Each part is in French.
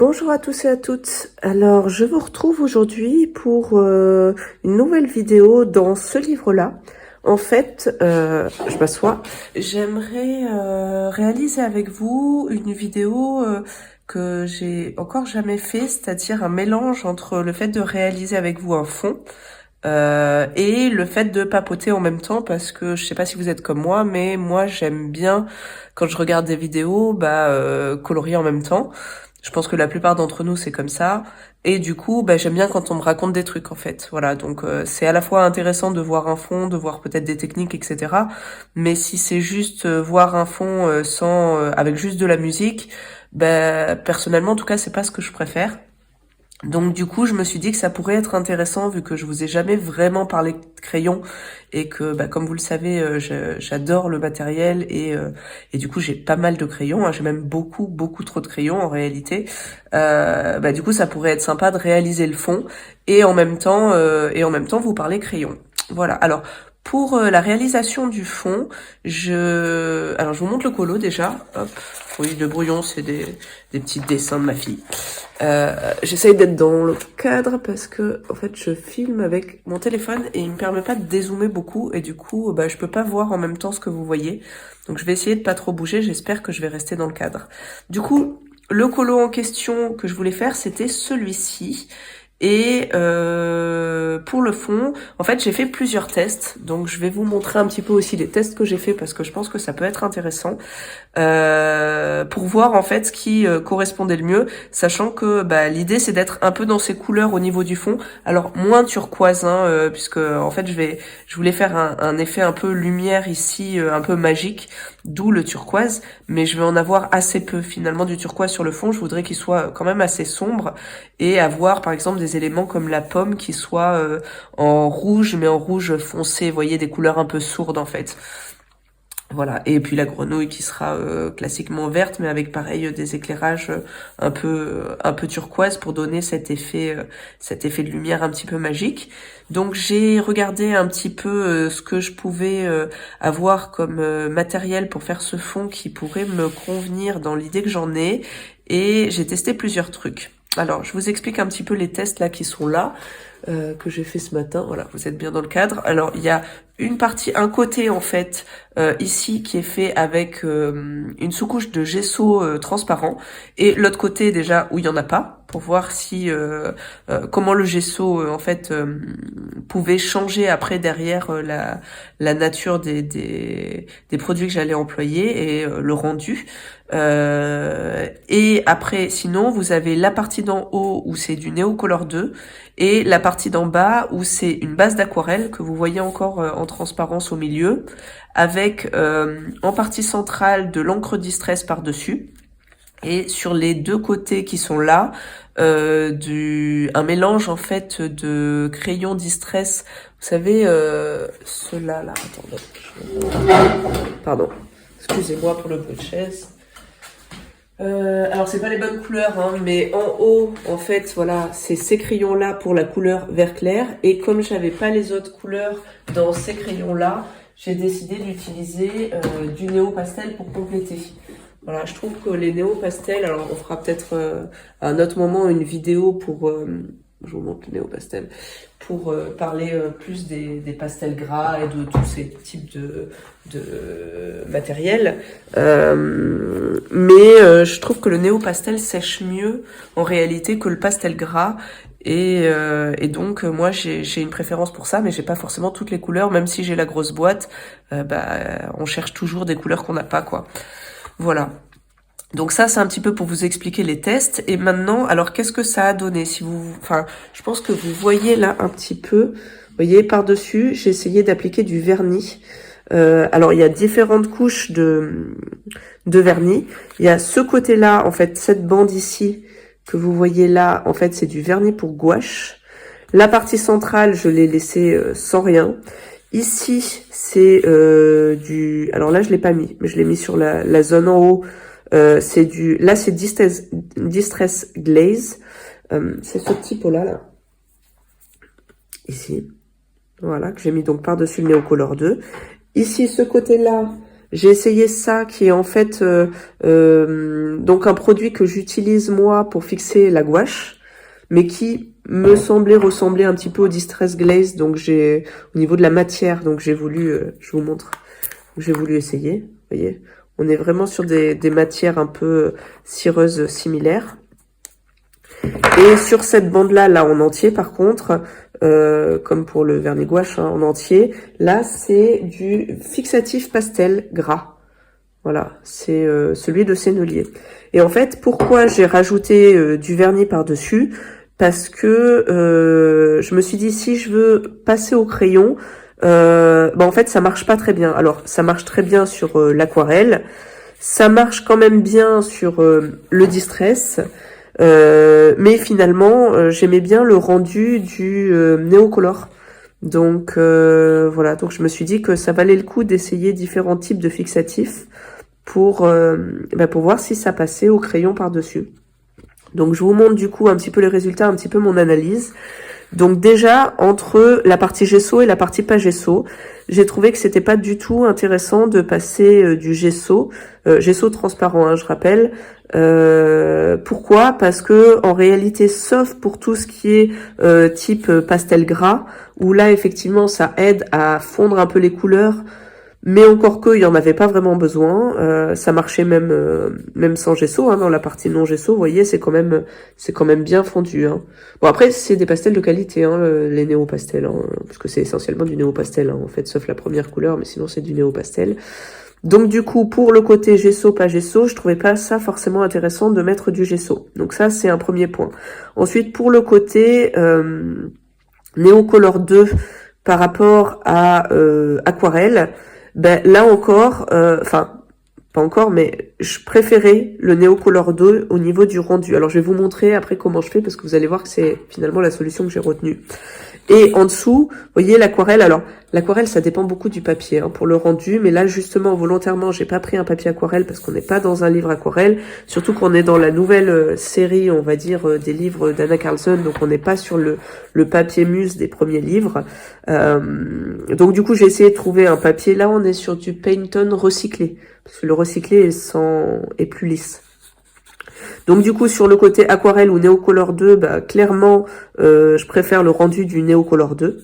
Bonjour à tous et à toutes. Alors, je vous retrouve aujourd'hui pour une nouvelle vidéo dans ce livre-là. En fait, je m'assois. J'aimerais réaliser avec vous une vidéo que j'ai encore jamais fait, c'est-à-dire un mélange entre le fait de réaliser avec vous un fond et le fait de papoter en même temps, parce que je sais pas si vous êtes comme moi, mais moi j'aime bien quand je regarde des vidéos colorier en même temps. Je pense que la plupart d'entre nous c'est comme ça, et du coup j'aime bien quand on me raconte des trucs en fait. Voilà, donc c'est à la fois intéressant de voir un fond, de voir peut-être des techniques, etc. Mais si c'est juste voir un fond sans avec juste de la musique, personnellement en tout cas c'est pas ce que je préfère. Donc du coup, je me suis dit que ça pourrait être intéressant vu que je vous ai jamais vraiment parlé de crayon et que, comme vous le savez, j'adore le matériel et du coup j'ai pas mal de crayons. Hein, j'ai même beaucoup trop de crayons en réalité. Du coup, ça pourrait être sympa de réaliser le fond et en même temps vous parler crayon. Voilà. Alors pour la réalisation du fond, alors je vous montre le colo déjà. Hop. Oui, le brouillon, c'est des petits dessins de ma fille. J'essaye d'être dans le cadre parce que en fait je filme avec mon téléphone et il me permet pas de dézoomer beaucoup et du coup je peux pas voir en même temps ce que vous voyez. Donc je vais essayer de pas trop bouger, j'espère que je vais rester dans le cadre. Du coup, le colo en question que je voulais faire, c'était celui-ci. Et pour le fond, en fait, j'ai fait plusieurs tests. Donc je vais vous montrer un petit peu aussi les tests que j'ai fait parce que je pense que ça peut être intéressant. Pour voir en fait ce qui correspondait le mieux, sachant que l'idée c'est d'être un peu dans ces couleurs au niveau du fond, alors moins turquoise puisque en fait je voulais faire un effet un peu lumière ici, un peu magique, d'où le turquoise, mais je vais en avoir assez peu finalement du turquoise sur le fond. Je voudrais qu'il soit quand même assez sombre et avoir par exemple des éléments comme la pomme qui soit en rouge, mais en rouge foncé, vous voyez, des couleurs un peu sourdes en fait. Voilà, et puis la grenouille qui sera classiquement verte, mais avec pareil des éclairages un peu turquoise pour donner cet effet de lumière un petit peu magique. Donc j'ai regardé un petit peu ce que je pouvais avoir comme matériel pour faire ce fond qui pourrait me convenir dans l'idée que j'en ai, et j'ai testé plusieurs trucs. Alors je vous explique un petit peu les tests là qui sont là. Que j'ai fait ce matin. Voilà, vous êtes bien dans le cadre. Alors, il y a un côté en fait, ici qui est fait avec une sous-couche de gesso transparent, et l'autre côté déjà où il y en a pas, pour voir si comment le gesso en fait pouvait changer après derrière la nature des produits que j'allais employer et le rendu. Et après, sinon, vous avez la partie d'en haut où c'est du Neocolor 2 et la partie d'en bas où c'est une base d'aquarelle que vous voyez encore en transparence au milieu, avec en partie centrale de l'encre Distress par-dessus, et sur les deux côtés qui sont là, un mélange en fait de crayon Distress, vous savez, ceux-là, là, attendez, pardon, excusez-moi pour le bruit de chaise. Alors c'est pas les bonnes couleurs, hein, mais en haut, en fait, voilà, c'est ces crayons-là pour la couleur vert clair. Et comme j'avais pas les autres couleurs dans ces crayons-là, j'ai décidé d'utiliser du néo pastel pour compléter. Voilà, je trouve que les néo pastels, alors on fera peut-être à un autre moment une vidéo pour, je vous montre le néo pastel, pour parler plus des pastels gras et de tous ces types de matériel. Je trouve que le néo pastel sèche mieux en réalité que le pastel gras. Et donc moi j'ai une préférence pour ça, mais j'ai pas forcément toutes les couleurs, même si j'ai la grosse boîte. On cherche toujours des couleurs qu'on n'a pas, quoi. Voilà. Donc ça, c'est un petit peu pour vous expliquer les tests. Et maintenant, alors qu'est-ce que ça a donné? Je pense que vous voyez là un petit peu. Vous voyez, par-dessus, j'ai essayé d'appliquer du vernis. Alors, il y a différentes couches de vernis. Il y a ce côté-là, en fait, cette bande ici que vous voyez là, en fait, c'est du vernis pour gouache. La partie centrale, je l'ai laissée sans rien. Ici, c'est alors là, je l'ai pas mis, mais je l'ai mis sur la zone en haut. C'est Distress Glaze. C'est ce petit pot-là, là. Ici. Voilà, que j'ai mis donc par-dessus le Neocolor 2. Ici, ce côté-là, J'ai essayé ça, qui est en fait donc un produit que j'utilise moi pour fixer la gouache, mais qui me semblait ressembler un petit peu au Distress Glaze, donc j'ai, au niveau de la matière, donc j'ai voulu, je vous montre, j'ai voulu essayer, vous voyez. On est vraiment sur des matières un peu cireuses similaires. Et sur cette bande-là, là en entier par contre, comme pour le vernis gouache hein, en entier, là c'est du fixatif pastel gras. Voilà, c'est celui de Sennelier. Et en fait, pourquoi j'ai rajouté du vernis par-dessus? Parce que je me suis dit, si je veux passer au crayon, en fait, ça marche pas très bien. Alors, ça marche très bien sur l'aquarelle. Ça marche quand même bien sur le distress. Mais finalement, j'aimais bien le rendu du Neocolor. Donc, voilà. Donc, je me suis dit que ça valait le coup d'essayer différents types de fixatifs pour voir si ça passait au crayon par-dessus. Donc, je vous montre du coup un petit peu les résultats, un petit peu mon analyse. Donc déjà, entre la partie gesso et la partie pas gesso, j'ai trouvé que c'était pas du tout intéressant de passer du gesso, gesso transparent, hein, je rappelle. Pourquoi? Parce que en réalité, sauf pour tout ce qui est type pastel gras, où là effectivement ça aide à fondre un peu les couleurs, mais encore que, il y en avait pas vraiment besoin. Ça marchait même sans gesso, hein, dans la partie non gesso. Vous voyez, c'est quand même bien fondu. Hein. Bon après, c'est des pastels de qualité, hein, les néo-pastels, hein, parce que c'est essentiellement du néo-pastel, hein, en fait, sauf la première couleur, mais sinon c'est du néo-pastel. Donc du coup, pour le côté gesso, pas gesso, je trouvais pas ça forcément intéressant de mettre du gesso. Donc ça, c'est un premier point. Ensuite, pour le côté Neocolor 2 par rapport à aquarelle. Ben là encore, pas encore, mais je préférais le Neocolor 2 au niveau du rendu. Alors je vais vous montrer après comment je fais parce que vous allez voir que c'est finalement la solution que j'ai retenue. Et en dessous, vous voyez l'aquarelle. Alors l'aquarelle, ça dépend beaucoup du papier hein, pour le rendu, mais là justement volontairement, j'ai pas pris un papier aquarelle parce qu'on n'est pas dans un livre aquarelle. Surtout qu'on est dans la nouvelle série, on va dire, des livres d'Anna Carlson, donc on n'est pas sur le papier mousse des premiers livres. Donc du coup, j'ai essayé de trouver un papier. Là, on est sur du Pantone recyclé parce que le recyclé est plus lisse. Donc du coup, sur le côté aquarelle ou Neocolor 2, clairement, je préfère le rendu du Neocolor 2.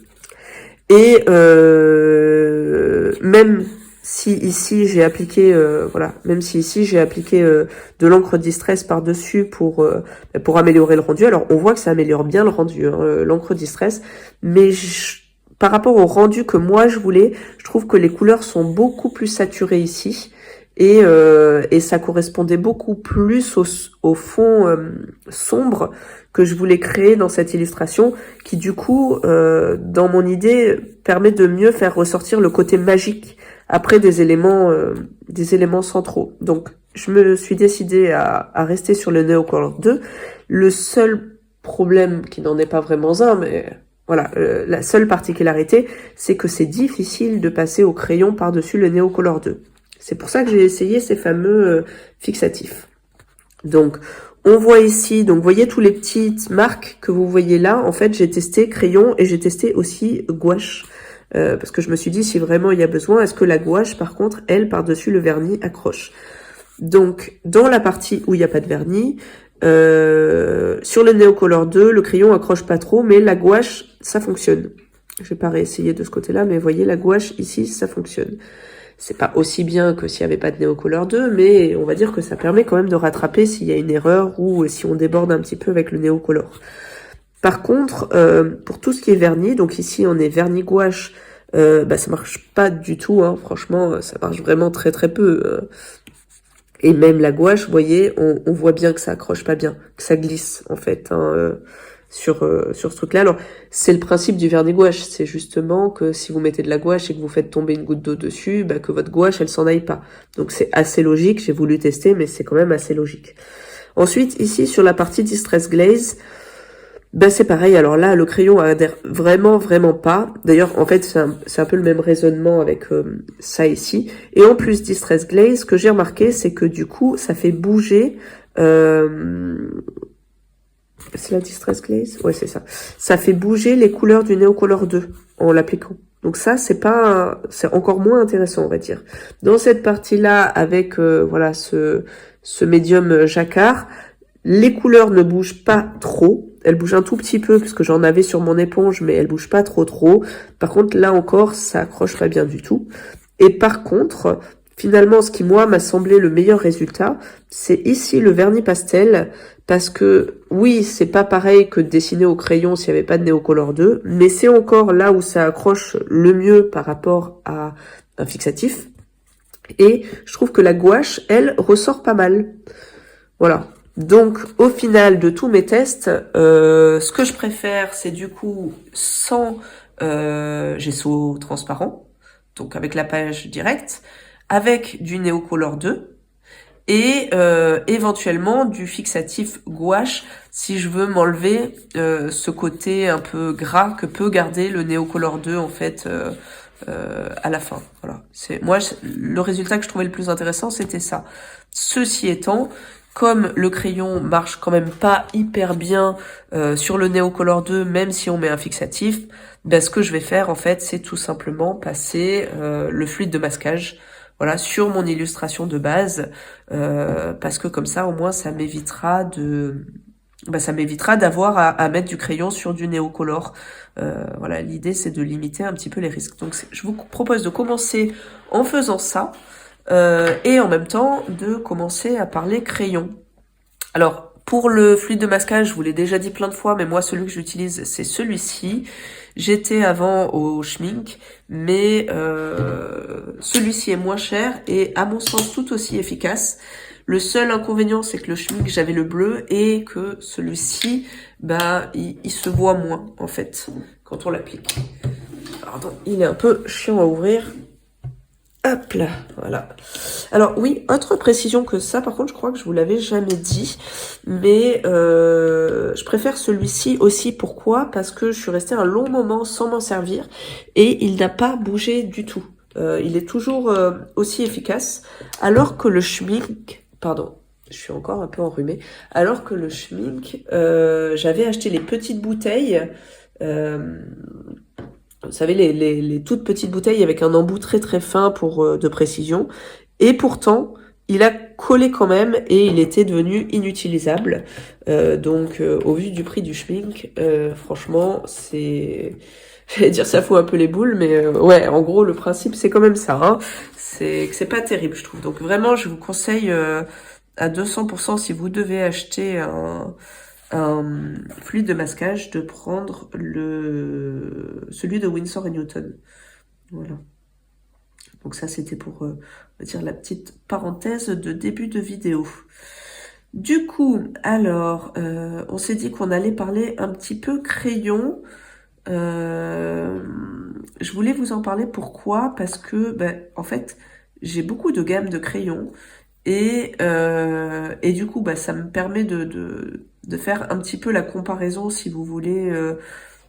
Et même si ici j'ai appliqué, de l'encre Distress par-dessus pour améliorer le rendu. Alors on voit que ça améliore bien le rendu, hein, l'encre Distress, mais par rapport au rendu que moi je voulais, je trouve que les couleurs sont beaucoup plus saturées ici. Et ça correspondait beaucoup plus au fond sombre que je voulais créer dans cette illustration, qui du coup, dans mon idée, permet de mieux faire ressortir le côté magique après des éléments centraux. Donc, je me suis décidée à rester sur le Neocolor 2. Le seul problème, qui n'en est pas vraiment un, mais voilà, la seule particularité, c'est que c'est difficile de passer au crayon par-dessus le Neocolor 2. C'est pour ça que j'ai essayé ces fameux fixatifs. Donc, on voit ici, donc vous voyez tous les petites marques que vous voyez là. En fait, j'ai testé crayon et j'ai testé aussi gouache. Parce que je me suis dit, si vraiment il y a besoin, est-ce que la gouache, par contre, elle, par-dessus le vernis, accroche? Donc, dans la partie où il n'y a pas de vernis, sur le Neocolor 2, le crayon accroche pas trop, mais la gouache, ça fonctionne. Je vais pas réessayer de ce côté-là, mais vous voyez, la gouache, ici, ça fonctionne. C'est pas aussi bien que s'il n'y avait pas de Neocolor 2, mais on va dire que ça permet quand même de rattraper s'il y a une erreur ou si on déborde un petit peu avec le Neocolor. Par contre, pour tout ce qui est vernis, donc ici on est vernis gouache, ça marche pas du tout, hein, franchement, ça marche vraiment très très peu. Et même la gouache, vous voyez, on voit bien que ça accroche pas bien, que ça glisse en fait, hein, sur ce truc-là. Alors, c'est le principe du vernis gouache, c'est justement que si vous mettez de la gouache et que vous faites tomber une goutte d'eau dessus, que votre gouache, elle s'en aille pas. Donc c'est assez logique, j'ai voulu tester, mais c'est quand même assez logique. Ensuite, ici, sur la partie Distress Glaze, c'est pareil. Alors là, le crayon adhère vraiment, vraiment pas. D'ailleurs, en fait, c'est un peu le même raisonnement avec ça ici. Et en plus, Distress Glaze, ce que j'ai remarqué, c'est que du coup, ça fait bouger... C'est la Distress Glaze? Ouais, c'est ça. Ça fait bouger les couleurs du Neocolor 2 en l'appliquant. Donc ça, c'est encore moins intéressant, on va dire. Dans cette partie-là, avec voilà ce médium jacquard, les couleurs ne bougent pas trop. Elles bougent un tout petit peu, parce que j'en avais sur mon éponge, mais elles bougent pas trop. Par contre, là encore, ça accroche pas bien du tout. Et par contre, finalement, ce qui, moi, m'a semblé le meilleur résultat, c'est ici le vernis pastel, parce que, oui, c'est pas pareil que de dessiner au crayon s'il n'y avait pas de Neocolor 2, mais c'est encore là où ça accroche le mieux par rapport à un fixatif. Et je trouve que la gouache, elle, ressort pas mal. Voilà. Donc, au final de tous mes tests, ce que je préfère, c'est du coup sans gesso transparent, donc avec la page directe, avec du Neocolor 2 et éventuellement du fixatif gouache si je veux m'enlever ce côté un peu gras que peut garder le Neocolor 2 en fait à la fin. Voilà. Le résultat que je trouvais le plus intéressant, c'était ça. Ceci étant, comme le crayon marche quand même pas hyper bien sur le Neocolor 2, même si on met un fixatif, ben, ce que je vais faire en fait, c'est tout simplement passer le fluide de masquage, voilà, sur mon illustration de base, parce que comme ça, au moins, ça m'évitera d'avoir à mettre du crayon sur du Neocolor. Voilà, l'idée c'est de limiter un petit peu les risques. Donc je vous propose de commencer en faisant ça, et en même temps de commencer à parler crayon. Alors, pour le fluide de masquage, je vous l'ai déjà dit plein de fois, mais moi, celui que j'utilise, c'est celui-ci. J'étais avant au Schmink, mais celui-ci est moins cher et à mon sens tout aussi efficace. Le seul inconvénient, c'est que le Schmink, j'avais le bleu et que celui-ci, bah, il se voit moins, en fait, quand on l'applique. Pardon, il est un peu chiant à ouvrir. Hop là, voilà. Alors oui, autre précision que ça, par contre, je crois que je vous l'avais jamais dit, mais je préfère celui-ci aussi. Pourquoi? Parce que je suis restée un long moment sans m'en servir et il n'a pas bougé du tout. Il est toujours aussi efficace, alors que le Schmink, pardon, je suis encore un peu enrhumée, alors que le Schmink, j'avais acheté les petites bouteilles, vous savez, les toutes petites bouteilles avec un embout très très fin pour de précision. Et pourtant, il a collé quand même et il était devenu inutilisable. Donc, au vu du prix du Schmink, franchement, c'est... J'allais dire ça fout un peu les boules, mais ouais, en gros, le principe, c'est quand même ça. Hein. C'est pas terrible, je trouve. Donc vraiment, je vous conseille à 200% si vous devez acheter un fluide de masquage, de prendre celui de Winsor & Newton. Voilà. Donc ça, c'était pour on va dire la petite parenthèse de début de vidéo. Du coup, alors, on s'est dit qu'on allait parler un petit peu crayon. Je voulais vous en parler. Pourquoi? Parce que, ben, en fait, j'ai beaucoup de gammes de crayons. Et du coup, bah, ça me permet de faire un petit peu la comparaison, si vous voulez,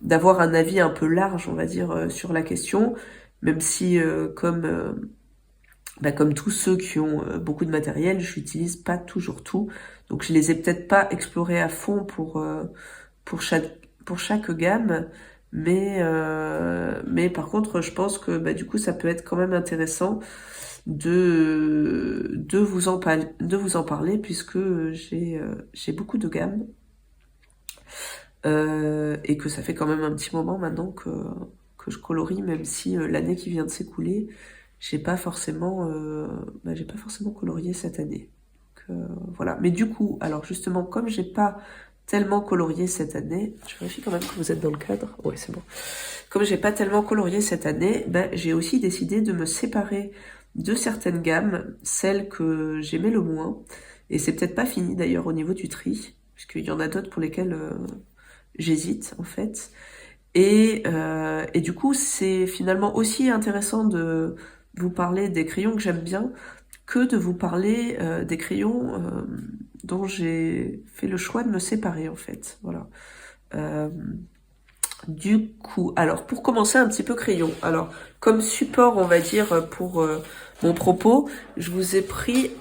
d'avoir un avis un peu large, on va dire, sur la question, même si, comme tous ceux qui ont beaucoup de matériel, je n'utilise pas toujours tout, donc je les ai peut-être pas explorés à fond pour chaque gamme, mais par contre, je pense que bah, du coup, ça peut être quand même intéressant de vous en parler puisque j'ai beaucoup de gammes et que ça fait quand même un petit moment maintenant que je colorie, même si l'année qui vient de s'écouler, j'ai pas forcément colorié cette année. Donc, voilà. Mais du coup, alors justement, comme j'ai pas tellement colorié cette année, je vérifie quand même que vous êtes dans le cadre. Ouais, c'est bon. Comme j'ai pas tellement colorié cette année, ben, j'ai aussi décidé de me séparer de certaines gammes, celles que j'aimais le moins, et c'est peut-être pas fini d'ailleurs au niveau du tri, puisqu'il y en a d'autres pour lesquelles j'hésite en fait, et du coup c'est finalement aussi intéressant de vous parler des crayons que j'aime bien, que de vous parler des crayons dont j'ai fait le choix de me séparer en fait, voilà. Du coup, alors pour commencer un petit peu crayon, alors comme support on va dire pour mon propos, j'ai pris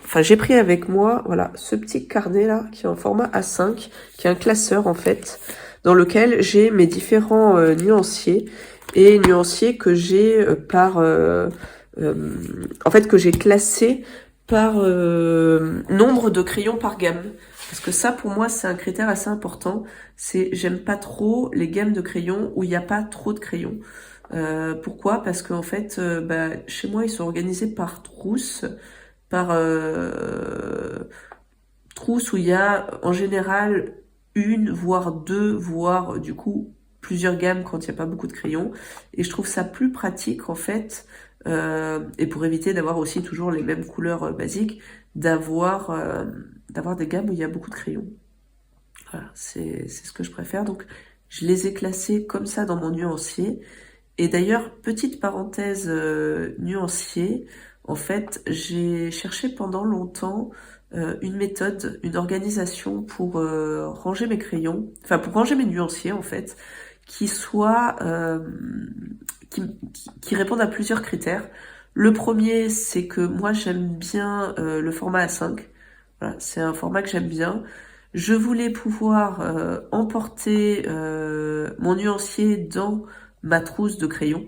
avec moi voilà ce petit carnet là qui est en format A5, qui est un classeur en fait, dans lequel j'ai mes différents nuanciers, et nuanciers que j'ai en fait, que j'ai classé par nombre de crayons par gamme. Parce que ça, pour moi, c'est un critère assez important. J'aime pas trop les gammes de crayons où il n'y a pas trop de crayons. Pourquoi? Parce qu'en fait, chez moi, ils sont organisés par trousse, par trousse où il y a en général une, voire deux, voire du coup plusieurs gammes quand il n'y a pas beaucoup de crayons. Et je trouve ça plus pratique en fait, et pour éviter d'avoir aussi toujours les mêmes couleurs basiques, d'avoir des gammes où il y a beaucoup de crayons. Voilà, c'est ce que je préfère. Donc je les ai classés comme ça dans mon nuancier. Et d'ailleurs, petite parenthèse nuancier, en fait, j'ai cherché pendant longtemps une méthode, une organisation pour ranger mes crayons, enfin pour ranger mes nuanciers en fait, qui soit qui répondent à plusieurs critères. Le premier, c'est que moi j'aime bien le format A5. Voilà, c'est un format que j'aime bien. Je voulais pouvoir emporter mon nuancier dans ma trousse de crayons,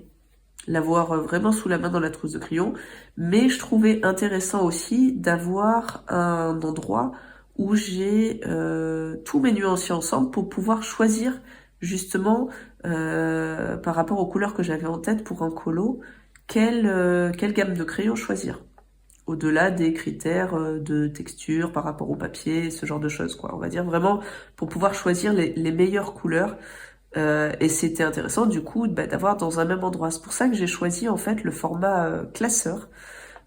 l'avoir vraiment sous la main dans la trousse de crayons, mais je trouvais intéressant aussi d'avoir un endroit où j'ai tous mes nuanciers ensemble pour pouvoir choisir justement par rapport aux couleurs que j'avais en tête pour un colo, quelle gamme de crayons choisir. Au-delà des critères de texture par rapport au papier, ce genre de choses, quoi. On va dire vraiment pour pouvoir choisir les meilleures couleurs. Et c'était intéressant du coup d'avoir dans un même endroit. C'est pour ça que j'ai choisi en fait le format classeur,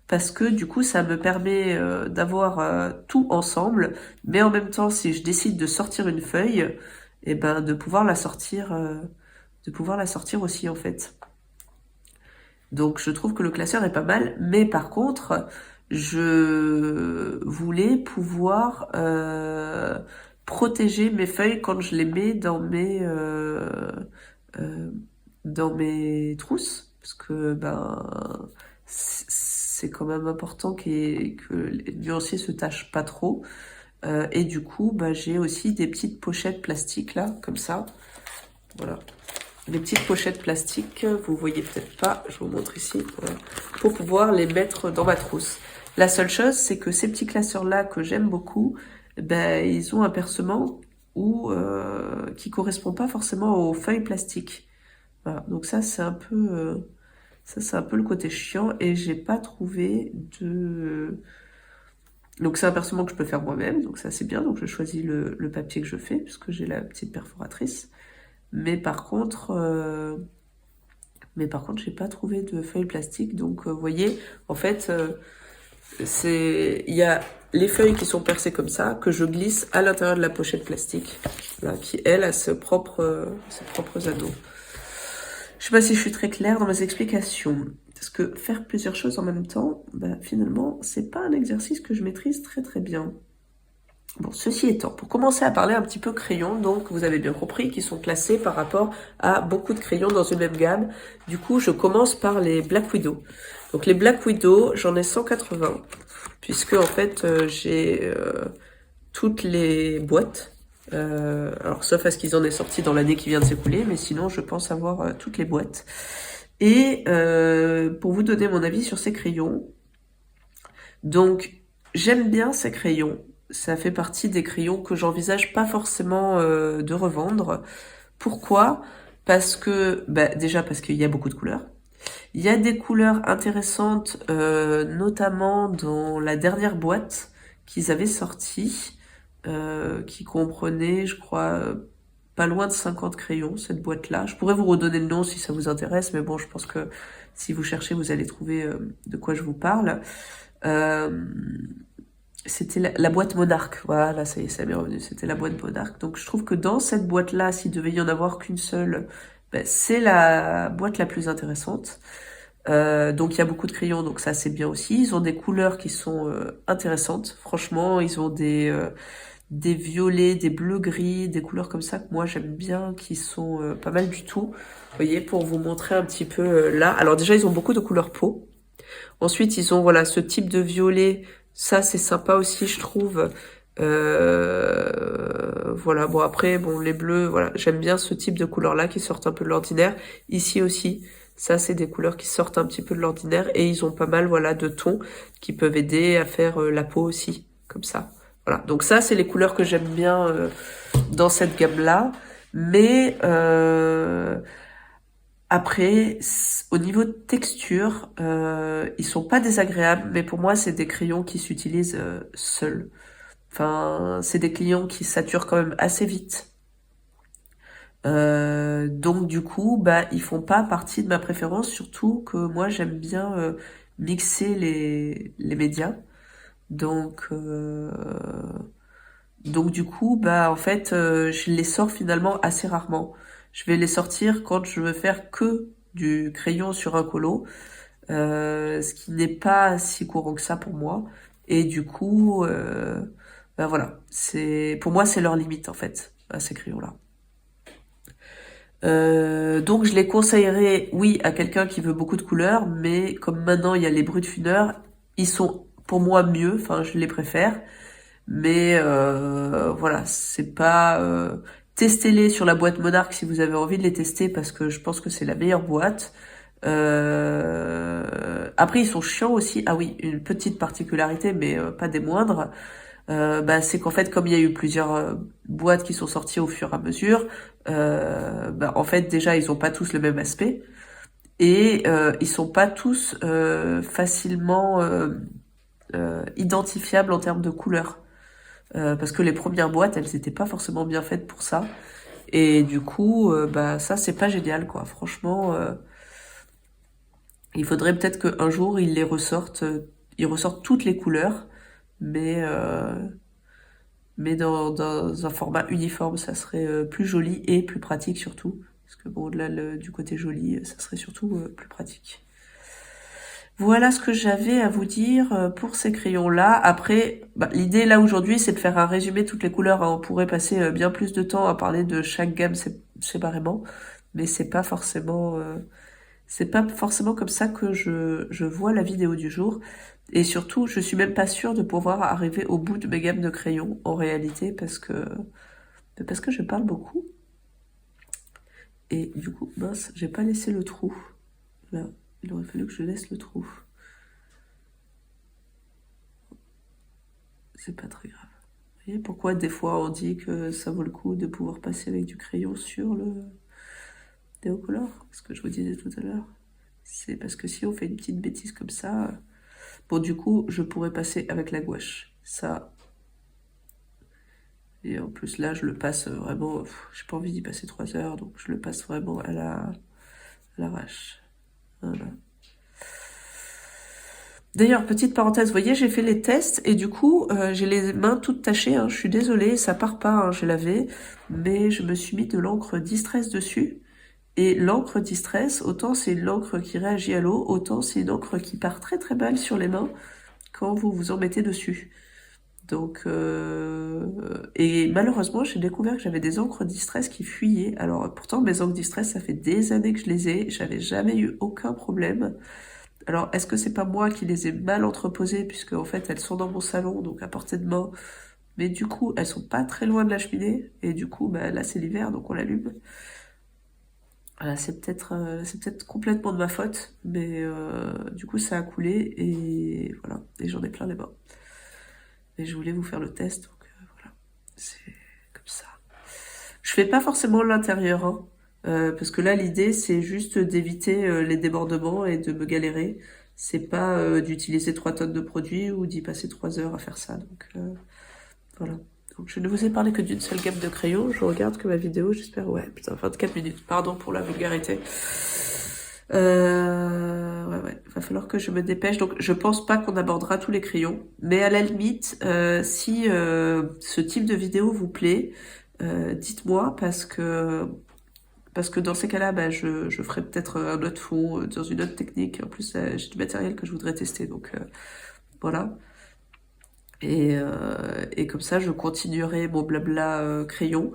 parce que du coup ça me permet d'avoir tout ensemble, mais en même temps si je décide de sortir une feuille, et de pouvoir la sortir, aussi en fait. Donc je trouve que le classeur est pas mal, mais par contre, je voulais pouvoir protéger mes feuilles quand je les mets dans mes trousses, parce que c'est quand même important que les nuanciers se tachent pas trop. Et du coup, j'ai aussi des petites pochettes plastiques là, comme ça. Voilà. Les petites pochettes plastiques, vous voyez peut-être pas, je vous montre ici, voilà, pour pouvoir les mettre dans ma trousse. La seule chose, c'est que ces petits classeurs-là que j'aime beaucoup, ils ont un percement qui correspond pas forcément aux feuilles plastiques. Voilà, donc ça c'est un peu le côté chiant, et j'ai pas trouvé de. Donc c'est un percement que je peux faire moi-même, donc ça c'est bien. Donc je choisis le papier que je fais puisque j'ai la petite perforatrice. Mais par contre, j'ai pas trouvé de feuilles plastiques. Donc, vous voyez, en fait, il y a les feuilles qui sont percées comme ça, que je glisse à l'intérieur de la pochette plastique, là, qui, elle, a ses propres anneaux. Je sais pas si je suis très claire dans mes explications. Parce que faire plusieurs choses en même temps, finalement, c'est pas un exercice que je maîtrise très très bien. Bon, ceci étant, pour commencer à parler un petit peu crayons, donc vous avez bien compris qu'ils sont classés par rapport à beaucoup de crayons dans une même gamme. Du coup, je commence par les Black Widow. Donc les Black Widow, j'en ai 180, puisque en fait j'ai toutes les boîtes. Alors sauf à ce qu'ils en aient sorti dans l'année qui vient de s'écouler, mais sinon je pense avoir toutes les boîtes. Et pour vous donner mon avis sur ces crayons, donc j'aime bien ces crayons. Ça fait partie des crayons que j'envisage pas forcément de revendre. Pourquoi? Parce que, déjà parce qu'il y a beaucoup de couleurs. Il y a des couleurs intéressantes, notamment dans la dernière boîte qu'ils avaient sortie, qui comprenait, je crois, pas loin de 50 crayons, cette boîte-là. Je pourrais vous redonner le nom si ça vous intéresse, mais bon, je pense que si vous cherchez, vous allez trouver de quoi je vous parle. C'était la boîte Monarque, voilà, ça y est, ça m'est revenu, c'était la boîte Monarque. Donc je trouve que dans cette boîte-là, s'il devait y en avoir qu'une seule, c'est la boîte la plus intéressante. Donc il y a beaucoup de crayons, donc ça c'est bien aussi. Ils ont des couleurs qui sont intéressantes, franchement, ils ont des violets, des bleus-gris, des couleurs comme ça que moi j'aime bien, qui sont pas mal du tout. Vous voyez, pour vous montrer un petit peu là. Alors déjà, ils ont beaucoup de couleurs peau. Ensuite, ils ont voilà ce type de violet. Ça, c'est sympa aussi, je trouve, Voilà, bon après, bon les bleus, voilà, j'aime bien ce type de couleurs-là qui sortent un peu de l'ordinaire. Ici aussi, ça c'est des couleurs qui sortent un petit peu de l'ordinaire et ils ont pas mal, voilà, de tons qui peuvent aider à faire la peau aussi, comme ça. Voilà, donc ça c'est les couleurs que j'aime bien dans cette gamme-là. Mais après, au niveau de texture, ils sont pas désagréables, mais pour moi c'est des crayons qui s'utilisent seuls. Enfin, c'est des clients qui saturent quand même assez vite. Donc du coup, bah ils font pas partie de ma préférence, surtout que moi j'aime bien mixer les médias. Donc donc du coup, bah en fait, je les sors finalement assez rarement. Je vais les sortir quand je veux faire que du crayon sur un colo, ce qui n'est pas si courant que ça pour moi. Et du coup, ben voilà, c'est pour moi c'est leur limite en fait à ces crayons-là. Donc je les conseillerais, oui, à quelqu'un qui veut beaucoup de couleurs, mais comme maintenant il y a les Brutfunner, ils sont pour moi mieux, enfin je les préfère, mais voilà, c'est pas testez-les sur la boîte Monarch si vous avez envie de les tester parce que je pense que c'est la meilleure boîte. Après ils sont chiants aussi. Ah oui, une petite particularité, mais pas des moindres. Bah, c'est qu'en fait, comme il y a eu plusieurs boîtes qui sont sorties au fur et à mesure, bah, en fait, déjà, ils ont pas tous le même aspect et ils sont pas tous facilement identifiables en termes de couleur. Parce que les premières boîtes, elles étaient pas forcément bien faites pour ça. Et du coup, bah ça, c'est pas génial, quoi. Franchement, il faudrait peut-être qu'un jour, ils ressortent toutes les couleurs, mais dans un format uniforme, ça serait plus joli et plus pratique surtout. Parce que bon, là, du côté joli, ça serait surtout plus pratique. Voilà ce que j'avais à vous dire pour ces crayons-là. Après, bah, l'idée là aujourd'hui, c'est de faire un résumé de toutes les couleurs, hein. On pourrait passer bien plus de temps à parler de chaque gamme séparément, mais c'est pas forcément comme ça que je vois la vidéo du jour. Et surtout, je suis même pas sûre de pouvoir arriver au bout de mes gammes de crayons en réalité parce que je parle beaucoup. Et du coup, mince, j'ai pas laissé le trou. Là, il aurait fallu que je laisse le trou. C'est pas très grave. Vous voyez pourquoi des fois on dit que ça vaut le coup de pouvoir passer avec du crayon sur le déocolor? Ce que je vous disais tout à l'heure. C'est parce que si on fait une petite bêtise comme ça, bon du coup je pourrais passer avec la gouache. Ça. Et en plus là je le passe vraiment, j'ai pas envie d'y passer 3 heures, donc je le passe vraiment à l'arrache. Voilà. D'ailleurs, petite parenthèse, vous voyez, j'ai fait les tests et du coup, j'ai les mains toutes tachées, hein, je suis désolée, ça part pas, hein, j'ai lavé, mais je me suis mis de l'encre Distress dessus. Et l'encre Distress, autant c'est une encre qui réagit à l'eau, autant c'est une encre qui part très très mal sur les mains quand vous vous en mettez dessus. Donc, et malheureusement, j'ai découvert que j'avais des encres Distress qui fuyaient. Alors, pourtant, mes encres Distress, ça fait des années que je les ai, j'avais jamais eu aucun problème. Alors, est-ce que c'est pas moi qui les ai mal entreposées, puisque en fait, elles sont dans mon salon, donc à portée de main, mais du coup, elles sont pas très loin de la cheminée, et du coup, bah, là, c'est l'hiver, donc on l'allume. Voilà, c'est peut-être complètement de ma faute, mais du coup, ça a coulé, et voilà, et j'en ai plein les mains. Et je voulais vous faire le test, donc voilà, c'est comme ça. Je fais pas forcément l'intérieur, hein, parce que là, l'idée, c'est juste d'éviter les débordements et de me galérer. C'est pas d'utiliser 3 tonnes de produits ou d'y passer 3 heures à faire ça. Donc voilà. Donc je ne vous ai parlé que d'une seule gamme de crayons. Je regarde que ma vidéo, j'espère. Ouais, putain, 24 minutes. Pardon pour la vulgarité. Ouais. Va falloir que je me dépêche. Donc je pense pas qu'on abordera tous les crayons. Mais à la limite, si ce type de vidéo vous plaît, dites-moi parce que dans ces cas-là, bah, je ferai peut-être un autre fond dans une autre technique. En plus, j'ai du matériel que je voudrais tester, donc voilà. Et comme ça, je continuerai mon blabla crayon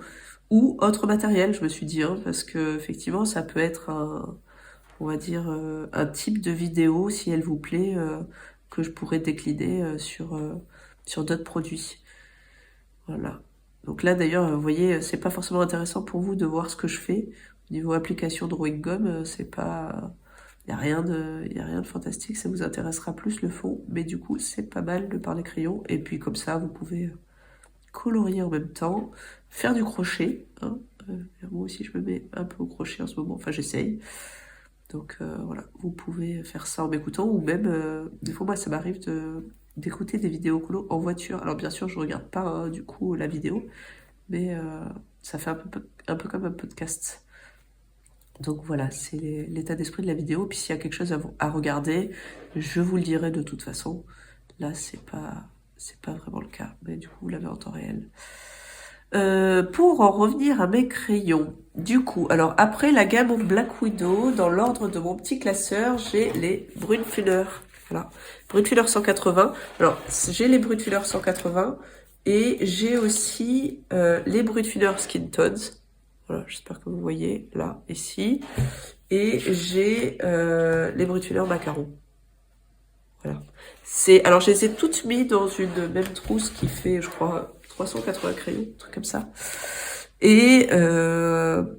ou autre matériel, je me suis dit, hein, parce que effectivement, ça peut être on va dire, un type de vidéo, si elle vous plaît, que je pourrais décliner sur d'autres produits. Voilà. Donc là, d'ailleurs, vous voyez, c'est pas forcément intéressant pour vous de voir ce que je fais. Au niveau application drawing gum, c'est pas... Il y a rien de fantastique, ça vous intéressera plus le fond. Mais du coup, c'est pas mal de parler crayon. Et puis comme ça, vous pouvez colorier en même temps, faire du crochet. Hein. Moi aussi, je me mets un peu au crochet en ce moment. Enfin, j'essaye. Donc voilà, vous pouvez faire ça en m'écoutant. Ou même, des fois, moi, ça m'arrive d'écouter des vidéos colo en voiture. Alors bien sûr, je regarde pas hein, du coup la vidéo, mais ça fait un peu comme un podcast. Donc voilà, c'est l'état d'esprit de la vidéo. Puis s'il y a quelque chose à regarder, je vous le dirai de toute façon. Là, c'est pas vraiment le cas, mais du coup, vous l'avez en temps réel. Pour en revenir à mes crayons, du coup, alors après la gamme Black Widow, dans l'ordre de mon petit classeur, j'ai les Brutfuller. Voilà, Brutfuller 180. Alors, j'ai les Brutfuller 180 et j'ai aussi les Brutfuller Skin Tones. Voilà, j'espère que vous voyez là, ici. Et j'ai les Brutfuller Macaron. Voilà. Alors, je les ai toutes mis dans une même trousse qui fait, je crois, 380 crayons, un truc comme ça. Et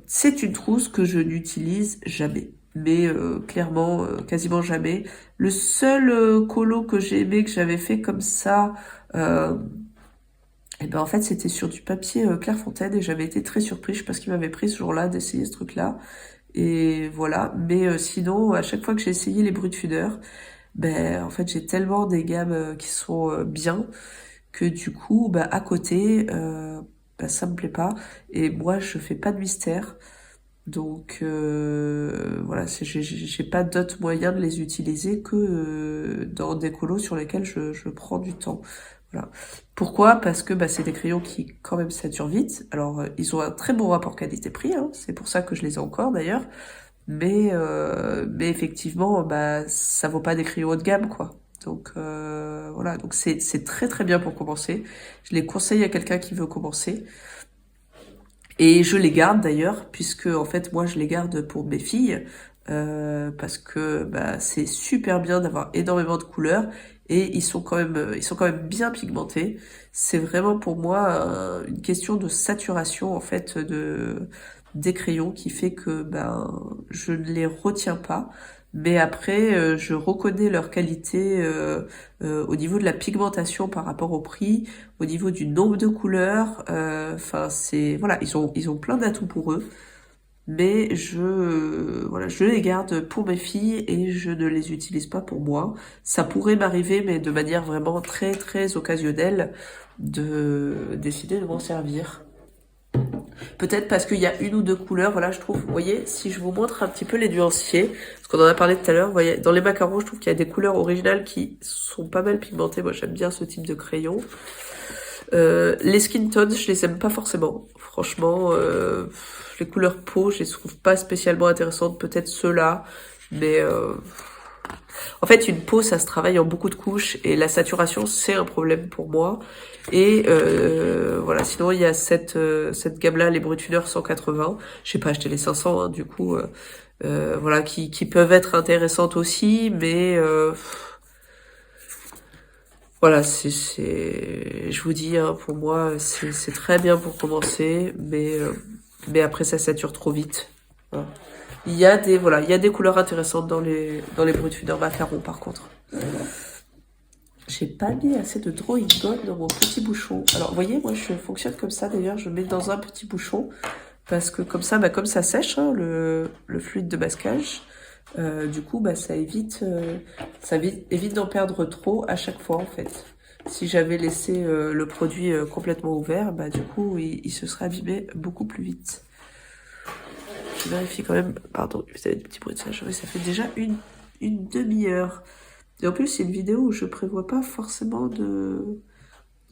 c'est une trousse que je n'utilise jamais. Mais clairement, quasiment jamais. Le seul colo que j'ai aimé, que j'avais fait comme ça, et ben en fait c'était sur du papier Clairefontaine et j'avais été très surprise. Je sais pas ce qui m'avait pris ce jour-là d'essayer ce truc-là. Et voilà. Mais sinon, à chaque fois que j'ai essayé les Brutfuller, ben en fait j'ai tellement des gammes qui sont bien que du coup bah à côté bah, ça me plaît pas et moi je fais pas de mystère donc voilà j'ai pas d'autre moyen de les utiliser que dans des colos sur lesquels je prends du temps. Voilà. Pourquoi? Parce que bah, c'est des crayons qui quand même saturent vite. Alors ils ont un très bon rapport qualité-prix, hein. C'est pour ça que je les ai encore d'ailleurs. Mais effectivement, bah ça vaut pas des crayons haut de gamme, quoi. Donc voilà, donc c'est très très bien pour commencer. Je les conseille à quelqu'un qui veut commencer. Et je les garde d'ailleurs, puisque en fait moi je les garde pour mes filles, parce que bah c'est super bien d'avoir énormément de couleurs et ils sont quand même bien pigmentés. C'est vraiment pour moi une question de saturation en fait des crayons qui fait que ben je ne les retiens pas. Mais après, je reconnais leur qualité au niveau de la pigmentation par rapport au prix, au niveau du nombre de couleurs. Enfin, c'est voilà, ils ont plein d'atouts pour eux, mais voilà, je les garde pour mes filles et je ne les utilise pas pour moi. Ça pourrait m'arriver, mais de manière vraiment très très occasionnelle, de décider de m'en servir. Peut-être parce qu'il y a une ou deux couleurs, voilà, je trouve, vous voyez, si je vous montre un petit peu les nuanciers, parce qu'on en a parlé tout à l'heure, vous voyez, dans les macarons, je trouve qu'il y a des couleurs originales qui sont pas mal pigmentées, moi j'aime bien ce type de crayon. Les skin tones, je les aime pas forcément, franchement, les couleurs peau, je les trouve pas spécialement intéressantes, peut-être ceux-là, mais en fait, une peau, ça se travaille en beaucoup de couches et la saturation, c'est un problème pour moi. Et voilà, sinon il y a cette gamme-là, les Brutfuller 180. J'ai pas acheté les 500, hein, du coup, voilà, qui peuvent être intéressantes aussi, mais voilà, je vous dis, hein, pour moi, c'est très bien pour commencer, mais après ça sature trop vite. Voilà. Il y a des couleurs intéressantes dans les Brutfuller macarons par contre. J'ai pas mis assez de drawing gum dans mon petit bouchon. Alors, vous voyez, moi je fonctionne comme ça d'ailleurs, je mets dans un petit bouchon parce que comme ça, bah, comme ça sèche hein, le fluide de masquage, du coup, bah, ça évite d'en perdre trop à chaque fois en fait. Si j'avais laissé le produit complètement ouvert, bah du coup, il se serait abîmé beaucoup plus vite. Je vérifie quand même, pardon, vous avez des petits bruits de ça, ça fait déjà une demi-heure. Et en plus, c'est une vidéo où je prévois pas forcément de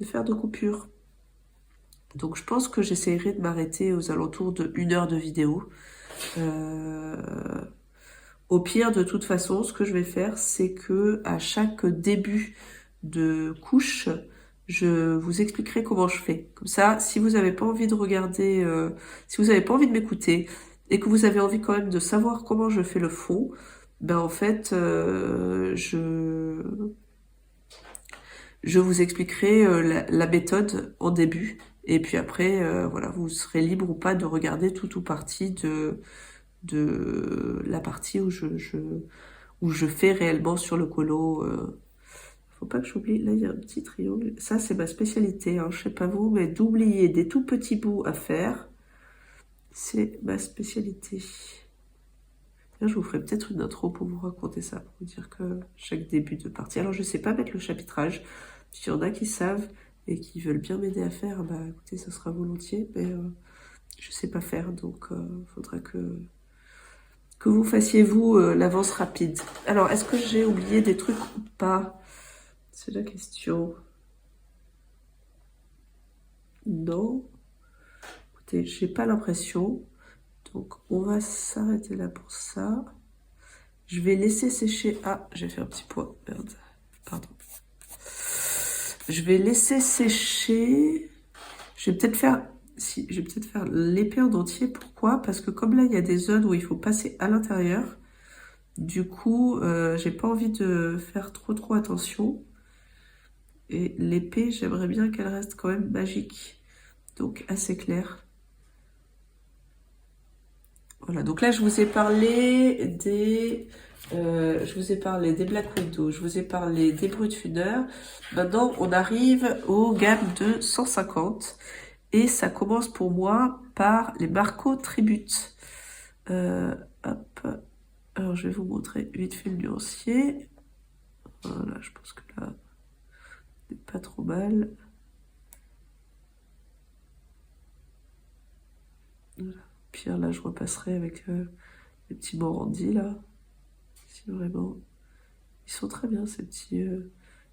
faire de coupure. Donc je pense que j'essaierai de m'arrêter aux alentours de 1 heure de vidéo. Au pire, de toute façon, ce que je vais faire, c'est que à chaque début de couche, je vous expliquerai comment je fais. Comme ça, si vous n'avez pas envie de regarder, si vous n'avez pas envie de m'écouter, et que vous avez envie quand même de savoir comment je fais le fond, ben en fait, je vous expliquerai la méthode en début. Et puis après, voilà, vous serez libre ou pas de regarder tout ou partie de la partie où je fais réellement sur le colo. Faut pas que j'oublie, là il y a un petit triangle. Ça c'est ma spécialité, hein. Je sais pas vous, mais d'oublier des tout petits bouts à faire, c'est ma spécialité. Là, je vous ferai peut-être une intro pour vous raconter ça, pour vous dire que chaque début de partie. Alors je sais pas mettre le chapitrage, s'il y en a qui savent et qui veulent bien m'aider à faire, bah écoutez, ça sera volontiers, mais je sais pas faire, donc faudra que vous fassiez vous l'avance rapide. Alors, est-ce que j'ai oublié des trucs ou pas? C'est la question. Non. Écoutez, j'ai pas l'impression. Donc, on va s'arrêter là pour ça. Je vais laisser sécher. Ah, j'ai fait un petit poids. Merde. Pardon. Je vais laisser sécher. Je vais peut-être faire... Si, je vais peut-être faire l'épée en entier. Pourquoi? Parce que comme là, il y a des zones où il faut passer à l'intérieur. Du coup, j'ai pas envie de faire trop attention. Et l'épée, j'aimerais bien qu'elle reste quand même magique. Donc, assez claire. Voilà, donc là, je vous ai parlé des Black Widow, je vous ai parlé des Brutfuners. Maintenant, on arrive aux gammes de 150. Et ça commence pour moi par les Marco Tribute. Hop. Alors, je vais vous montrer vite fait le nuancier. Voilà, je pense que là, c'est pas trop mal. Voilà. Puis là, je repasserai avec les petits Morandi, là. Si vraiment... Ils sont très bien, ces petits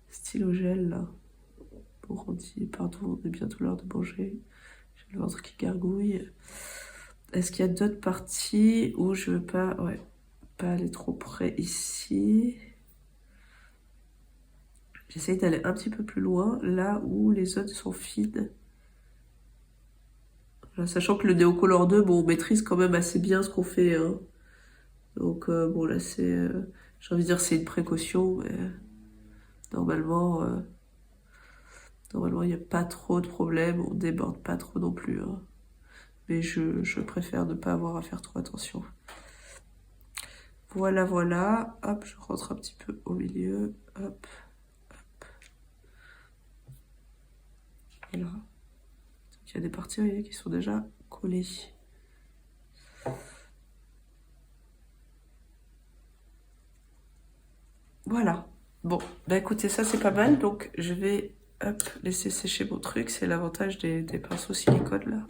stylogels, là. Morandi, pardon, on est bientôt l'heure de manger. J'ai le ventre qui gargouille. Est-ce qu'il y a d'autres parties où je veux pas... Ouais, pas aller trop près ici. J'essaye d'aller un petit peu plus loin, là où les zones sont fines. Voilà, sachant que le Neocolor 2, bon, on maîtrise quand même assez bien ce qu'on fait, hein. Donc, bon, là, c'est... j'ai envie de dire c'est une précaution, mais normalement, il n'y a pas trop de problèmes, on déborde pas trop non plus, hein. Mais je préfère ne pas avoir à faire trop attention. Voilà, voilà. Hop, je rentre un petit peu au milieu. Hop, hop. Voilà. Il y a des parties, vous voyez, qui sont déjà collées. Voilà. Bon, bah écoutez, ça c'est pas mal. Donc je vais hop, laisser sécher mon truc. C'est l'avantage des pinceaux silicone là.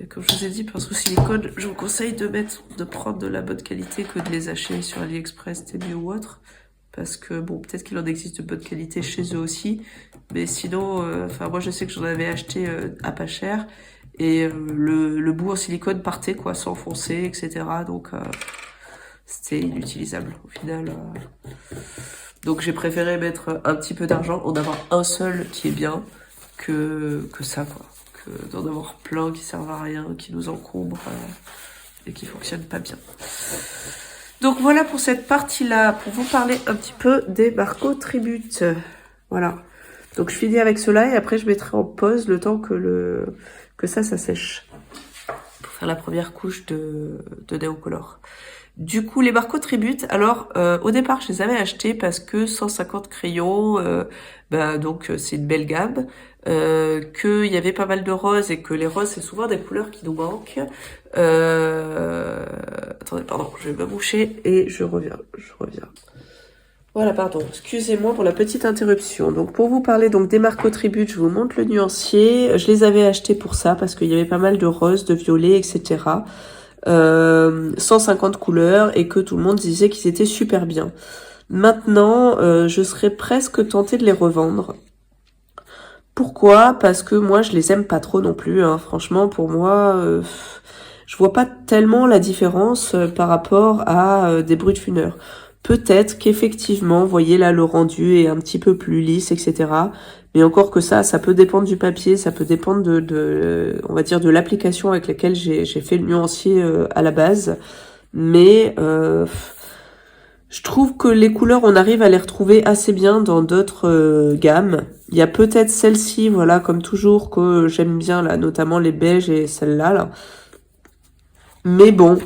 Et comme je vous ai dit, pinceaux silicone, je vous conseille de prendre de la bonne qualité que de les acheter sur AliExpress, Temu ou autre. Parce que bon, peut-être qu'il en existe de bonne qualité chez eux aussi. Mais sinon, enfin moi je sais que j'en avais acheté à pas cher. Et le bout en silicone partait quoi, sans foncer, etc. Donc c'était inutilisable au final. Donc j'ai préféré mettre un petit peu d'argent, en avoir un seul qui est bien, que ça quoi. Que d'en avoir plein qui servent à rien, qui nous encombrent et qui fonctionnent pas bien. Donc voilà pour cette partie-là, pour vous parler un petit peu des Marco Tribute. Voilà. Donc je finis avec cela et après je mettrai en pause le temps que ça sèche. Pour faire la première couche de Neocolor. Du coup, les Marco Tribute, alors au départ, je les avais achetés parce que 150 crayons, donc c'est une belle gamme, qu'il y avait pas mal de roses et que les roses, c'est souvent des couleurs qui nous manquent. Attendez, pardon, je vais me moucher et je reviens. Voilà, pardon, excusez-moi pour la petite interruption. Donc pour vous parler donc des Marco Tribute, je vous montre le nuancier. Je les avais achetés pour ça parce qu'il y avait pas mal de roses, de violets, etc. 150 couleurs et que tout le monde disait qu'ils étaient super bien. Maintenant, je serais presque tentée de les revendre. Pourquoi? Parce que moi, je les aime pas trop non plus, hein. Franchement, pour moi, je vois pas tellement la différence par rapport à des Brutfuners. Peut-être qu'effectivement, vous voyez là, le rendu est un petit peu plus lisse, etc. Mais encore que ça peut dépendre du papier, ça peut dépendre on va dire, de l'application avec laquelle j'ai fait le nuancier à la base. Mais Je trouve que les couleurs, on arrive à les retrouver assez bien dans d'autres gammes. Il y a peut-être celle-ci, voilà, comme toujours, que j'aime bien, là, notamment les beiges et celle-là, là. Mais bon,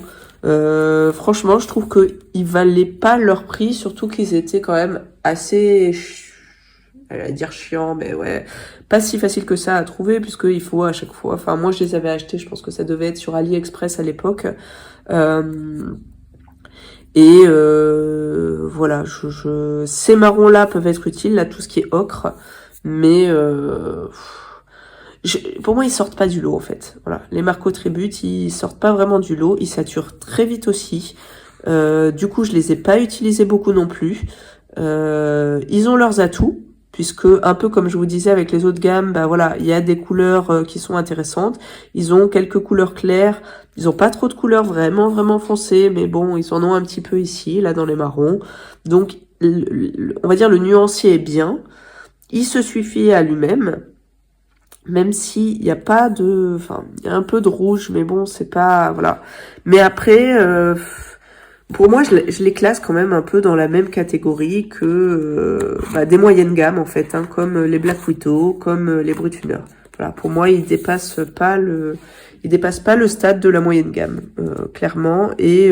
franchement, je trouve qu'ils valaient pas leur prix, surtout qu'ils étaient quand même assez, elle va dire chiant, mais ouais, pas si facile que ça à trouver, puisqu'il faut à chaque fois, enfin, moi, je les avais achetés, je pense que ça devait être sur AliExpress à l'époque. Voilà, ces marrons-là peuvent être utiles, là, tout ce qui est ocre, mais pour moi, ils sortent pas du lot, en fait. Voilà, les Marco Tribute, ils sortent pas vraiment du lot, ils saturent très vite aussi. Du coup, je les ai pas utilisés beaucoup non plus. Ils ont leurs atouts, puisque un peu comme je vous disais avec les autres gammes, bah voilà, il y a des couleurs qui sont intéressantes. Ils ont quelques couleurs claires. Ils ont pas trop de couleurs vraiment foncées, mais bon, ils en ont un petit peu ici, là dans les marrons. Donc, on va dire le nuancier est bien. Il se suffit à lui-même. Même s'il n'y a pas de... Enfin, il y a un peu de rouge, mais bon, c'est pas... Voilà. Mais après, pour moi, je les classe quand même un peu dans la même catégorie que des moyennes gammes, en fait, hein, comme les Black Widow, comme les Brut-Thunder. Voilà, pour moi, ils dépassent pas le stade de la moyenne gamme, clairement. Et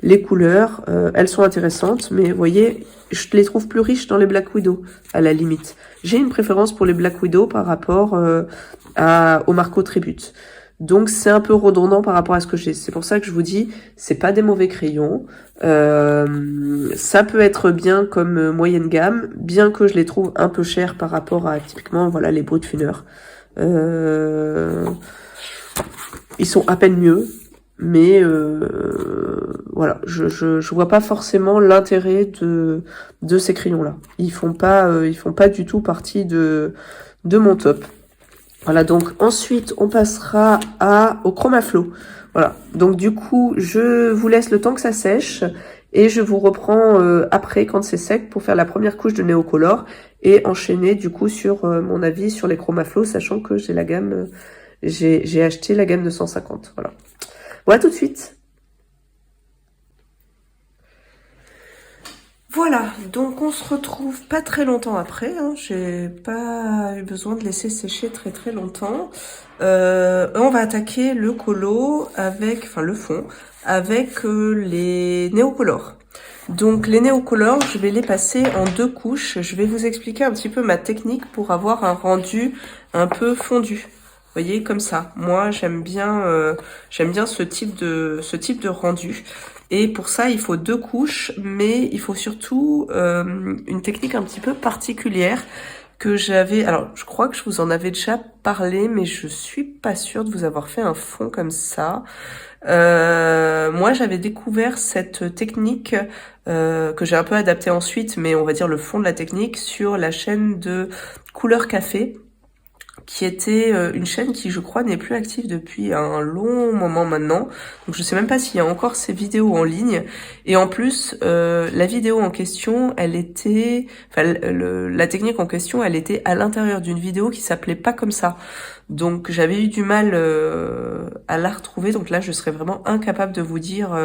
les couleurs, elles sont intéressantes, mais vous voyez, je les trouve plus riches dans les Black Widow, à la limite. J'ai une préférence pour les Black Widow par rapport au Marco Tribute. Donc c'est un peu redondant par rapport à ce que j'ai. C'est pour ça que je vous dis, c'est pas des mauvais crayons. Ça peut être bien comme moyenne gamme, bien que je les trouve un peu chers par rapport à typiquement voilà les Brut-Thunder. Ils sont à peine mieux, mais voilà, je vois pas forcément l'intérêt de ces crayons-là. Ils font pas du tout partie de mon top. Voilà, donc ensuite on passera au Chromaflow. Voilà, donc du coup je vous laisse le temps que ça sèche et je vous reprends après quand c'est sec pour faire la première couche de Neocolor et enchaîner du coup sur mon avis sur les Chromaflow, sachant que j'ai la gamme, j'ai acheté la gamme de 150. Voilà, voilà tout de suite. Voilà, donc on se retrouve pas très longtemps après, hein. J'ai pas eu besoin de laisser sécher très longtemps. On va attaquer le colo avec, enfin le fond, avec les néocolores. Donc les néocolores, je vais les passer en 2 couches. Je vais vous expliquer un petit peu ma technique pour avoir un rendu un peu fondu. Vous voyez, comme ça. Moi, j'aime bien ce type de rendu. Et pour ça, il faut 2 couches, mais il faut surtout une technique un petit peu particulière que j'avais... Alors, je crois que je vous en avais déjà parlé, mais je suis pas sûre de vous avoir fait un fond comme ça. Moi, j'avais découvert cette technique que j'ai un peu adaptée ensuite, mais on va dire le fond de la technique, sur la chaîne de Couleur Café, qui était une chaîne qui, je crois, n'est plus active depuis un long moment maintenant. Donc je sais même pas s'il y a encore ces vidéos en ligne. Et en plus, la vidéo en question, elle était... Enfin, la technique en question, elle était à l'intérieur d'une vidéo qui s'appelait pas comme ça. Donc j'avais eu du mal à la retrouver. Donc là, je serais vraiment incapable de vous dire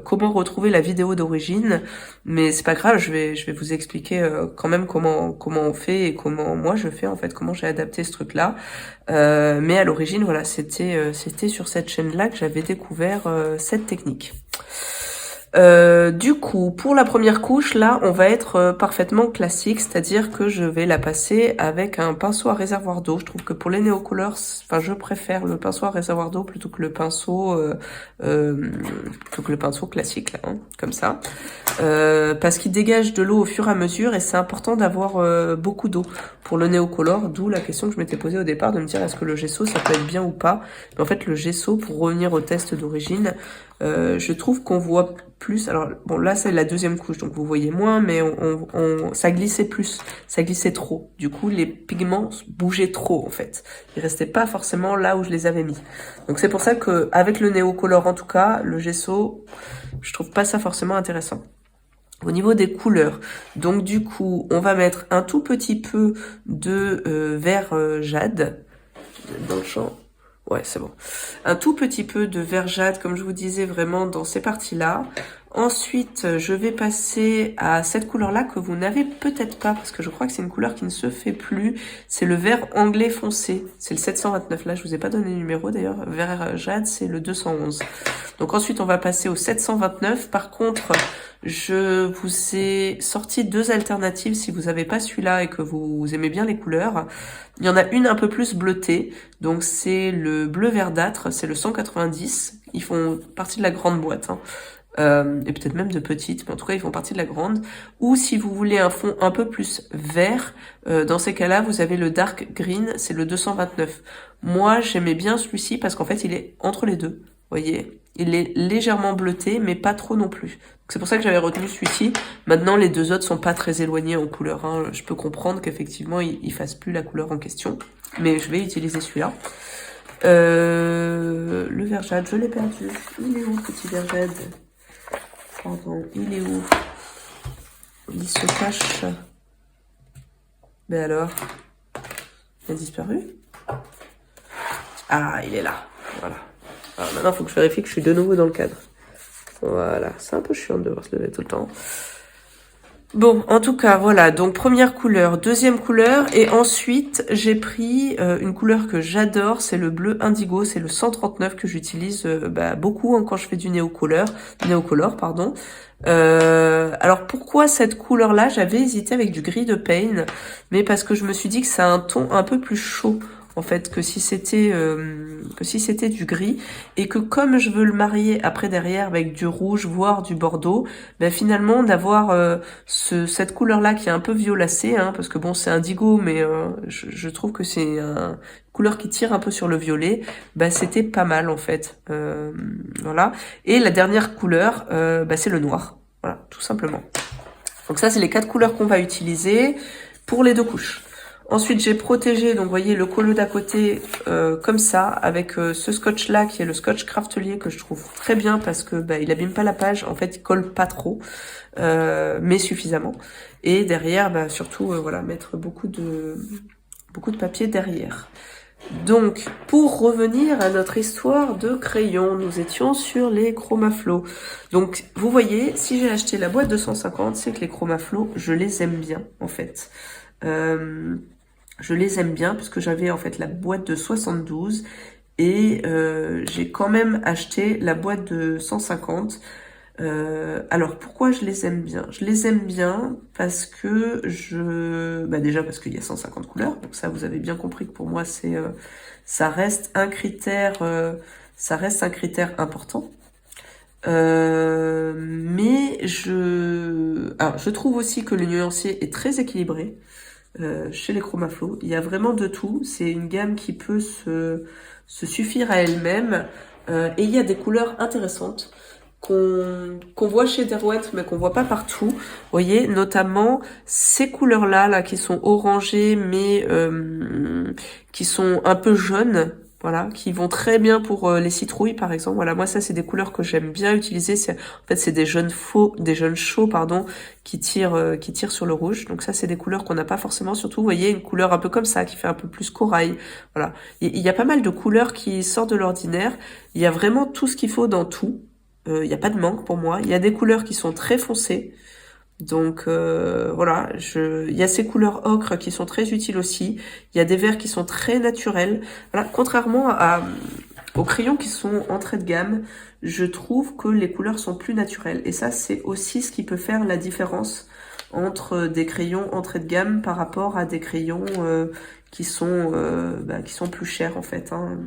comment retrouver la vidéo d'origine. Mais c'est pas grave, je vais vous expliquer quand même comment on fait et comment moi je fais en fait, comment j'ai adapté ce truc-là. Mais à l'origine, voilà, c'était sur cette chaîne-là que j'avais découvert cette technique. Du coup, pour la première couche, là, on va être parfaitement classique, c'est-à-dire que je vais la passer avec un pinceau à réservoir d'eau. Je trouve que pour les néocolors, enfin, je préfère le pinceau à réservoir d'eau plutôt que le pinceau classique, là, hein, comme ça, parce qu'il dégage de l'eau au fur et à mesure et c'est important d'avoir beaucoup d'eau pour le néocolor. D'où la question que je m'étais posée au départ de me dire est-ce que le gesso ça peut être bien ou pas. Mais en fait, le gesso, pour revenir au test d'origine, je trouve qu'on voit plus, alors bon là c'est la deuxième couche donc vous voyez moins, mais ça glissait plus, ça glissait trop, du coup les pigments bougeaient trop en fait, ils restaient pas forcément là où je les avais mis. Donc c'est pour ça que avec le néocolor en tout cas, le gesso, je trouve pas ça forcément intéressant. Au niveau des couleurs, donc du coup on va mettre un tout petit peu de vert jade dans le champ. Ouais, c'est bon. Un tout petit peu de vert jade, comme je vous disais, vraiment dans ces parties-là. Ensuite, je vais passer à cette couleur-là que vous n'avez peut-être pas, parce que je crois que c'est une couleur qui ne se fait plus. C'est le vert anglais foncé. C'est le 729. Là, je vous ai pas donné le numéro d'ailleurs. Vert jade, c'est le 211. Donc ensuite, on va passer au 729. Par contre, je vous ai sorti 2 alternatives si vous n'avez pas celui-là et que vous aimez bien les couleurs. Il y en a une un peu plus bleutée. Donc c'est le bleu verdâtre, c'est le 190. Ils font partie de la grande boîte, hein. Et peut-être même de petites, mais en tout cas ils font partie de la grande. Ou si vous voulez un fond un peu plus vert, dans ces cas-là vous avez le dark green, c'est le 229. Moi j'aimais bien celui-ci parce qu'en fait il est entre les deux, vous voyez, il est légèrement bleuté mais pas trop non plus. C'est pour ça que j'avais retenu celui-ci. Maintenant les deux autres sont pas très éloignés en couleur, hein. Je peux comprendre qu'effectivement ils fassent plus la couleur en question, mais je vais utiliser celui-là. Le vert jade, je l'ai perdu. Il est où le petit vert jade? Pardon, il est où? Il se cache. Mais alors, il a disparu? Ah, il est là. Voilà. Alors maintenant, il faut que je vérifie que je suis de nouveau dans le cadre. Voilà, c'est un peu chiant de devoir se lever tout le temps. Bon, en tout cas, voilà. Donc, première couleur, deuxième couleur. Et ensuite, j'ai pris une couleur que j'adore. C'est le bleu indigo. C'est le 139 que j'utilise beaucoup hein, quand je fais du néocolor, pardon. Alors, pourquoi cette couleur-là? J'avais hésité avec du gris de Pain. Mais parce que je me suis dit que ça a un ton un peu plus chaud. En fait, que si c'était du gris, et que comme je veux le marier après derrière avec du rouge, voire du bordeaux, ben finalement d'avoir cette couleur-là qui est un peu violacée, hein, parce que bon c'est indigo, mais je trouve que c'est une couleur qui tire un peu sur le violet, bah c'était pas mal en fait. Voilà. Et la dernière couleur, c'est le noir. Voilà, tout simplement. Donc ça, c'est les 4 couleurs qu'on va utiliser pour les 2 couches. Ensuite, j'ai protégé, donc vous voyez, le colo d'à côté comme ça, avec ce scotch-là, qui est le scotch Craftelier, que je trouve très bien parce que il abîme pas la page, en fait, il colle pas trop, mais suffisamment. Et derrière, surtout, voilà, mettre beaucoup de papier derrière. Donc, pour revenir à notre histoire de crayons, nous étions sur les Chromaflow. Donc, vous voyez, si j'ai acheté la boîte de 150, c'est que les Chromaflow, je les aime bien, en fait. Je les aime bien, puisque j'avais, en fait, la boîte de 72, et j'ai quand même acheté la boîte de 150. Alors pourquoi je les aime bien? Je les aime bien parce que déjà parce qu'il y a 150 couleurs, donc ça vous avez bien compris que pour moi ça reste un critère important. Mais je trouve aussi que le nuancier est très équilibré chez les Chromaflow. Il y a vraiment de tout. C'est une gamme qui peut se suffire à elle-même et il y a des couleurs intéressantes qu'on voit chez Derwent mais qu'on voit pas partout. Vous voyez, notamment ces couleurs-là qui sont orangées mais qui sont un peu jaunes, voilà, qui vont très bien pour les citrouilles par exemple. Voilà, moi ça c'est des couleurs que j'aime bien utiliser. C'est des jaunes chauds pardon, qui tirent sur le rouge. Donc ça c'est des couleurs qu'on n'a pas forcément. Surtout, vous voyez, une couleur un peu comme ça qui fait un peu plus corail. Voilà, il y a pas mal de couleurs qui sortent de l'ordinaire. Il y a vraiment tout ce qu'il faut dans tout. Il n'y a pas de manque pour moi. Il y a des couleurs qui sont très foncées. Donc voilà, il y a ces couleurs ocre qui sont très utiles aussi. Il y a des verts qui sont très naturels. Voilà, contrairement aux crayons qui sont entrée de gamme, je trouve que les couleurs sont plus naturelles. Et ça, c'est aussi ce qui peut faire la différence entre des crayons entrée de gamme par rapport à des crayons qui sont plus chers en fait, hein,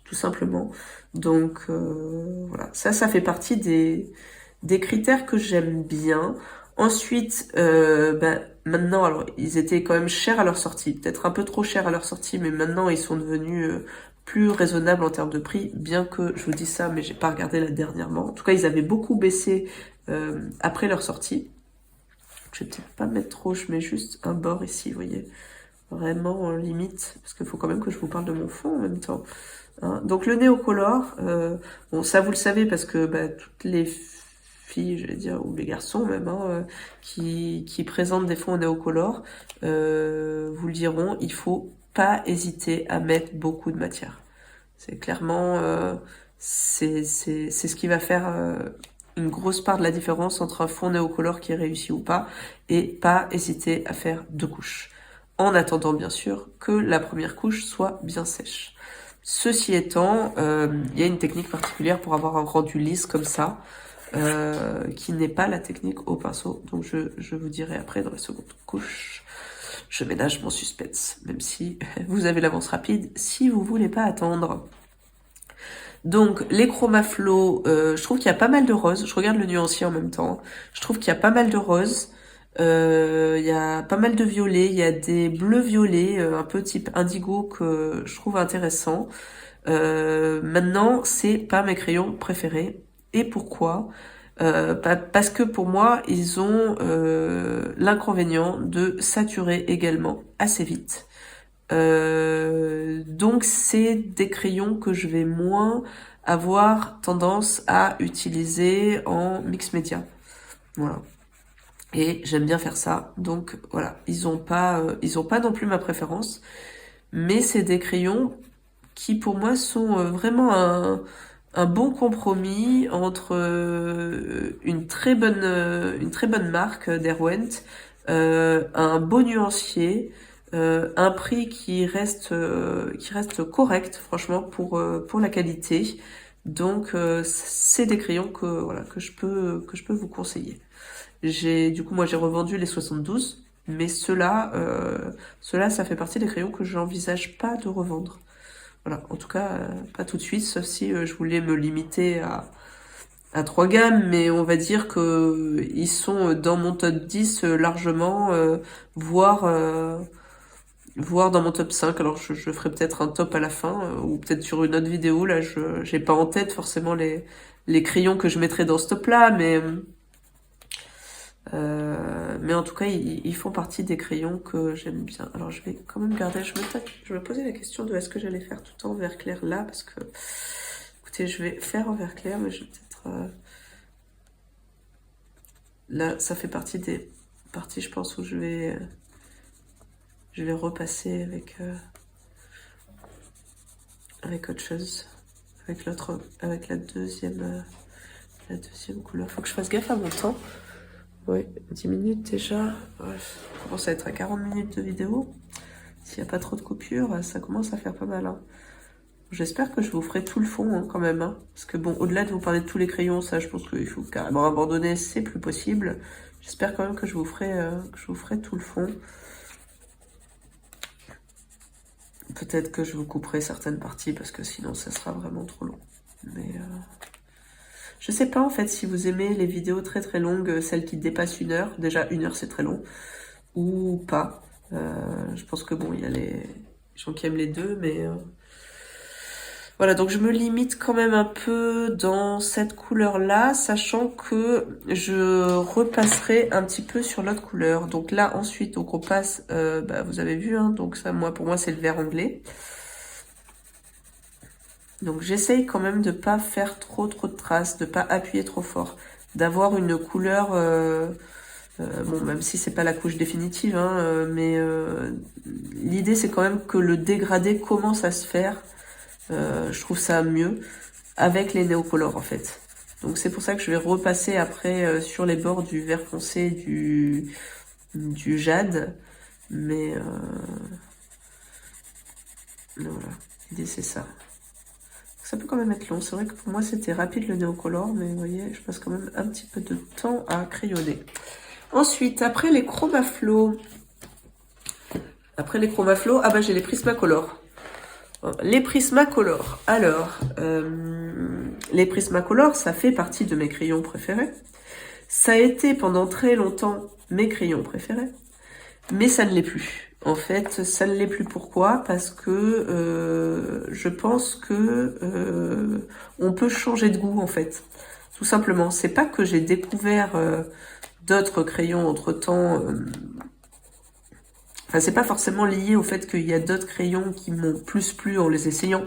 tout simplement. Donc voilà, ça fait partie des critères que j'aime bien. Ensuite, maintenant, alors ils étaient quand même chers à leur sortie, peut-être un peu trop chers à leur sortie, mais maintenant ils sont devenus plus raisonnables en termes de prix, bien que je vous dis ça, mais j'ai pas regardé là dernièrement. En tout cas, ils avaient beaucoup baissé après leur sortie. Je vais peut-être pas mettre trop, je mets juste un bord ici, vous voyez, vraiment en limite, parce qu'il faut quand même que je vous parle de mon fond en même temps. Hein. Donc le néocolor, bon ça vous le savez parce que toutes les filles, je vais dire, ou les garçons même, hein, qui présentent des fonds en néocolor, vous le diront, il faut pas hésiter à mettre beaucoup de matière. C'est clairement, c'est ce qui va faire une grosse part de la différence entre un fond néocolore qui est réussi ou pas, et pas hésiter à faire 2 couches. En attendant bien sûr que la première couche soit bien sèche. Ceci étant, il y a une technique particulière pour avoir un rendu lisse comme ça, qui n'est pas la technique au pinceau. Donc je vous dirai après dans la seconde couche. Je ménage mon suspense, même si vous avez l'avance rapide, si vous voulez pas attendre. Donc les chromaflows, je trouve qu'il y a pas mal de roses. Je regarde le nuancier en même temps. Je trouve qu'il y a pas mal de roses. Il y a pas mal de violets. Il y a des bleus violets, un peu type indigo que je trouve intéressant. Maintenant, c'est pas mes crayons préférés. Et pourquoi? Parce que pour moi, ils ont l'inconvénient de saturer également assez vite. Donc c'est des crayons que je vais moins avoir tendance à utiliser en mix média. Voilà. Et j'aime bien faire ça. Donc voilà, ils ont pas non plus ma préférence, mais c'est des crayons qui pour moi sont vraiment un bon compromis entre une très bonne marque Derwent, un beau nuancier, un prix qui reste correct franchement pour la qualité. Donc c'est des crayons que voilà que je peux vous conseiller. Du coup moi j'ai revendu les 72, mais ceux-là ça fait partie des crayons que j'envisage pas de revendre. Voilà, en tout cas, pas tout de suite, sauf si je voulais me limiter à 3 gammes, mais on va dire que ils sont dans mon top 10 largement, voire dans mon top 5. Alors je ferai peut-être un top à la fin, ou peut-être sur une autre vidéo. Là, j'ai pas en tête forcément les crayons que je mettrai dans ce top-là, mais en tout cas, ils font partie des crayons que j'aime bien. Alors, je vais quand même garder... Je me posais la question de est-ce que j'allais faire tout en vert clair là, parce que... Écoutez, je vais faire en vert clair, mais je vais peut-être... Là, ça fait partie des parties, je pense, où je vais repasser avec autre chose. Avec la deuxième couleur. Faut que je fasse gaffe à mon temps. Ouais, 10 minutes déjà. Bref, ça commence à être à 40 minutes de vidéo. S'il n'y a pas trop de coupures, ça commence à faire pas mal. Hein. J'espère que je vous ferai tout le fond hein, quand même. Hein. Parce que bon, au-delà de vous parler de tous les crayons, ça je pense qu'il faut carrément abandonner, c'est plus possible. J'espère quand même que je vous ferai tout le fond. Peut-être que je vous couperai certaines parties parce que sinon ça sera vraiment trop long. Mais je sais pas en fait si vous aimez les vidéos très très longues, celles qui dépassent 1 heure. Déjà 1 heure c'est très long. Ou pas. Je pense que bon, il y a les gens qui aiment les deux, mais... Voilà, donc je me limite quand même un peu dans cette couleur-là, sachant que je repasserai un petit peu sur l'autre couleur. Donc là, ensuite, donc on passe... vous avez vu, hein, donc ça, pour moi, c'est le vert anglais. Donc j'essaye quand même de pas faire trop de traces, de pas appuyer trop fort, d'avoir une couleur, bon même si c'est pas la couche définitive, hein, mais l'idée c'est quand même que le dégradé commence à se faire. Je trouve ça mieux avec les néocolores en fait. Donc c'est pour ça que je vais repasser après sur les bords du vert foncé, du jade, mais voilà, l'idée c'est ça. Ça peut quand même être long. C'est vrai que pour moi, c'était rapide le néocolore, mais vous voyez, je passe quand même un petit peu de temps à crayonner. Ensuite, après les chromaflows, j'ai les Prismacolor. Les Prismacolor. Alors, les Prismacolor, ça fait partie de mes crayons préférés. Ça a été pendant très longtemps mes crayons préférés, mais ça ne l'est plus. En fait, ça ne l'est plus. Pourquoi? Parce que je pense que on peut changer de goût en fait. Tout simplement. C'est pas que j'ai découvert d'autres crayons entre-temps. Enfin, c'est pas forcément lié au fait qu'il y a d'autres crayons qui m'ont plus plu en les essayant.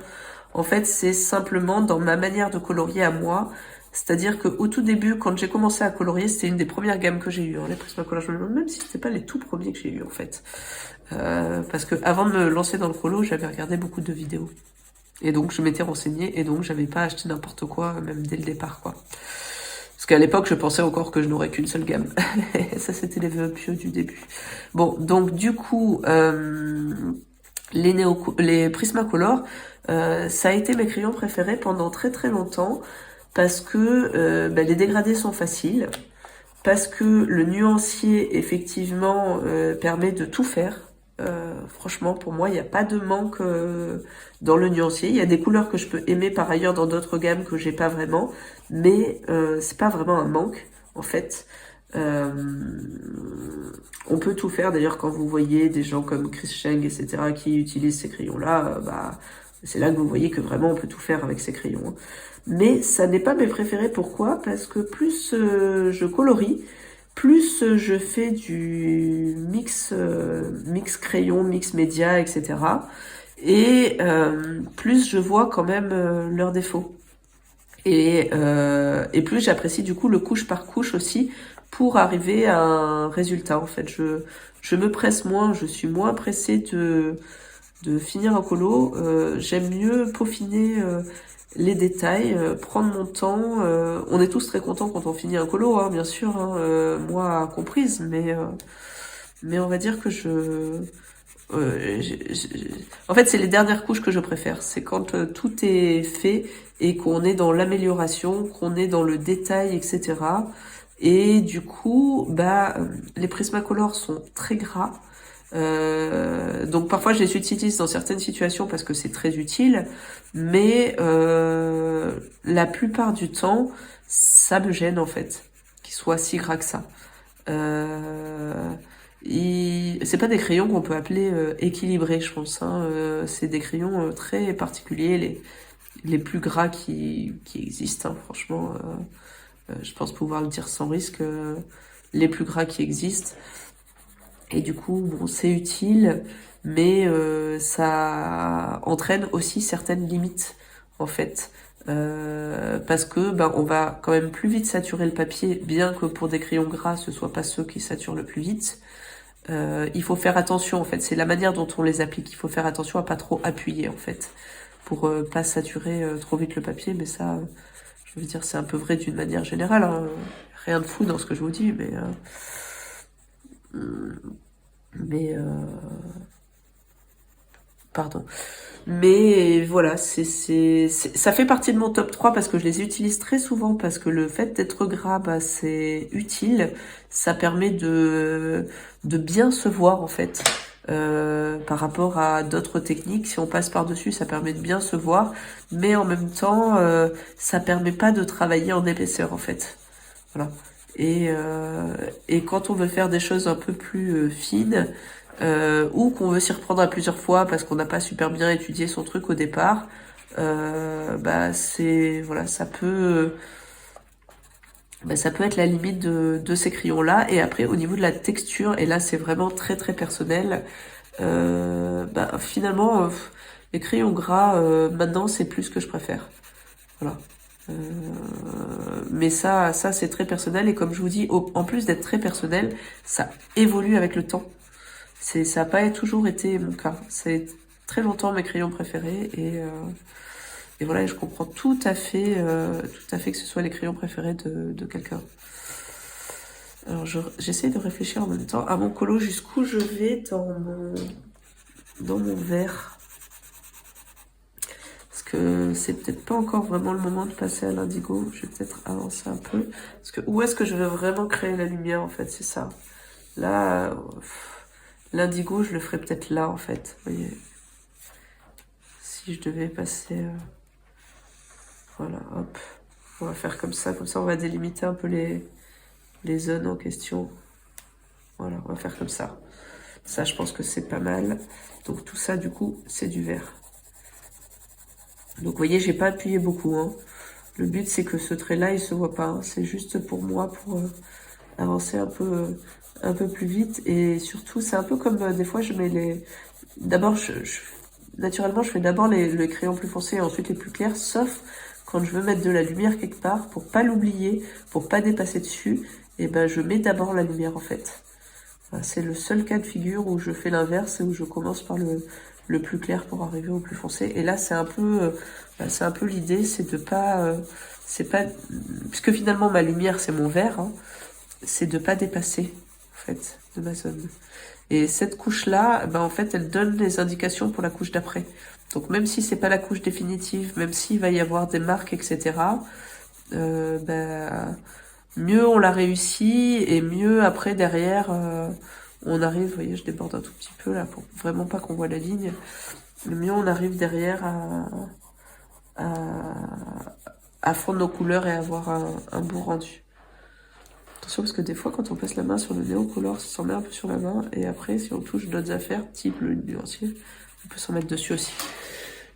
En fait, c'est simplement dans ma manière de colorier à moi. C'est-à-dire qu'au tout début, quand j'ai commencé à colorier, c'était une des premières gammes que j'ai eues, hein, les Prismacolor. Je me demande même si c'était pas les tout premiers que j'ai eu en fait. Parce que avant de me lancer dans le colo, j'avais regardé beaucoup de vidéos. Et donc je m'étais renseignée et donc j'avais pas acheté n'importe quoi, même dès le départ quoi. Parce Parce qu'à l'époque, je pensais encore que je n'aurais qu'une seule gamme. Ça, c'était les vœux pieux du début. Bon, donc du coup, les Prismacolor, ça a été mes crayons préférés pendant très très longtemps parce que les dégradés sont faciles, parce que le nuancier, effectivement, permet de tout faire. Franchement, pour moi, il n'y a pas de manque dans le nuancier. Il y a des couleurs que je peux aimer par ailleurs dans d'autres gammes que j'ai pas vraiment, mais c'est pas vraiment un manque, en fait. Euh, on peut tout faire. D'ailleurs, quand vous voyez des gens comme Chris Cheng, etc., qui utilisent ces crayons-là, c'est là que vous voyez que vraiment on peut tout faire avec ces crayons. Hein. Mais ça n'est pas mes préférés. Pourquoi? Parce que plus je colorie, plus je fais du mix crayon, mix média, etc. Et plus je vois quand même leurs défauts. Et plus j'apprécie du coup le couche par couche aussi pour arriver à un résultat. En fait, je me presse moins, je suis moins pressée de finir un colo. J'aime mieux peaufiner les détails, prendre mon temps. On est tous très contents quand on finit un colo, hein, bien sûr, hein, moi comprise, mais on va dire que en fait, c'est les dernières couches que je préfère. C'est quand tout est fait et qu'on est dans l'amélioration, qu'on est dans le détail, etc. Et du coup, les Prismacolor sont très gras. Donc parfois je les utilise dans certaines situations parce que c'est très utile, mais la plupart du temps, ça me gêne en fait, qu'ils soient si gras que ça. C'est pas des crayons qu'on peut appeler équilibrés, je pense. Hein. C'est des crayons très particuliers, les plus gras qui existent. Hein. Franchement, je pense pouvoir le dire sans risque. Les plus gras qui existent. Et du coup, bon, c'est utile, mais ça entraîne aussi certaines limites, en fait. Parce que on va quand même plus vite saturer le papier, bien que pour des crayons gras, ce soit pas ceux qui saturent le plus vite. Il faut faire attention, en fait. C'est la manière dont on les applique. Il faut faire attention à pas trop appuyer, en fait, pour pas saturer trop vite le papier. Mais ça, je veux dire, c'est un peu vrai d'une manière générale. Hein. Rien de fou dans ce que je vous dis, pardon. Mais voilà, ça fait partie de mon top 3 parce que je les utilise très souvent, parce que le fait d'être gras, c'est utile. Ça permet de bien se voir, en fait, par rapport à d'autres techniques. Si on passe par-dessus, ça permet de bien se voir. Mais en même temps, ça permet pas de travailler en épaisseur, en fait. Voilà. Et quand on veut faire des choses un peu plus fines, ou qu'on veut s'y reprendre à plusieurs fois parce qu'on n'a pas super bien étudié son truc au départ, voilà, ça peut être la limite de ces crayons-là. Et après, au niveau de la texture, et là c'est vraiment très très personnel, finalement, les crayons gras, maintenant c'est plus ce que je préfère. Voilà. Mais ça c'est très personnel, et comme je vous dis, en plus d'être très personnel, ça évolue avec le temps. Ça n'a pas toujours été mon cas. C'est très longtemps mes crayons préférés, et voilà, je comprends tout à fait que ce soit les crayons préférés de quelqu'un. Alors j'essaie de réfléchir en même temps à mon colo, jusqu'où je vais dans mon verre. Parce que c'est peut-être pas encore vraiment le moment de passer à l'indigo. Je vais peut-être avancer un peu. Parce que où est-ce que je veux vraiment créer la lumière, en fait, c'est ça. Là, l'indigo, je le ferai peut-être là, en fait. Vous voyez. Si je devais passer... Voilà, hop. On va faire comme ça on va délimiter un peu les zones en question. Voilà, on va faire comme ça. Ça, je pense que c'est pas mal. Donc tout ça, du coup, c'est du vert. Donc vous voyez, j'ai pas appuyé beaucoup. Hein. Le but, c'est que ce trait-là, il se voit pas. Hein. C'est juste pour moi, pour avancer un peu plus vite. Et surtout, c'est un peu comme des fois, je mets les... D'abord, naturellement, je fais d'abord les crayons plus foncés et ensuite les plus clairs, sauf quand je veux mettre de la lumière quelque part, pour pas l'oublier, pour pas dépasser dessus, et je mets d'abord la lumière, en fait. C'est le seul cas de figure où je fais l'inverse et où je commence par le plus clair pour arriver au plus foncé. Et là, c'est un peu l'idée, c'est de pas, puisque finalement ma lumière c'est mon vert, hein, c'est de pas dépasser en fait de ma zone. Et cette couche-là, en fait, elle donne les indications pour la couche d'après. Donc même si c'est pas la couche définitive, même s'il va y avoir des marques, etc., mieux on l'a réussi et mieux après derrière on arrive, vous voyez, je déborde un tout petit peu là pour vraiment pas qu'on voit la ligne, le mieux on arrive derrière à fondre nos couleurs et avoir un beau rendu. Attention parce que des fois quand on passe la main sur le néocolor, ça s'en met un peu sur la main et après si on touche d'autres affaires, type le nuancier, on peut s'en mettre dessus aussi.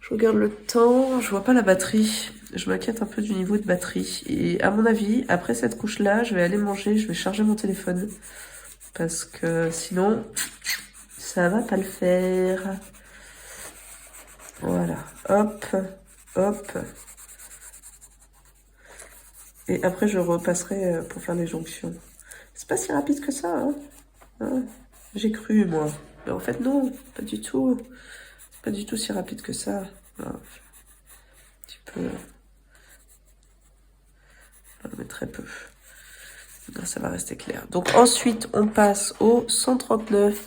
Je regarde le temps, je vois pas la batterie. Je m'inquiète un peu du niveau de batterie. Et à mon avis, après cette couche-là, je vais aller manger, je vais charger mon téléphone. Parce que sinon, ça va pas le faire. Voilà, hop, hop. Et après, je repasserai pour faire les jonctions. C'est pas si rapide que ça, hein. J'ai cru, moi. Mais en fait, non, pas du tout. Pas du tout si rapide que ça. Un petit peu... mais très peu. Non, ça va rester clair. Donc ensuite, on passe au 139.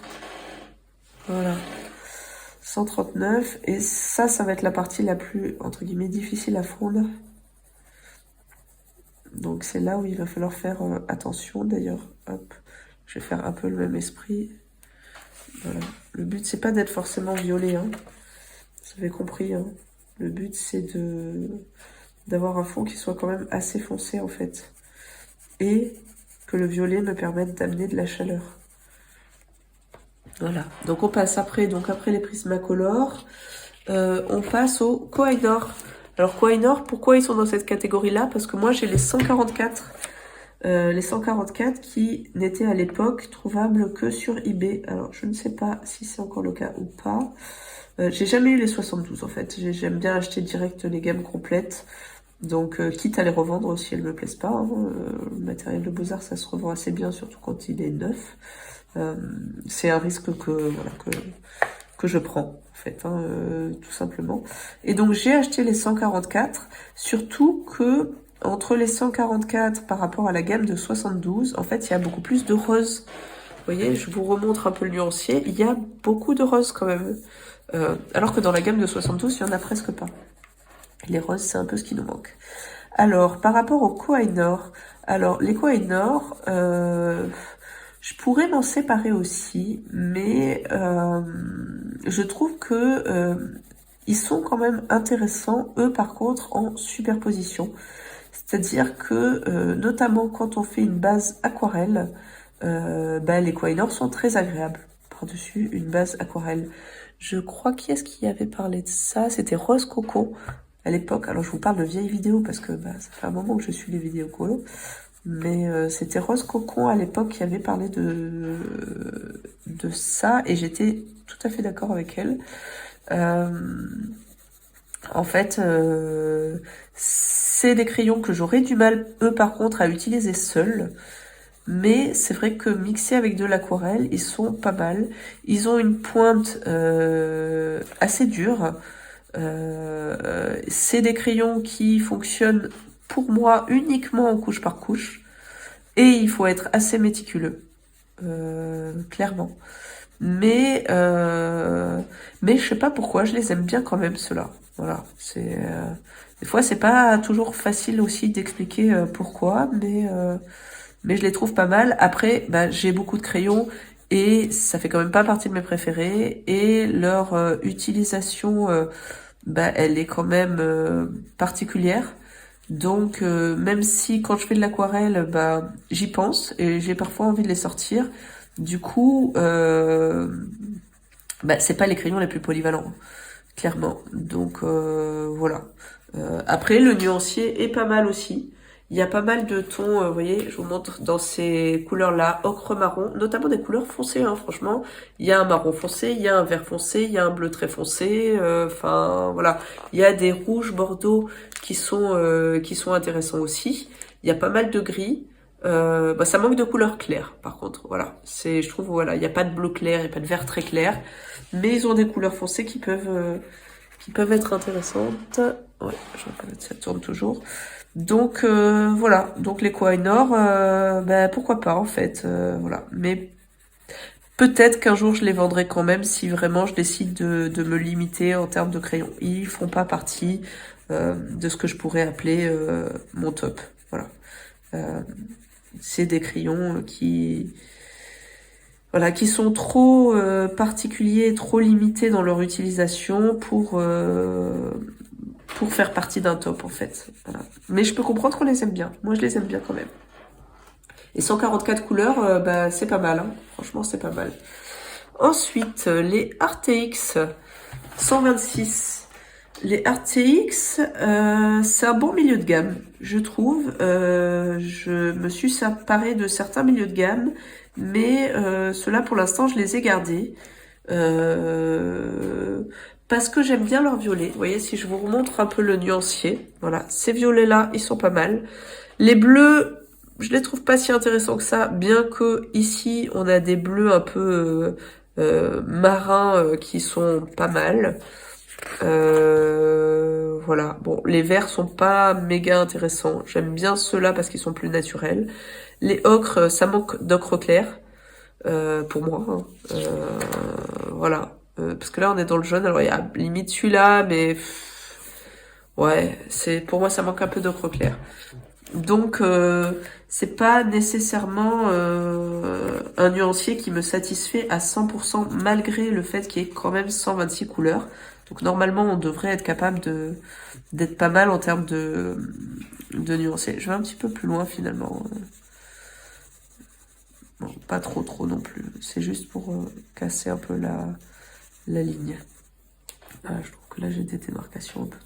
Voilà. 139. Et ça va être la partie la plus, entre guillemets, difficile à fondre. Donc c'est là où il va falloir faire attention. D'ailleurs, hop, je vais faire un peu le même esprit. Voilà. Le but, c'est pas d'être forcément violet, hein. Vous avez compris, hein. Le but, c'est d'avoir un fond qui soit quand même assez foncé, en fait. Et que le violet me permette d'amener de la chaleur. Voilà. Donc, on passe après les Prismacolor, on passe au Kohinoor. Alors, Kohinoor, pourquoi ils sont dans cette catégorie-là? Parce que moi, j'ai les 144. Les 144 qui n'étaient à l'époque trouvables que sur eBay. Alors, je ne sais pas si c'est encore le cas ou pas. J'ai jamais eu les 72 en fait. J'aime bien acheter direct les gammes complètes. Donc, quitte à les revendre si elles me plaisent pas. Hein. Le matériel de Beaux-Arts, ça se revend assez bien, surtout quand il est neuf. C'est un risque que je prends, en fait, hein, tout simplement. Et donc, j'ai acheté les 144, surtout que entre les 144 par rapport à la gamme de 72, en fait, il y a beaucoup plus de rose. Vous voyez, je vous remontre un peu le nuancier. Il y a beaucoup de rose quand même. Alors que dans la gamme de 72, il n'y en a presque pas. Les roses, c'est un peu ce qui nous manque. Alors, par rapport au Kohinoor, alors les Kohinoor, je pourrais m'en séparer aussi, mais je trouve que ils sont quand même intéressants, eux par contre, en superposition. C'est-à-dire que, notamment quand on fait une base aquarelle, les Kohinoor sont très agréables. Par-dessus une base aquarelle. Je crois qui est-ce qui avait parlé de ça? C'était Rose Coco à l'époque. Alors je vous parle de vieilles vidéos parce que ça fait un moment que je suis les vidéos colo. Mais c'était Rose Coco à l'époque qui avait parlé de ça et j'étais tout à fait d'accord avec elle. En fait, c'est des crayons que j'aurais du mal, eux par contre, à utiliser seuls. Mais c'est vrai que mixés avec de l'aquarelle, ils sont pas mal. Ils ont une pointe assez dure. C'est des crayons qui fonctionnent pour moi uniquement en couche par couche. Et il faut être assez méticuleux. Clairement. Mais je sais pas pourquoi, je les aime bien quand même ceux-là. Voilà. Des fois c'est pas toujours facile aussi d'expliquer pourquoi, mais je les trouve pas mal. Après, j'ai beaucoup de crayons et ça fait quand même pas partie de mes préférés. Et leur utilisation, elle est quand même particulière. Donc, même si quand je fais de l'aquarelle, j'y pense et j'ai parfois envie de les sortir. Du coup, c'est pas les crayons les plus polyvalents, clairement. Donc, voilà. Après, le nuancier est pas mal aussi. Il y a pas mal de tons, vous voyez, je vous montre dans ces couleurs-là, ocre marron, notamment des couleurs foncées, hein, franchement. Il y a un marron foncé, il y a un vert foncé, il y a un bleu très foncé, voilà. Il y a des rouges bordeaux qui sont intéressants aussi. Il y a pas mal de gris. Ça manque de couleurs claires, par contre, voilà. Je trouve, voilà, il n'y a pas de bleu clair, il n'y a pas de vert très clair. mais ils ont des couleurs foncées qui peuvent être intéressantes. Ouais, je reconnais que ça tourne toujours. Donc voilà, donc les Kohinoor, bah, pourquoi pas en fait, voilà. Mais peut-être qu'un jour je les vendrai quand même si vraiment je décide de me limiter en termes de crayons. Ils font pas partie de ce que je pourrais appeler mon top. Voilà. C'est des crayons voilà, qui sont trop particuliers, trop limités dans leur utilisation pour faire partie d'un top en fait. Voilà. Mais je peux comprendre qu'on les aime bien. Moi je les aime bien quand même. Et 144 couleurs, bah, c'est pas mal. Hein. Franchement, c'est pas mal. Ensuite, les RTX 126. Les RTX, c'est un bon milieu de gamme, je trouve. Je me suis séparée de certains milieux de gamme, mais ceux-là, pour l'instant, je les ai gardés. Parce que j'aime bien leur violet. Vous voyez, si je vous remontre un peu le nuancier, voilà, ces violets-là, ils sont pas mal. Les bleus, je les trouve pas si intéressants que ça, bien que ici, on a des bleus un peu marins qui sont pas mal. Voilà, bon, les verts sont pas méga intéressants. J'aime bien ceux-là parce qu'ils sont plus naturels. Les ocres, ça manque d'ocre clair, pour moi. Hein. Voilà. Parce que là, on est dans le jaune. Alors, il y a limite celui-là, mais... ouais, pour moi, ça manque un peu d'ocre clair. Donc, c'est pas nécessairement un nuancier qui me satisfait à 100% malgré le fait qu'il y ait quand même 126 couleurs. Donc, normalement, on devrait être capable d'être pas mal en termes de nuancier. Je vais un petit peu plus loin, finalement. Bon, pas trop non plus. C'est juste pour casser un peu la ligne. Ah, je trouve que là, j'ai des démarcations un peu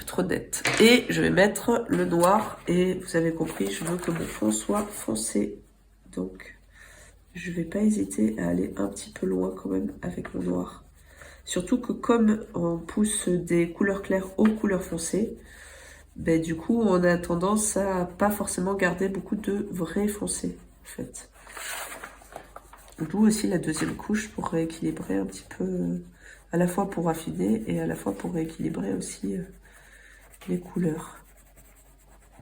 trop nettes. Et je vais mettre le noir. Et vous avez compris, je veux que mon fond soit foncé. Donc, je vais pas hésiter à aller un petit peu loin quand même avec mon noir. Surtout que comme on pousse des couleurs claires aux couleurs foncées, ben, du coup, on a tendance à pas forcément garder beaucoup de vrais foncés, en fait. D'où aussi la deuxième couche pour rééquilibrer un petit peu, à la fois pour affiner et à la fois pour rééquilibrer aussi les couleurs.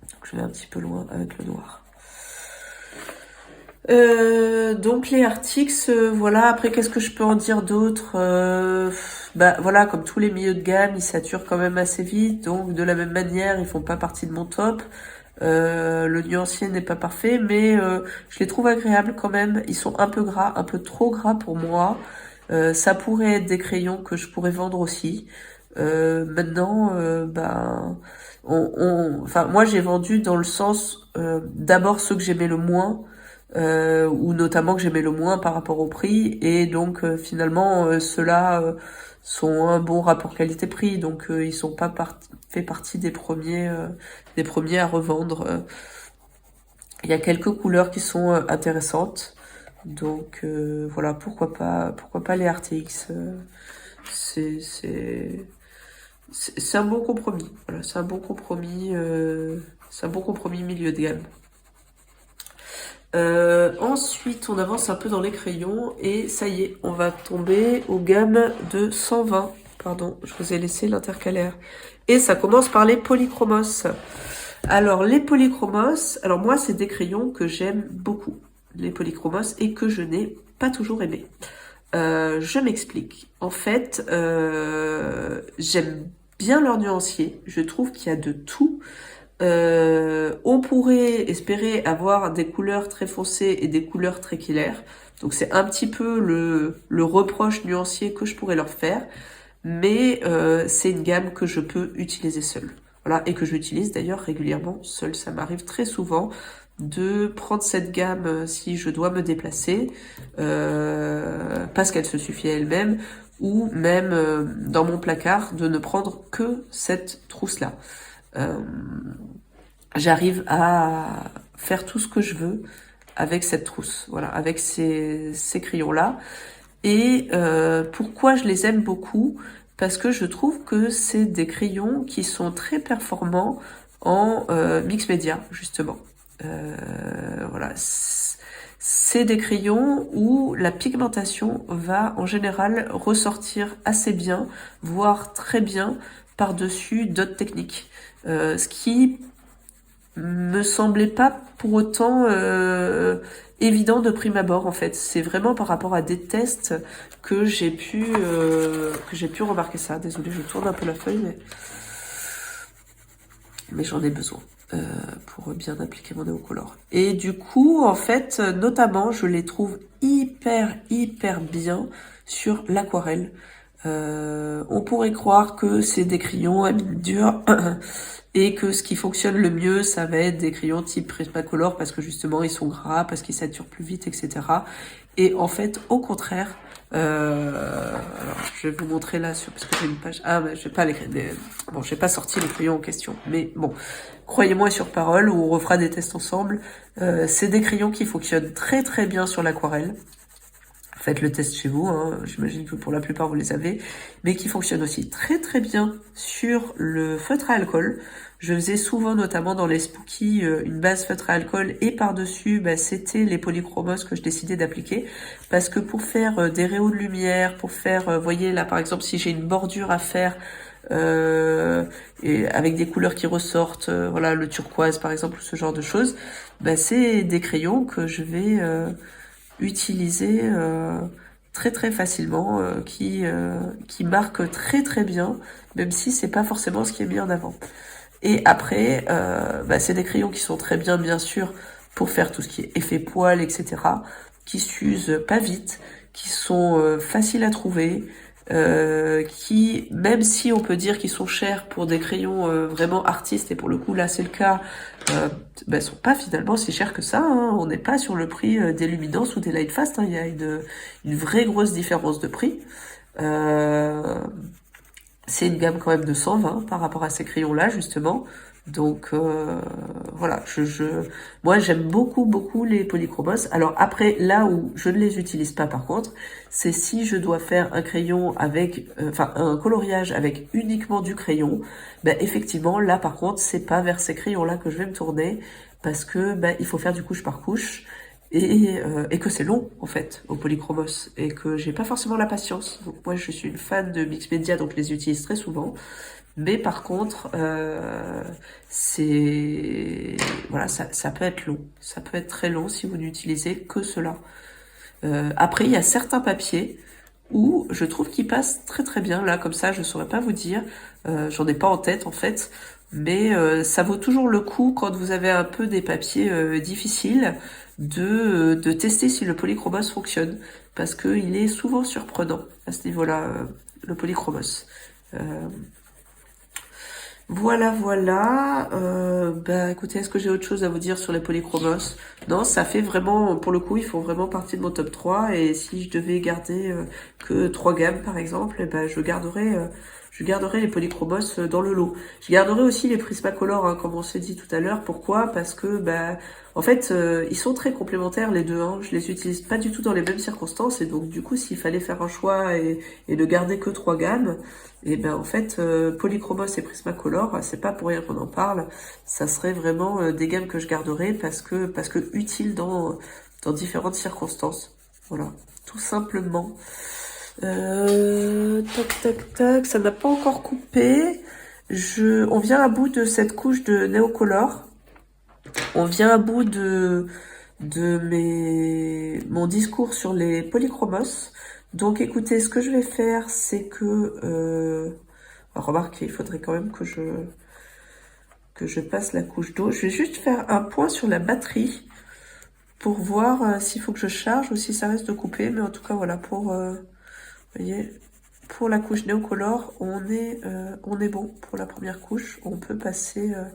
Donc je vais un petit peu loin avec le noir. Donc les Arctics, voilà. Après, qu'est-ce que je peux en dire d'autre bah voilà, comme tous les milieux de gamme, ils saturent quand même assez vite. Donc de la même manière, ils font pas partie de mon top. Le nuancier n'est pas parfait, mais je les trouve agréables quand même. Ils sont un peu gras, un peu trop gras pour moi. Ça pourrait être des crayons que je pourrais vendre aussi. Maintenant, ben, enfin, moi j'ai vendu dans le sens d'abord ceux que j'aimais le moins. Ou notamment que j'aimais le moins par rapport au prix, et donc finalement ceux-là sont un bon rapport qualité-prix, donc ils sont pas fait partie des premiers à revendre. Il y a quelques couleurs qui sont intéressantes, donc voilà, pourquoi pas les RTX. C'est un bon compromis. Voilà, c'est un bon compromis. C'est un bon compromis milieu de gamme. Ensuite, on avance un peu dans les crayons et ça y est, on va tomber aux gammes de 120. Pardon, je vous ai laissé l'intercalaire. Et ça commence par les polychromos. Alors, les polychromos, alors moi, c'est des crayons que j'aime beaucoup, les polychromos, et que je n'ai pas toujours aimé. Je m'explique. En fait, j'aime bien leur nuancier. Je trouve qu'il y a de tout. On pourrait espérer avoir des couleurs très foncées et des couleurs très claires. Donc c'est un petit peu le reproche nuancier que je pourrais leur faire. Mais c'est une gamme que je peux utiliser seule. Voilà, et que j'utilise d'ailleurs régulièrement seule. Ça m'arrive très souvent de prendre cette gamme si je dois me déplacer, parce qu'elle se suffit à elle-même, ou même dans mon placard, de ne prendre que cette trousse-là. J'arrive à faire tout ce que je veux avec cette trousse, voilà, avec ces crayons-là. Et pourquoi je les aime beaucoup? Parce que je trouve que c'est des crayons qui sont très performants en mix média, justement. Voilà, c'est des crayons où la pigmentation va en général ressortir assez bien, voire très bien, par-dessus d'autres techniques. Ce qui me semblait pas pour autant évident de prime abord en fait. C'est vraiment par rapport à des tests que j'ai pu remarquer ça. Désolée, je tourne un peu la feuille, mais j'en ai besoin pour bien appliquer mon néocolore. Et du coup, en fait, notamment, je les trouve hyper bien sur l'aquarelle. On pourrait croire que c'est des crayons à mine dure et que ce qui fonctionne le mieux, ça va être des crayons type Prismacolor parce que justement ils sont gras, parce qu'ils saturent plus vite, etc. Et en fait, au contraire, alors je vais vous montrer là parce que j'ai une page. Ah, mais je vais pas bon, j'ai pas sorti les crayons en question, mais bon, croyez-moi sur parole, on refera des tests ensemble. C'est des crayons qui fonctionnent très bien sur l'aquarelle. Faites le test chez vous, hein. J'imagine que pour la plupart vous les avez, mais qui fonctionne aussi très bien sur le feutre à alcool. Je faisais souvent, notamment dans les spooky, une base feutre à alcool et par-dessus, bah, c'était les polychromos que je décidais d'appliquer, parce que pour faire des rayons de lumière, pour faire, voyez là par exemple, si j'ai une bordure à faire, et avec des couleurs qui ressortent, voilà le turquoise par exemple, ce genre de choses, bah, c'est des crayons que je vais utiliser très facilement, qui marque très bien, même si c'est pas forcément ce qui est mis en avant. Et après, bah, c'est des crayons qui sont très bien sûr, pour faire tout ce qui est effet poil, etc., qui s'usent pas vite, qui sont faciles à trouver, qui, même si on peut dire qu'ils sont chers pour des crayons vraiment artistes, et pour le coup là c'est le cas, bah, sont pas finalement si chers que ça, hein. On n'est pas sur le prix des Luminance ou des Lightfast, hein. Il y a une vraie grosse différence de prix. C'est une gamme quand même de 120 par rapport à ces crayons-là, justement. Donc voilà, moi j'aime beaucoup les polychromos. Alors après, là où je ne les utilise pas par contre, c'est si je dois faire un crayon avec, enfin un coloriage avec uniquement du crayon, ben effectivement là par contre c'est pas vers ces crayons-là que je vais me tourner parce que ben il faut faire du couche par couche. Et que c'est long en fait au polychromos et que j'ai pas forcément la patience. Donc moi je suis une fan de mix média, donc je les utilise très souvent. Mais par contre, c'est voilà, ça peut être long, ça peut être très long si vous n'utilisez que cela. Après, il y a certains papiers où je trouve qu'ils passent très bien. Là, comme ça, je saurais pas vous dire. J'en ai pas en tête en fait, mais ça vaut toujours le coup quand vous avez un peu des papiers difficiles de tester si le polychromos fonctionne, parce que il est souvent surprenant à ce niveau-là, le polychromos. Voilà. Bah écoutez, est-ce que j'ai autre chose à vous dire sur les polychromos? Non, ça fait vraiment, pour le coup, ils font vraiment partie de mon top 3. Et si je devais garder que 3 gammes, par exemple, eh ben, je garderai les polychromos dans le lot. Je garderai aussi les Prismacolor, hein, comme on s'est dit tout à l'heure. Pourquoi? Parce que, bah, en fait, ils sont très complémentaires les deux, hein. Je les utilise pas du tout dans les mêmes circonstances. Et donc, du coup, s'il fallait faire un choix et ne garder que 3 gammes, et ben en fait, Polychromos et Prismacolor, c'est pas pour rien qu'on en parle. Ça serait vraiment des gammes que je garderais parce que utiles dans différentes circonstances. Voilà, tout simplement. Tac, ça n'a pas encore coupé. On vient à bout de cette couche de Neocolor. On vient à bout de mon discours sur les polychromos. Donc écoutez, ce que je vais faire, c'est que remarquez, il faudrait quand même que je passe la couche d'eau. Je vais juste faire un point sur la batterie pour voir s'il faut que je charge ou si ça reste de couper. Mais en tout cas, voilà, vous voyez, pour la couche Neocolor, on est bon pour la première couche. On peut passer à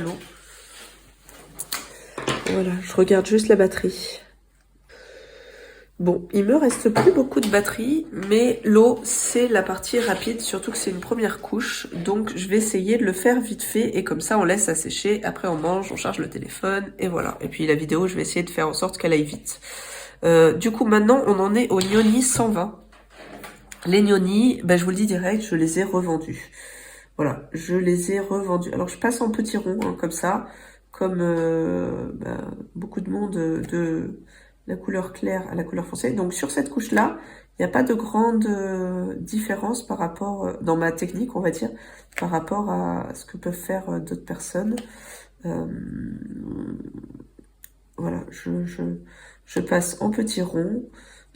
l'eau. Voilà, je regarde juste la batterie. Bon, il me reste plus beaucoup de batterie, mais l'eau, c'est la partie rapide, surtout que c'est une première couche. Donc, je vais essayer de le faire vite fait, et comme ça, on laisse ça sécher. Après, on mange, on charge le téléphone, et voilà. Et puis, la vidéo, je vais essayer de faire en sorte qu'elle aille vite. Du coup, maintenant, on en est au Nioni 120. Les Nioni, ben, je vous le dis direct, je les ai revendus. Voilà, je les ai revendus. Alors, je passe en petits ronds, hein, comme ça. comme beaucoup de monde, de la couleur claire à la couleur foncée. Donc sur cette couche-là, il n'y a pas de grande différence par rapport, dans ma technique, on va dire, par rapport à ce que peuvent faire d'autres personnes. Voilà, je passe en petits ronds.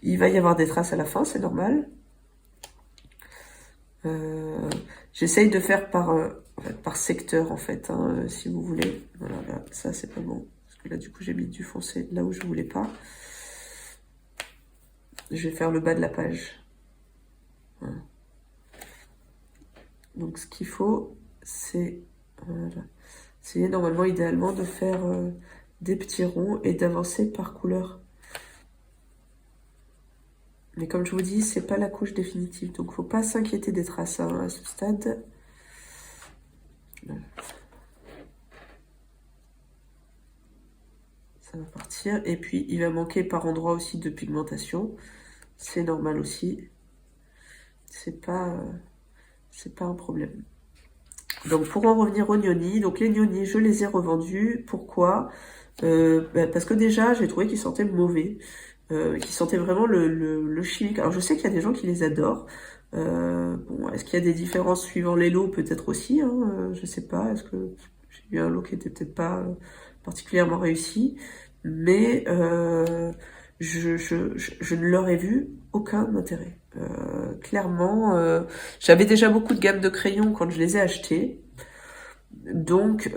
Il va y avoir des traces à la fin, c'est normal. J'essaye de faire par secteur, en fait, hein, si vous voulez. Voilà, là, ça, c'est pas bon. Parce que là, du coup, j'ai mis du foncé là où je voulais pas. Je vais faire le bas de la page. Voilà. Donc, ce qu'il faut, c'est... Voilà. C'est normalement, idéalement, de faire des petits ronds et d'avancer par couleur. Mais comme je vous dis, c'est pas la couche définitive. Donc, faut pas s'inquiéter des traces hein, à ce stade. Voilà. Ça va partir. Et puis, il va manquer par endroit aussi de pigmentation. C'est normal aussi. C'est pas un problème. Donc, pour en revenir aux gnoni, donc les gnoni, je les ai revendus. Pourquoi parce que déjà, j'ai trouvé qu'ils sentaient mauvais. Qu'ils sentaient vraiment le chimique. Alors, je sais qu'il y a des gens qui les adorent. Bon, est-ce qu'il y a des différences suivant les lots? Peut-être aussi, hein, je sais pas. Est-ce que j'ai eu un lot qui était peut-être pas particulièrement réussi? Mais je ne leur ai vu aucun intérêt. Clairement, j'avais déjà beaucoup de gammes de crayons quand je les ai achetés. Donc,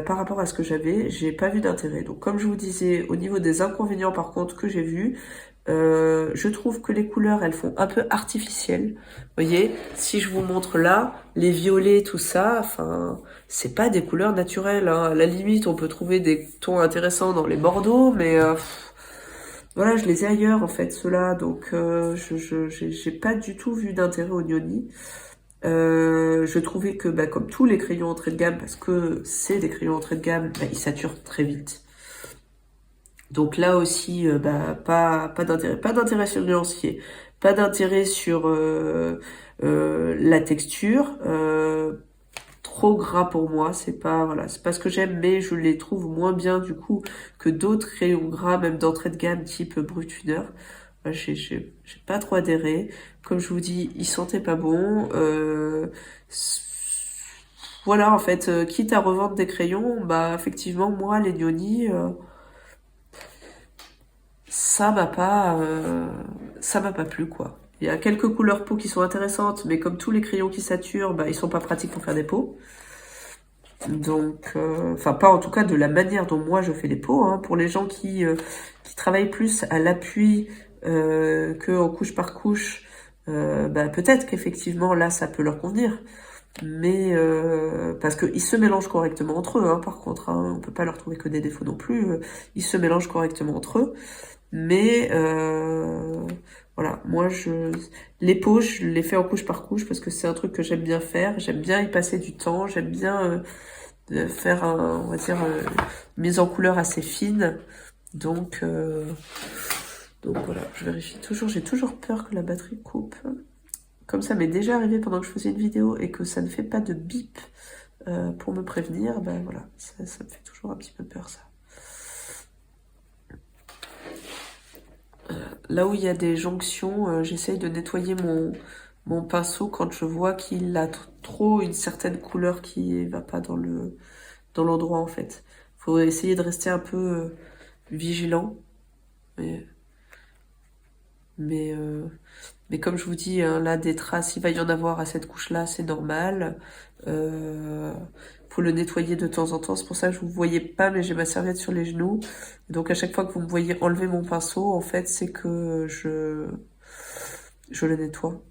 par rapport à ce que j'avais, j'ai pas vu d'intérêt. Donc, comme je vous disais, au niveau des inconvénients, par contre, que j'ai vu, je trouve que les couleurs, elles font un peu artificielles. Vous voyez, si je vous montre là, les violets, tout ça, enfin, c'est pas des couleurs naturelles. Hein. À la limite, on peut trouver des tons intéressants dans les bordeaux, mais voilà, je les ai ailleurs en fait, ceux-là. Donc, j'ai pas du tout vu d'intérêt au gnoni. Je trouvais que, comme tous les crayons entrée de gamme, parce que c'est des crayons entrée de gamme, ils saturent très vite. Donc là aussi, pas d'intérêt sur le nuancier, pas d'intérêt sur la texture. Trop gras pour moi, c'est pas ce que j'aime, mais je les trouve moins bien du coup que d'autres crayons gras, même d'entrée de gamme type Bruttuner. J'ai pas trop adhéré. Comme je vous dis, ils sentaient pas bon. Voilà, en fait, quitte à revendre des crayons, effectivement, moi, les gnoni, ça m'a pas plu, quoi. Il y a quelques couleurs peau qui sont intéressantes, mais comme tous les crayons qui saturent, ils sont pas pratiques pour faire des peaux. Donc, pas en tout cas de la manière dont moi je fais les peaux. Hein. Pour les gens qui travaillent plus à l'appui que en couche par couche, peut-être qu'effectivement là ça peut leur convenir. Mais parce qu'ils se mélangent correctement entre eux, hein, par contre, hein, on peut pas leur trouver que des défauts non plus. Ils se mélangent correctement entre eux. Mais voilà, moi les peaux, je les fais en couche par couche parce que c'est un truc que j'aime bien faire. J'aime bien y passer du temps. J'aime bien faire on va dire, une mise en couleur assez fine. Donc voilà, je vérifie toujours. J'ai toujours peur que la batterie coupe. Comme ça m'est déjà arrivé pendant que je faisais une vidéo et que ça ne fait pas de bip pour me prévenir, voilà, ça me fait toujours un petit peu peur ça. Là où il y a des jonctions, j'essaye de nettoyer mon pinceau quand je vois qu'il a trop une certaine couleur qui va pas dans l'endroit en fait. Faut essayer de rester un peu vigilant. Mais comme je vous dis, hein, là, des traces, il va y en avoir à cette couche-là, c'est normal. Faut le nettoyer de temps en temps. C'est pour ça que je vous voyais pas, mais j'ai ma serviette sur les genoux. Donc à chaque fois que vous me voyez enlever mon pinceau, en fait, c'est que je le nettoie,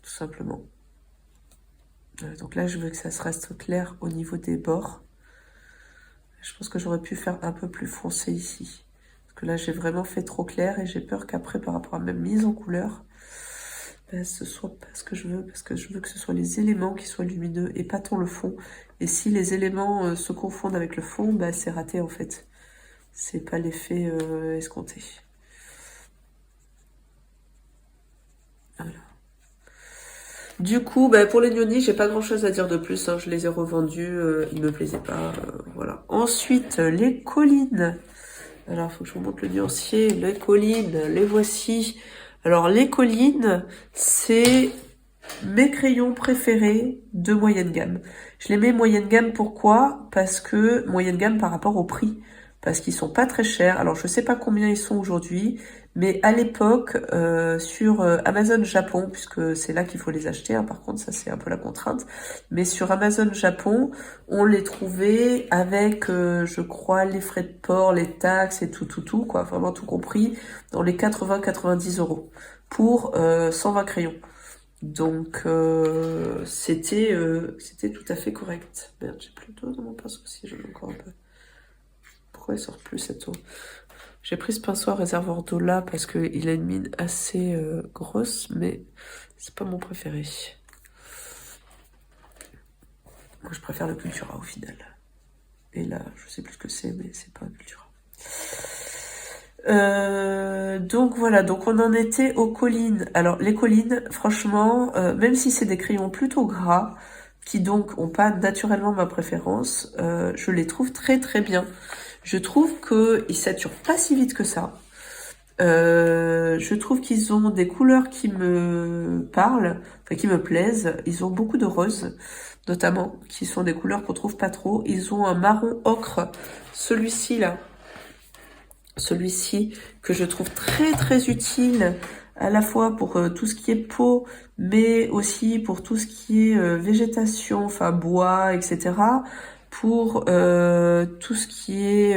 tout simplement. Donc là, je veux que ça se reste clair au niveau des bords. Je pense que j'aurais pu faire un peu plus foncé ici. Parce que là, j'ai vraiment fait trop clair et j'ai peur qu'après, par rapport à ma mise en couleur, ce soit pas ce que je veux, parce que je veux que ce soit les éléments qui soient lumineux et pas tant le fond. Et si les éléments se confondent avec le fond, c'est raté en fait. C'est pas l'effet escompté. Voilà. Du coup, bah, pour les Nioni, j'ai pas grand chose à dire de plus, hein. Je les ai revendus, ils me plaisaient pas, voilà. Ensuite, les collines. Alors, faut que je vous montre le nuancier. Les collines, les voici. Alors, les collines, c'est mes crayons préférés de moyenne gamme. Je les mets moyenne gamme, pourquoi? Parce que moyenne gamme par rapport au prix. Parce qu'ils sont pas très chers. Alors je sais pas combien ils sont aujourd'hui, mais à l'époque, sur Amazon Japon, puisque c'est là qu'il faut les acheter, hein, par contre ça c'est un peu la contrainte, mais sur Amazon Japon, on les trouvait avec, je crois, les frais de port, les taxes et tout, quoi, vraiment tout compris, dans les 80-90 euros pour 120 crayons. Donc c'était tout à fait correct. Merde, j'ai plus d'eau dans mon pinceau aussi, j'en ai encore un peu. Pourquoi il sort plus cette eau? J'ai pris ce pinceau à réservoir d'eau là parce qu'il a une mine assez grosse, mais c'est pas mon préféré. Moi je préfère le Cultura au final. Et là, je sais plus ce que c'est, mais c'est pas un Cultura. Donc voilà, donc on en était aux collines. Alors les collines, franchement, même si c'est des crayons plutôt gras, qui donc ont pas naturellement ma préférence, je les trouve très très bien. Je trouve qu'ils saturent pas si vite que ça. Je trouve qu'ils ont des couleurs qui me parlent, enfin qui me plaisent. Ils ont beaucoup de roses, notamment, qui sont des couleurs qu'on trouve pas trop. Ils ont un marron ocre, celui-ci là. Celui-ci que je trouve très très utile à la fois pour tout ce qui est peau, mais aussi pour tout ce qui est végétation, enfin bois, etc. Pour tout ce qui est...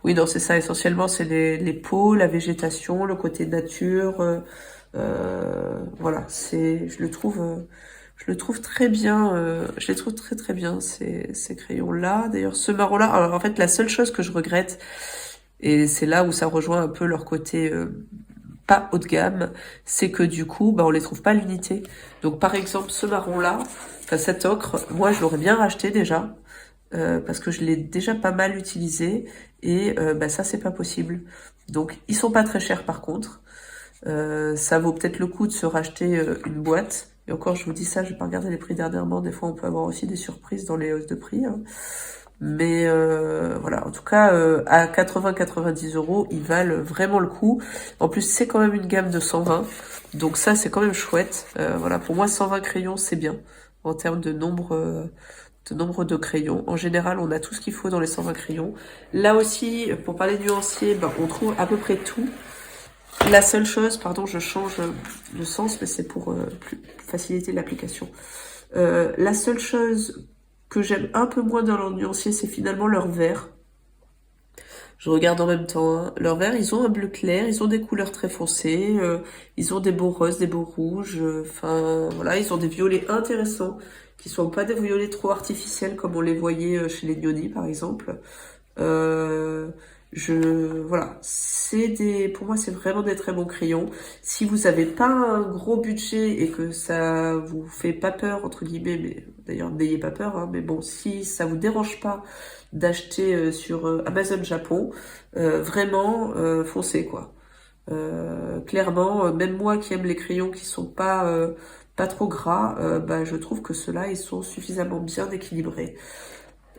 oui, non, c'est ça, essentiellement, c'est les peaux, la végétation, le côté nature. Voilà, je le trouve très bien, je les trouve très très bien, ces crayons-là. D'ailleurs, ce marron-là, alors en fait, la seule chose que je regrette, et c'est là où ça rejoint un peu leur côté pas haut de gamme, c'est que du coup, bah, on les trouve pas à l'unité. Donc par exemple, ce marron-là, enfin cet ocre, moi je l'aurais bien racheté déjà, parce que je l'ai déjà pas mal utilisé, et bah, ça c'est pas possible. Donc ils sont pas très chers par contre. Ça vaut peut-être le coup de se racheter une boîte. Et encore, je vous dis ça, je vais pas regarder les prix dernièrement. Des fois, on peut avoir aussi des surprises dans les hausses de prix, hein. Mais voilà, en tout cas, à 80-90 euros, ils valent vraiment le coup. En plus, c'est quand même une gamme de 120. Donc ça, c'est quand même chouette. Voilà, pour moi, 120 crayons, c'est bien. En termes de nombre de crayons. En général, on a tout ce qu'il faut dans les 120 crayons. Là aussi, pour parler nuancier, ben, on trouve à peu près tout. La seule chose, pardon, je change le sens, mais c'est pour faciliter l'application. La seule chose que j'aime un peu moins dans leur nuancier, c'est finalement leur vert. Je regarde en même temps, hein. Leur vert, ils ont un bleu clair, ils ont des couleurs très foncées, ils ont des beaux roses, des beaux rouges, enfin voilà, ils ont des violets intéressants, qui sont pas des violets trop artificiels comme on les voyait chez les Nioni par exemple. Euh, voilà, pour moi c'est vraiment des très bons crayons. Si vous avez pas un gros budget et que ça vous fait pas peur entre guillemets, mais d'ailleurs n'ayez pas peur, hein, mais bon, si ça vous dérange pas d'acheter sur Amazon Japon, vraiment foncez quoi. Clairement, même moi qui aime les crayons qui sont pas trop gras, bah je trouve que ceux-là ils sont suffisamment bien équilibrés.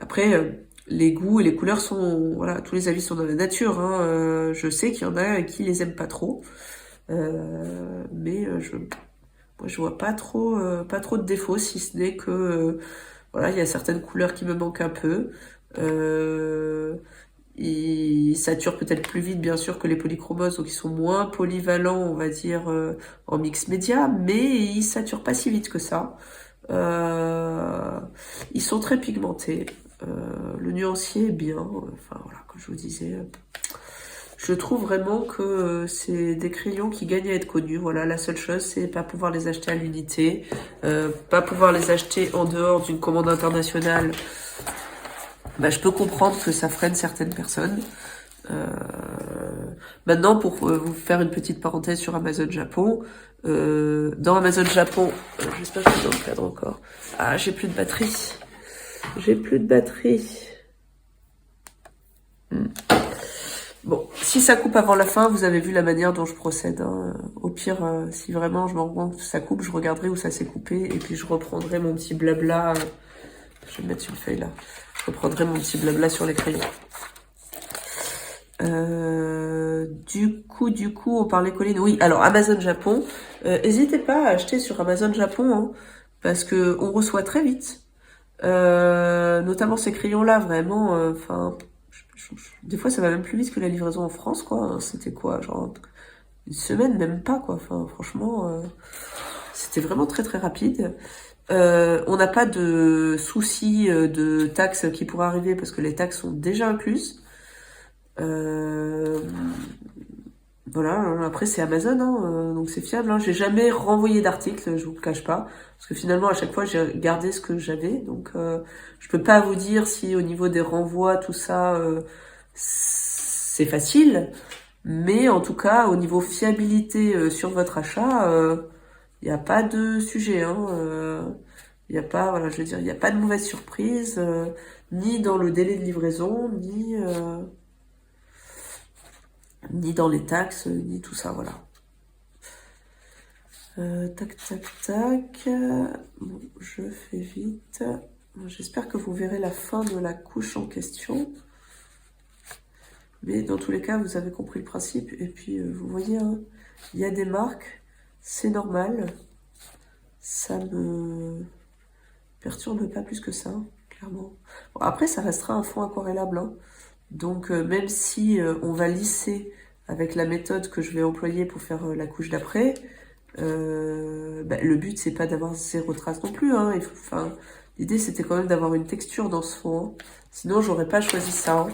Après, les goûts et les couleurs sont, voilà, tous les avis sont dans la nature, hein. Je sais qu'il y en a qui les aiment pas trop, mais moi, je vois pas trop de défauts, si ce n'est que, voilà, il y a certaines couleurs qui me manquent un peu. Ils saturent peut-être plus vite, bien sûr, que les polychromoses, donc ils sont moins polyvalents, on va dire, en mix média, mais ils saturent pas si vite que ça. Ils sont très pigmentés. Le nuancier est bien. Enfin voilà, comme je vous disais, je trouve vraiment que c'est des crayons qui gagnent à être connus. Voilà, la seule chose, c'est pas pouvoir les acheter à l'unité, pas pouvoir les acheter en dehors d'une commande internationale. Bah, je peux comprendre que ça freine certaines personnes. Maintenant, pour vous faire une petite parenthèse sur Amazon Japon, dans Amazon Japon, j'espère que je suis dans le cadre encore. Ah, j'ai plus de batterie. J'ai plus de batterie. Bon, si ça coupe avant la fin, vous avez vu la manière dont je procède. Hein. Au pire, si vraiment je me rends compte que ça coupe, je regarderai où ça s'est coupé et puis je reprendrai mon petit blabla. Je vais me mettre une feuille là. Je reprendrai mon petit blabla sur les crayons. Du coup, on parlait Colline. Oui, alors Amazon Japon. N'hésitez pas à acheter sur Amazon Japon, hein, parce que on reçoit très vite. Notamment ces crayons-là, vraiment. Enfin, des fois, ça va même plus vite que la livraison en France, quoi. C'était quoi, genre une semaine, même pas, quoi. Enfin, franchement, c'était vraiment très très rapide. On n'a pas de souci de taxes qui pourraient arriver parce que les taxes sont déjà incluses. Voilà, après c'est Amazon, hein, donc c'est fiable. Hein. J'ai jamais renvoyé d'article, je vous le cache pas, parce que finalement à chaque fois j'ai gardé ce que j'avais, donc je peux pas vous dire si au niveau des renvois tout ça c'est facile, mais en tout cas au niveau fiabilité sur votre achat, il n'y a pas de sujet. Il n'y a pas, voilà, je veux dire, il n'y a pas de mauvaise surprise, ni dans le délai de livraison, ni dans les taxes, ni tout ça, voilà. Tac, tac, tac. Bon, je fais vite. J'espère que vous verrez la fin de la couche en question. Mais dans tous les cas, vous avez compris le principe. Et puis, vous voyez, hein, il y a des marques, c'est normal. Ça me perturbe pas plus que ça, clairement. Bon, après, ça restera un fond aquarellable, hein. Donc, même si on va lisser avec la méthode que je vais employer pour faire la couche d'après, le but, c'est pas d'avoir zéro trace non plus. Hein. L'idée, c'était quand même d'avoir une texture dans ce fond. Hein. Sinon, j'aurais pas choisi ça. Hein.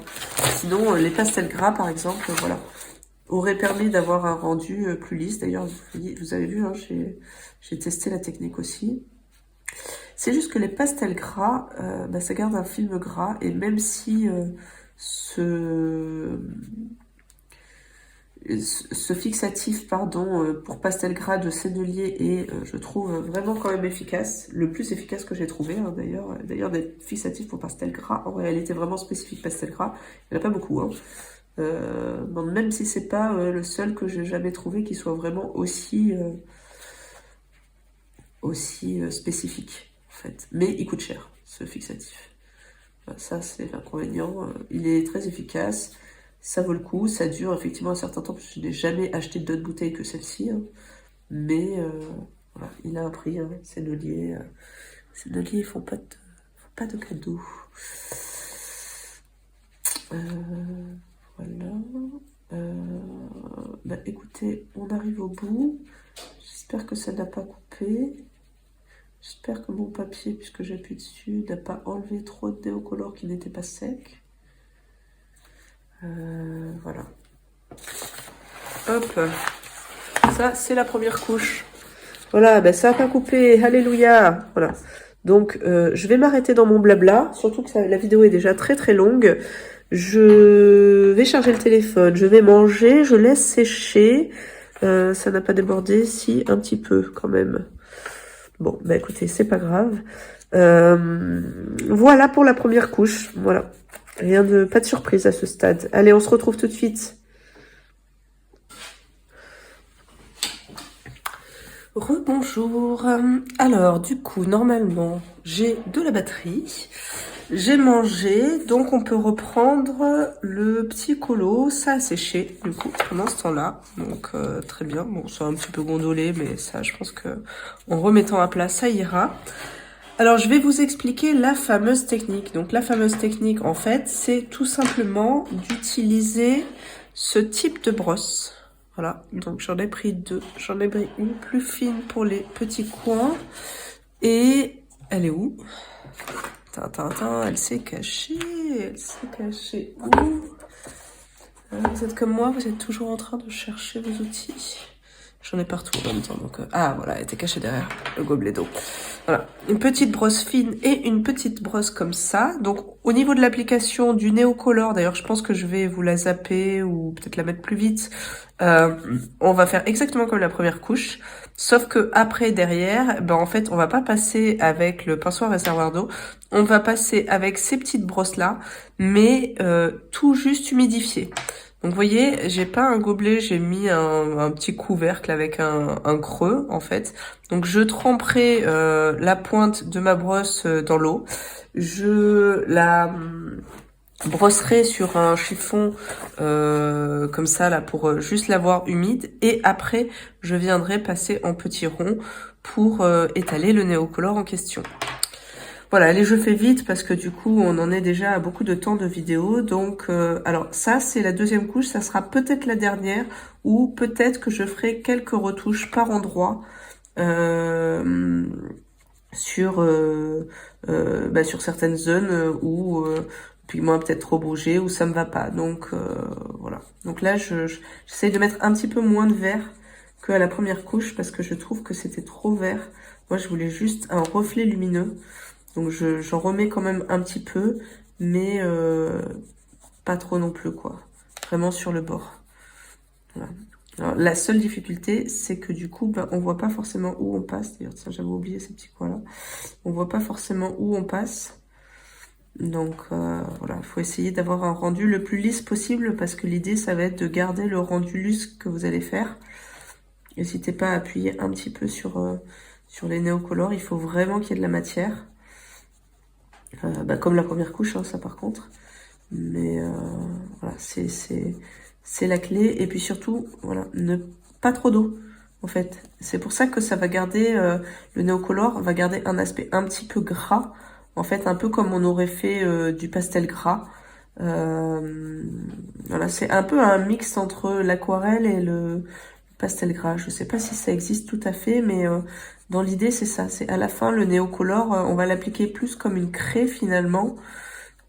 Sinon, les pastels gras, par exemple, voilà, auraient permis d'avoir un rendu plus lisse. D'ailleurs, vous avez vu, hein, j'ai testé la technique aussi. C'est juste que les pastels gras, ça garde un film gras, et même si ce fixatif, pour pastel gras de Sennelier est, je trouve, vraiment quand même efficace, le plus efficace que j'ai trouvé, hein, d'ailleurs. D'ailleurs, des fixatifs pour pastel gras, en réalité vraiment spécifique pastel gras, il n'y en a pas beaucoup, hein. Même si c'est pas le seul que j'ai jamais trouvé qui soit vraiment aussi spécifique, en fait. Mais il coûte cher, ce fixatif. Ça, c'est l'inconvénient. Il est très efficace. Ça vaut le coup. Ça dure effectivement un certain temps. Parce que je n'ai jamais acheté d'autres bouteilles que celle-ci. Hein. Mais voilà, il a un prix. Hein. Sennelier, ils font pas de cadeaux. Voilà. Écoutez, on arrive au bout. J'espère que ça n'a pas coupé. J'espère que mon papier, puisque j'appuie dessus, n'a pas enlevé trop de déocolore qui n'était pas sec. Voilà. Hop. Ça, c'est la première couche. Voilà, ça n'a pas coupé. Alléluia. Voilà. Donc, je vais m'arrêter dans mon blabla. Surtout que la vidéo est déjà très très longue. Je vais charger le téléphone. Je vais manger. Je laisse sécher. Ça n'a pas débordé. Si, un petit peu quand même. Bon, écoutez, c'est pas grave. Voilà pour la première couche. Voilà. Pas de surprise à ce stade. Allez, on se retrouve tout de suite. Rebonjour. Alors, du coup, normalement, j'ai de la batterie. J'ai mangé, donc on peut reprendre le petit colo. Ça a séché, du coup, pendant ce temps-là. Donc, très bien. Bon, ça a un petit peu gondolé, mais ça, je pense que en remettant à plat, ça ira. Alors, je vais vous expliquer la fameuse technique. Donc, la fameuse technique, en fait, c'est tout simplement d'utiliser ce type de brosse. Voilà, donc j'en ai pris deux. J'en ai pris une plus fine pour les petits coins. Et elle est où ? Elle s'est cachée. Elle s'est cachée où ? Vous êtes comme moi, vous êtes toujours en train de chercher vos outils. J'en ai partout en même temps. Donc, voilà, elle était cachée derrière le gobelet d'eau. Voilà, une petite brosse fine et une petite brosse comme ça. Donc, au niveau de l'application du Neocolor, d'ailleurs, je pense que je vais vous la zapper ou peut-être la mettre plus vite. On va faire exactement comme la première couche. Sauf que après, derrière, en fait, on va pas passer avec le pinceau à réservoir d'eau. On va passer avec ces petites brosses-là, mais tout juste humidifiées. Donc vous voyez, j'ai pas un gobelet, j'ai mis un petit couvercle avec un creux en fait. Donc je tremperai la pointe de ma brosse dans l'eau. Je la brosserai sur un chiffon comme ça là pour juste l'avoir humide. Et après, je viendrai passer en petits ronds pour étaler le néocolore en question. Voilà, allez, je fais vite parce que du coup, on en est déjà à beaucoup de temps de vidéo. Donc, alors ça, c'est la deuxième couche. Ça sera peut-être la dernière ou peut-être que je ferai quelques retouches par endroit sur certaines zones où le pigment a peut-être trop bougé ou ça me va pas. Donc, voilà. Donc là, j'essaye de mettre un petit peu moins de vert qu'à la première couche parce que je trouve que c'était trop vert. Moi, je voulais juste un reflet lumineux. Donc j'en remets quand même un petit peu, mais pas trop non plus, quoi. Vraiment sur le bord. Voilà. Alors, la seule difficulté, c'est que du coup, on voit pas forcément où on passe. D'ailleurs, tiens, j'avais oublié ces petits coins-là. On voit pas forcément où on passe. Donc voilà, il faut essayer d'avoir un rendu le plus lisse possible parce que l'idée, ça va être de garder le rendu lisse que vous allez faire. N'hésitez pas à appuyer un petit peu sur les néocolores. Il faut vraiment qu'il y ait de la matière. Comme la première couche, hein, ça par contre. Mais voilà, c'est la clé. Et puis surtout, voilà, ne pas trop d'eau, en fait. C'est pour ça que ça va garder, le néocolore va garder un aspect un petit peu gras. En fait, un peu comme on aurait fait du pastel gras. Voilà, c'est un peu un mix entre l'aquarelle et le pastel gras. Je sais pas si ça existe tout à fait, mais dans l'idée, c'est ça. C'est à la fin, le néocolore, on va l'appliquer plus comme une craie finalement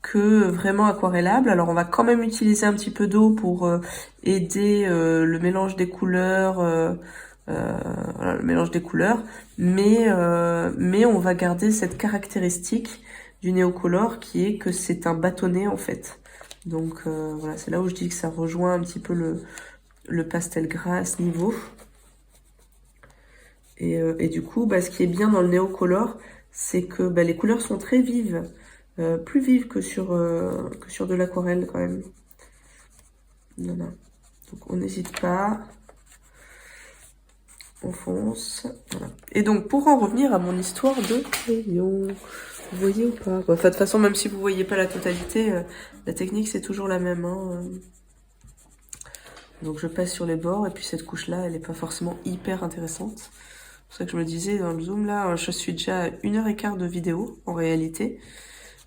que vraiment aquarellable. Alors, on va quand même utiliser un petit peu d'eau pour aider le mélange des couleurs, voilà, le mélange des couleurs. Mais on va garder cette caractéristique du néocolore qui est que c'est un bâtonnet en fait. Donc voilà, c'est là où je dis que ça rejoint un petit peu le pastel gras à ce niveau. Et du coup, ce qui est bien dans le néocolore, c'est que les couleurs sont très vives, plus vives que sur de l'aquarelle quand même. Voilà. Donc on n'hésite pas, on fonce. Voilà. Et donc pour en revenir à mon histoire de crayon, vous voyez ou pas? Enfin, de toute façon, même si vous voyez pas la totalité, la technique c'est toujours la même. Hein. Donc je passe sur les bords et puis cette couche-là, elle est pas forcément hyper intéressante. C'est pour ça que je me disais dans le zoom là, je suis déjà à 1h15 de vidéo en réalité.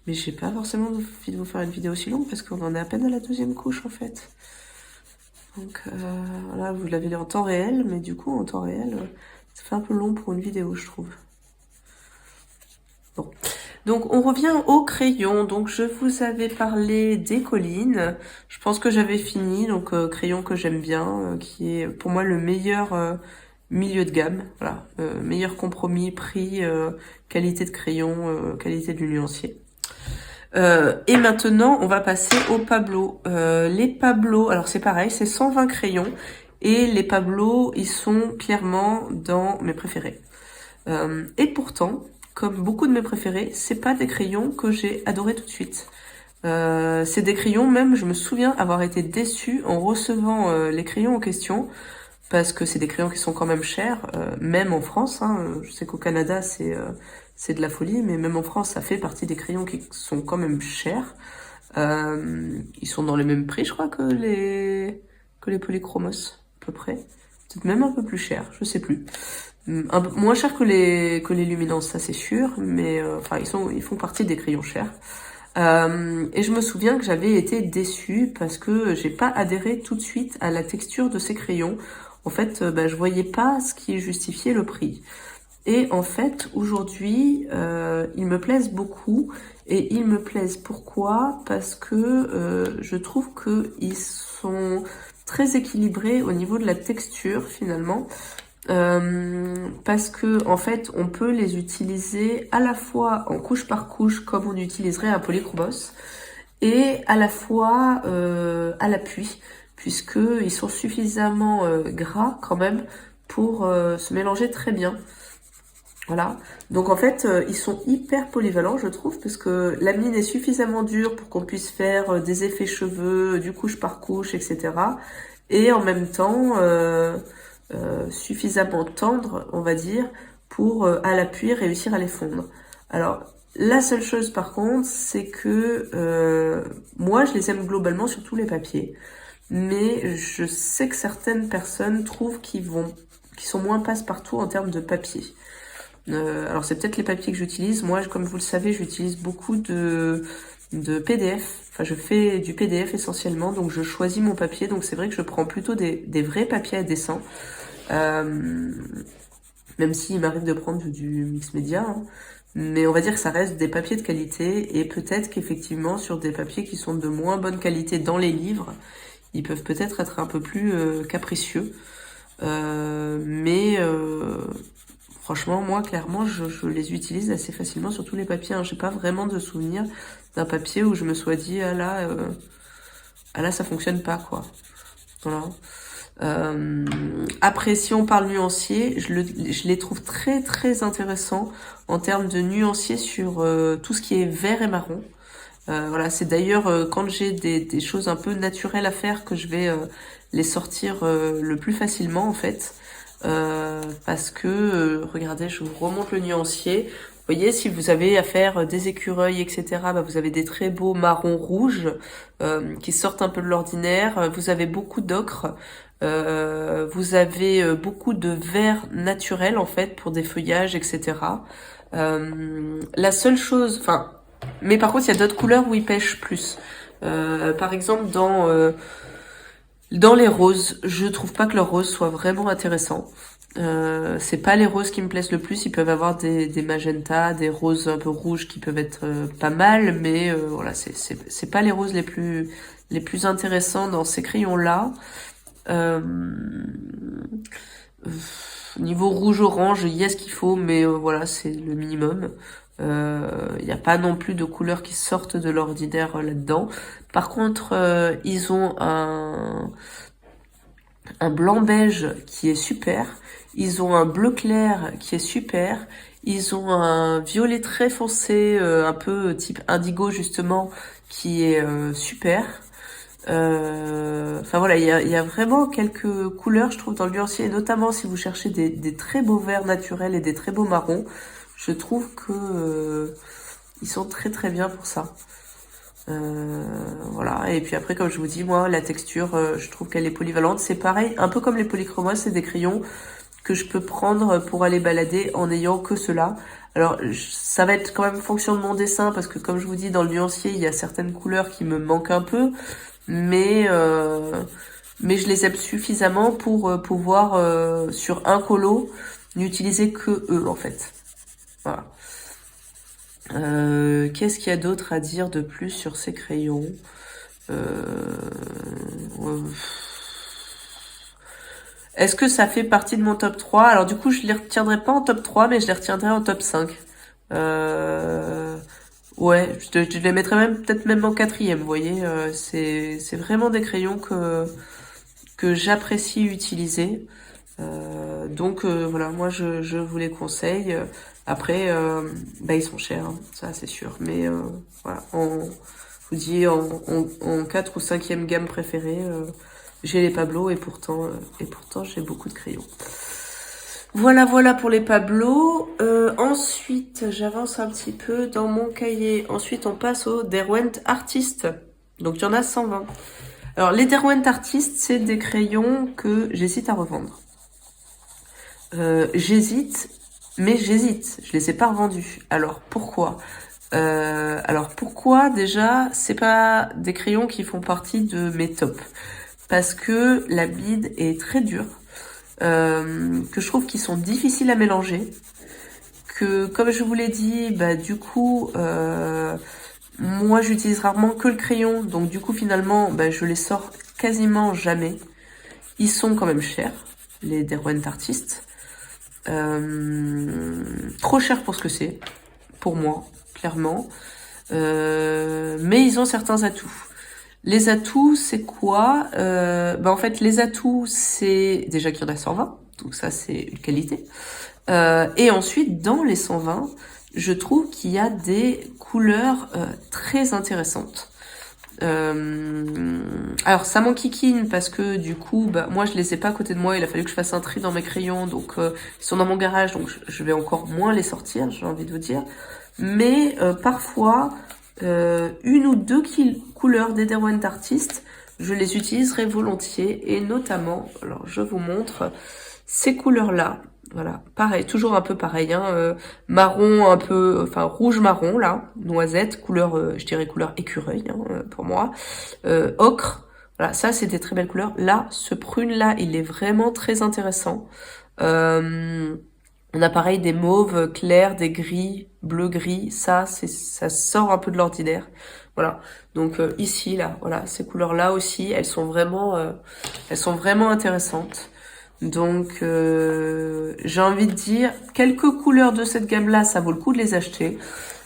Mais j'ai pas forcément envie de vous faire une vidéo si longue parce qu'on en est à peine à la deuxième couche en fait. Donc voilà, vous l'avez en temps réel, mais du coup en temps réel, ça fait un peu long pour une vidéo je trouve. Bon. Donc on revient au crayon. Donc je vous avais parlé des collines. Je pense que j'avais fini. Donc crayon que j'aime bien, qui est pour moi le meilleur milieu de gamme. Voilà, meilleur compromis prix, qualité de crayon, qualité du nuancier. Et maintenant on va passer aux Pablo. Les Pablo, alors c'est pareil, c'est 120 crayons. Et les Pablo, ils sont clairement dans mes préférés. Et pourtant, comme beaucoup de mes préférés, c'est pas des crayons que j'ai adoré tout de suite. C'est des crayons, même je me souviens avoir été déçue en recevant les crayons en question, parce que c'est des crayons qui sont quand même chers, même en France. Hein, je sais qu'au Canada c'est de la folie, mais même en France ça fait partie des crayons qui sont quand même chers. Ils sont dans les mêmes prix, je crois, que les polychromos, à peu près. Peut-être même un peu plus cher, je sais plus. Un peu moins cher que les luminances, ça c'est sûr, mais enfin ils font partie des crayons chers. Et je me souviens que j'avais été déçue parce que j'ai pas adhéré tout de suite à la texture de ces crayons. En fait, je voyais pas ce qui justifiait le prix. Et en fait, aujourd'hui, ils me plaisent beaucoup. Et ils me plaisent pourquoi? Parce que je trouve que ils sont très équilibrés au niveau de la texture finalement. Parce que en fait on peut les utiliser à la fois en couche par couche comme on utiliserait un polychromos et à la fois à l'appui puisque ils sont suffisamment gras quand même pour se mélanger très bien. Voilà. Donc en fait, ils sont hyper polyvalents, je trouve, parce que la mine est suffisamment dure pour qu'on puisse faire des effets cheveux, du couche par couche, etc. Et en même temps, suffisamment tendre, on va dire, pour à l'appui réussir à les fondre. Alors, la seule chose par contre, c'est que moi, je les aime globalement sur tous les papiers. Mais je sais que certaines personnes trouvent qu'ils sont moins passe-partout en termes de papier. Alors c'est peut-être les papiers que j'utilise. Moi, comme vous le savez, j'utilise beaucoup de PDF. Enfin, je fais du PDF essentiellement, donc je choisis mon papier. Donc c'est vrai que je prends plutôt des vrais papiers à dessin. Même s'il m'arrive de prendre du mix média. Hein. Mais on va dire que ça reste des papiers de qualité. Et peut-être qu'effectivement, sur des papiers qui sont de moins bonne qualité dans les livres, ils peuvent peut-être être un peu plus capricieux. Franchement, moi, clairement, je les utilise assez facilement sur tous les papiers. Hein. J'ai pas vraiment de souvenir d'un papier où je me sois dit, ah là, ça fonctionne pas, quoi. Voilà. Après, si on parle nuancier, je les trouve très, très intéressants en termes de nuancier sur tout ce qui est vert et marron. Voilà, c'est d'ailleurs quand j'ai des choses un peu naturelles à faire que je vais les sortir le plus facilement en fait. Parce que, regardez, je vous remonte le nuancier. Vous voyez, si vous avez à faire des écureuils, etc., bah, vous avez des très beaux marrons rouges qui sortent un peu de l'ordinaire. Vous avez beaucoup d'ocre. Vous avez beaucoup de vert naturel, en fait, pour des feuillages, etc. La seule chose... Enfin, mais par contre, il y a d'autres couleurs où ils pêchent plus. Par exemple, dans les roses, je trouve pas que leurs roses soient vraiment intéressants. C'est pas les roses qui me plaisent le plus. Ils peuvent avoir des magentas, des roses un peu rouges qui peuvent être pas mal, mais voilà, c'est pas les roses les plus intéressants dans ces crayons-là. Niveau rouge-orange, il y a ce qu'il faut, mais voilà, c'est le minimum. Il n'y a pas non plus de couleurs qui sortent de l'ordinaire là-dedans. Par contre, ils ont un blanc-beige qui est super. Ils ont un bleu clair qui est super. Ils ont un violet très foncé, un peu type indigo justement, qui est super. Enfin voilà, il y a vraiment quelques couleurs, je trouve, dans le nuancier, et notamment si vous cherchez des très beaux verts naturels et des très beaux marrons, je trouve que ils sont très très bien pour ça. Voilà, et puis après, comme je vous dis, moi, la texture, je trouve qu'elle est polyvalente. C'est pareil, un peu comme les polychromos, c'est des crayons que je peux prendre pour aller balader en n'ayant que cela. Alors, ça va être quand même fonction de mon dessin, parce que comme je vous dis, dans le nuancier, il y a certaines couleurs qui me manquent un peu, mais je les aime suffisamment pour pouvoir, sur un colo, n'utiliser que eux, en fait. Voilà. Qu'est-ce qu'il y a d'autre à dire de plus sur ces crayons? Est-ce que ça fait partie de mon top 3? Alors du coup, je les retiendrai pas en top 3, mais je les retiendrai en top 5. Ouais, je les mettrais même peut-être même en quatrième, vous voyez. C'est vraiment des crayons que j'apprécie utiliser. Donc voilà, moi je vous les conseille. Après, bah ils sont chers, hein, ça c'est sûr. Mais voilà, je vous dis en 4 ou 5e gamme préférée, j'ai les Pablo et pourtant j'ai beaucoup de crayons. Voilà, voilà pour les Pablo. Ensuite, j'avance un petit peu dans mon cahier. Ensuite, on passe au Derwent Artist. Donc, il y en a 120. Alors, les Derwent Artist, c'est des crayons que j'hésite à revendre. J'hésite, mais j'hésite. Je les ai pas revendus. Alors, pourquoi déjà, c'est pas des crayons qui font partie de mes tops. Parce que la bide est très dure. Que je trouve qu'ils sont difficiles à mélanger, que comme je vous l'ai dit, bah du coup moi j'utilise rarement que le crayon, donc du coup finalement bah, je les sors quasiment jamais. Ils sont quand même chers, les Derwent Artist, trop cher pour ce que c'est, pour moi clairement, mais ils ont certains atouts. Les atouts, c'est quoi? En fait, les atouts, c'est déjà qu'il y en a 120, donc ça, c'est une qualité. Et ensuite, dans les 120, je trouve qu'il y a des couleurs très intéressantes. Alors ça m'enquiquine parce que du coup, bah, moi je les ai pas à côté de moi, il a fallu que je fasse un tri dans mes crayons, donc ils sont dans mon garage, donc je vais encore moins les sortir, j'ai envie de vous dire. Mais parfois, une ou deux couleurs des Derwent Artist, je les utiliserai volontiers, et notamment, alors je vous montre ces couleurs-là. Voilà, pareil, toujours un peu pareil, hein, marron un peu, enfin rouge marron là, noisette, couleur, je dirais couleur écureuil hein, pour moi, ocre, voilà, ça c'est des très belles couleurs. Là, ce prune là, il est vraiment très intéressant. On a pareil des mauves clairs, des gris, bleu gris, ça sort un peu de l'ordinaire. Voilà, donc ici là, voilà, ces couleurs là aussi, elles sont vraiment intéressantes. Donc, j'ai envie de dire, quelques couleurs de cette gamme-là, ça vaut le coup de les acheter.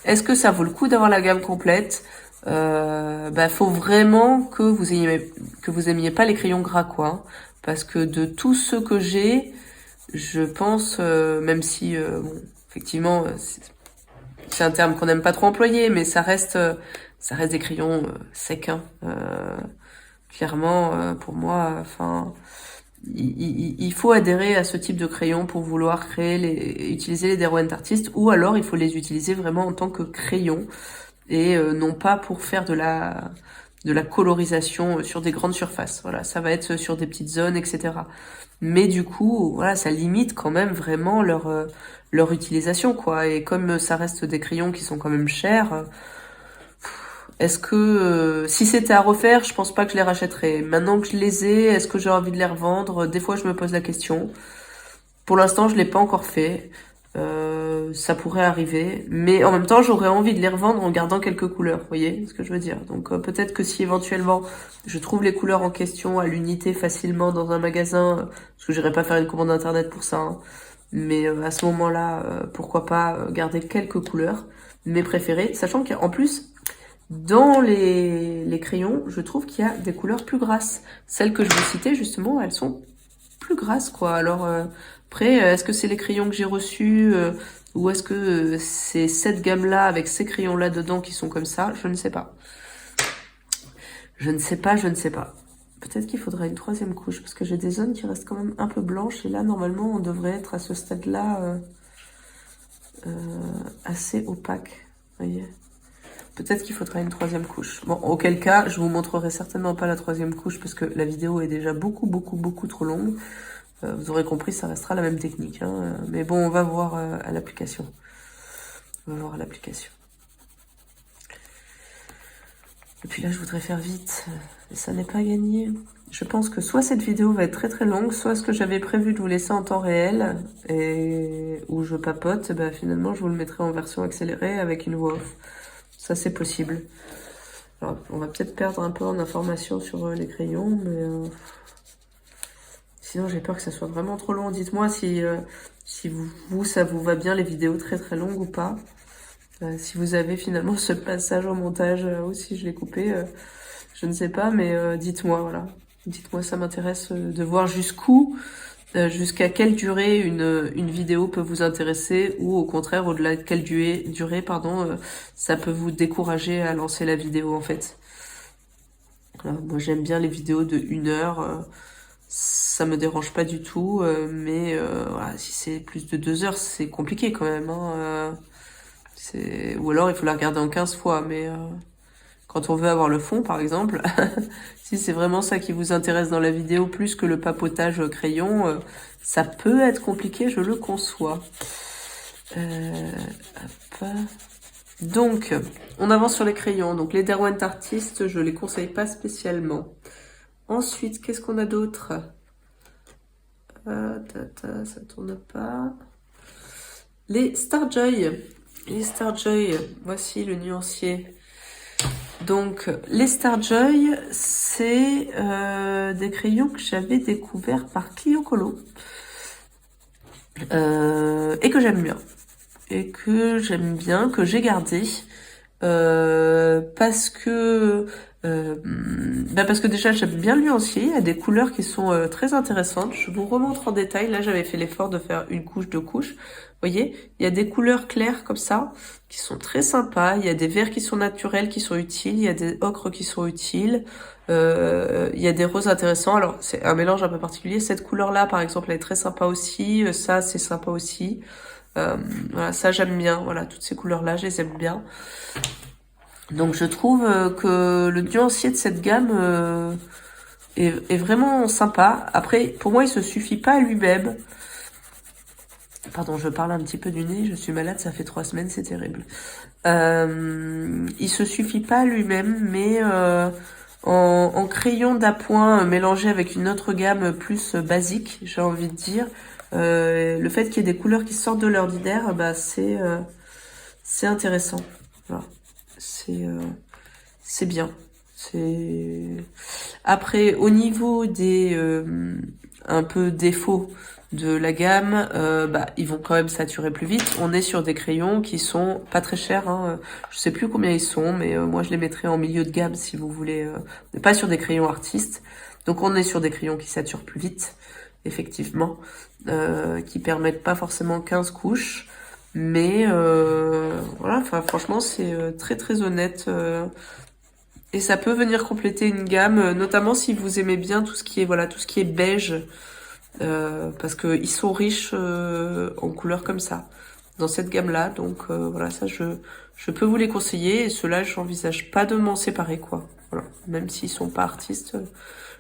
Est-ce que ça vaut le coup d'avoir la gamme complète? Bah, faut vraiment que vous aimiez pas les crayons gras, quoi. Hein. Parce que de tous ceux que j'ai, je pense, même si, bon, effectivement, c'est un terme qu'on n'aime pas trop employer, mais ça reste des crayons secs. Hein. Clairement, pour moi, enfin. Il faut adhérer à ce type de crayon pour vouloir utiliser les Derwent Artist, ou alors il faut les utiliser vraiment en tant que crayon et non pas pour faire de la colorisation sur des grandes surfaces. Voilà, ça va être sur des petites zones, etc. Mais du coup, voilà, ça limite quand même vraiment leur utilisation, quoi. Et comme ça reste des crayons qui sont quand même chers. Est-ce que si c'était à refaire, je pense pas que je les rachèterais. Maintenant que je les ai, est-ce que j'ai envie de les revendre? Des fois, je me pose la question. Pour l'instant, je l'ai pas encore fait. Ça pourrait arriver, mais en même temps, j'aurais envie de les revendre en gardant quelques couleurs. Vous voyez ce que je veux dire? Donc peut-être que si éventuellement je trouve les couleurs en question à l'unité facilement dans un magasin, parce que j'irai pas faire une commande internet pour ça. Hein, mais à ce moment-là, pourquoi pas garder quelques couleurs, mes préférées, sachant qu'en plus dans les crayons, je trouve qu'il y a des couleurs plus grasses. Celles que je vous citais, justement, elles sont plus grasses, quoi. Alors, après, est-ce que c'est les crayons que j'ai reçus ou est-ce que c'est cette gamme-là avec ces crayons-là dedans qui sont comme ça? Je ne sais pas. Je ne sais pas. Peut-être qu'il faudra une troisième couche, parce que j'ai des zones qui restent quand même un peu blanches, et là, normalement, on devrait être à ce stade-là assez opaque, vous voyez. Peut-être qu'il faudra une troisième couche. Bon, auquel cas, je vous montrerai certainement pas la troisième couche parce que la vidéo est déjà beaucoup trop longue. Vous aurez compris, ça restera la même technique. Hein. Mais bon, on va voir à l'application. On va voir à l'application. Et puis là, je voudrais faire vite. Et ça n'est pas gagné. Je pense que soit cette vidéo va être très longue, soit ce que j'avais prévu de vous laisser en temps réel et où je papote, bah, finalement, je vous le mettrai en version accélérée avec une voix off. Ça, c'est possible. Alors, on va peut-être perdre un peu en information sur les crayons, mais sinon, j'ai peur que ça soit vraiment trop long. Dites-moi si ça vous va bien, les vidéos très longues ou pas. Si vous avez finalement ce passage au montage ou si je l'ai coupé, je ne sais pas, mais dites-moi, voilà. Dites-moi, ça m'intéresse de voir jusqu'à quelle durée une vidéo peut vous intéresser, ou au contraire, au-delà de quelle durée, ça peut vous décourager à lancer la vidéo, en fait. Alors, moi, j'aime bien les vidéos de 1 heure, ça me dérange pas du tout, mais voilà, si c'est plus de 2 heures, c'est compliqué quand même. Hein, ou alors, il faut la regarder en 15 fois, mais... Quand on veut avoir le fond, par exemple, si c'est vraiment ça qui vous intéresse dans la vidéo, plus que le papotage crayon, ça peut être compliqué, je le conçois. Hop. Donc, on avance sur les crayons. Donc, les Derwent Artist, je les conseille pas spécialement. Ensuite, qu'est-ce qu'on a d'autre? Ça tourne pas. Les Starjoy. Les Starjoy, voici le nuancier. Donc, les Starjoy, c'est des crayons que j'avais découverts par Clio Colo et que j'aime bien. Que j'ai gardé Parce que déjà j'aime bien le nuancier, il y a des couleurs qui sont très intéressantes. Je vous remontre en détail. Là j'avais fait l'effort de faire une couche, deux couches. Vous voyez, il y a des couleurs claires comme ça qui sont très sympas. Il y a des verts qui sont naturels, qui sont utiles. Il y a des ocres qui sont utiles. Il y a des roses intéressants. Alors c'est un mélange un peu particulier. Cette couleur-là par exemple elle est très sympa aussi. Ça c'est sympa aussi. Voilà, ça j'aime bien. Voilà, toutes ces couleurs-là je les aime bien. Donc je trouve que le nuancier de cette gamme est vraiment sympa. Après, pour moi, il se suffit pas à lui-même. Pardon, je parle un petit peu du nez, je suis malade, ça fait 3 semaines, c'est terrible. Il se suffit pas à lui-même, mais en crayon d'appoint mélangé avec une autre gamme plus basique, j'ai envie de dire, le fait qu'il y ait des couleurs qui sortent de l'ordinaire, bah c'est intéressant. Voilà. C'est bien. C'est Après au niveau des un peu défauts de la gamme, bah ils vont quand même saturer plus vite. On est sur des crayons qui sont pas très chers, hein. Je sais plus combien ils sont, mais moi je les mettrais en milieu de gamme si vous voulez. On n'est pas sur des crayons artistes, donc on est sur des crayons qui saturent plus vite, effectivement, qui permettent pas forcément 15 couches. Mais voilà, enfin franchement c'est très très honnête. Et ça peut venir compléter une gamme, notamment si vous aimez bien tout ce qui est voilà tout ce qui est beige, parce que ils sont riches en couleurs comme ça dans cette gamme-là. Donc voilà, ça je peux vous les conseiller. Et ceux-là, j'envisage pas de m'en séparer quoi. Voilà, même s'ils sont pas artistes,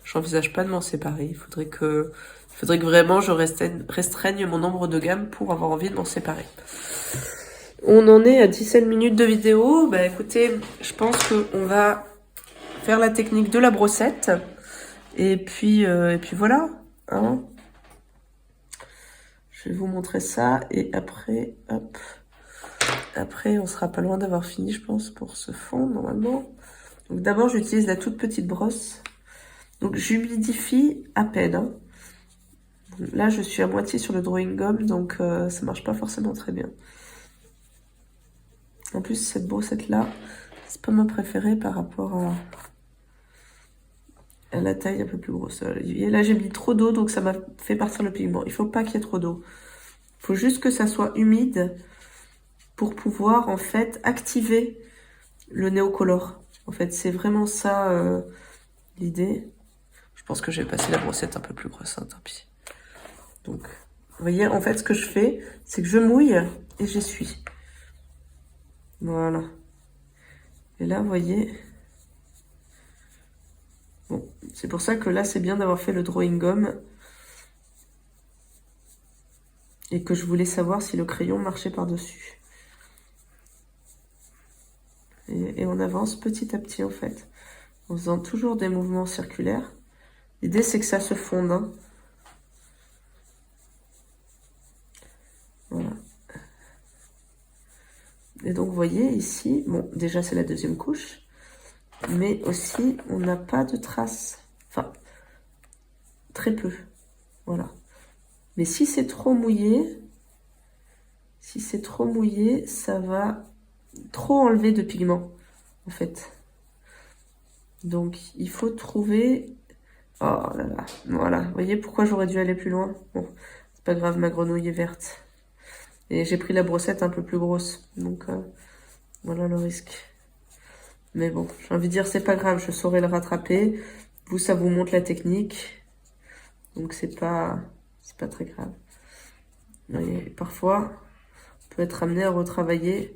j'envisage pas de m'en séparer. Il faudrait que vraiment je restreigne mon nombre de gammes pour avoir envie de m'en séparer. On en est à 17 minutes de vidéo. Bah écoutez, je pense qu'on va faire la technique de la brossette. Et puis voilà. Hein. Je vais vous montrer ça. Et après, hop. Après, on sera pas loin d'avoir fini, je pense, pour ce fond, normalement. Donc d'abord, j'utilise la toute petite brosse. Donc j'humidifie à peine. Hein. Là, je suis à moitié sur le drawing gum, donc ça marche pas forcément très bien. En plus, cette brossette-là, c'est pas ma préférée par rapport à la taille un peu plus grosse. Et là, j'ai mis trop d'eau, donc ça m'a fait partir le pigment. Il faut pas qu'il y ait trop d'eau. Il faut juste que ça soit humide pour pouvoir, en fait, activer le néocolore. En fait, c'est vraiment ça l'idée. Je pense que j'ai passé la brossette un peu plus grosse, hein, tant pis. Donc, vous voyez, en fait, ce que je fais, c'est que je mouille et j'essuie. Voilà. Et là, vous voyez... Bon, c'est pour ça que là, c'est bien d'avoir fait le drawing gum. Et que je voulais savoir si le crayon marchait par-dessus. Et on avance petit à petit, en fait. En faisant toujours des mouvements circulaires. L'idée, c'est que ça se fonde, hein. Voilà. Et donc, vous voyez, ici, bon, déjà, c'est la deuxième couche. Mais aussi, on n'a pas de traces. Enfin, très peu. Voilà. Mais si c'est trop mouillé, ça va trop enlever de pigment, en fait. Donc, il faut trouver... Oh là là, voilà. Vous voyez pourquoi j'aurais dû aller plus loin? Bon, c'est pas grave, ma grenouille est verte. Et j'ai pris la brossette un peu plus grosse. Donc, voilà le risque. Mais bon, j'ai envie de dire, c'est pas grave, je saurai le rattraper. Vous, ça vous montre la technique. Donc, c'est pas très grave. Vous voyez, parfois, on peut être amené à retravailler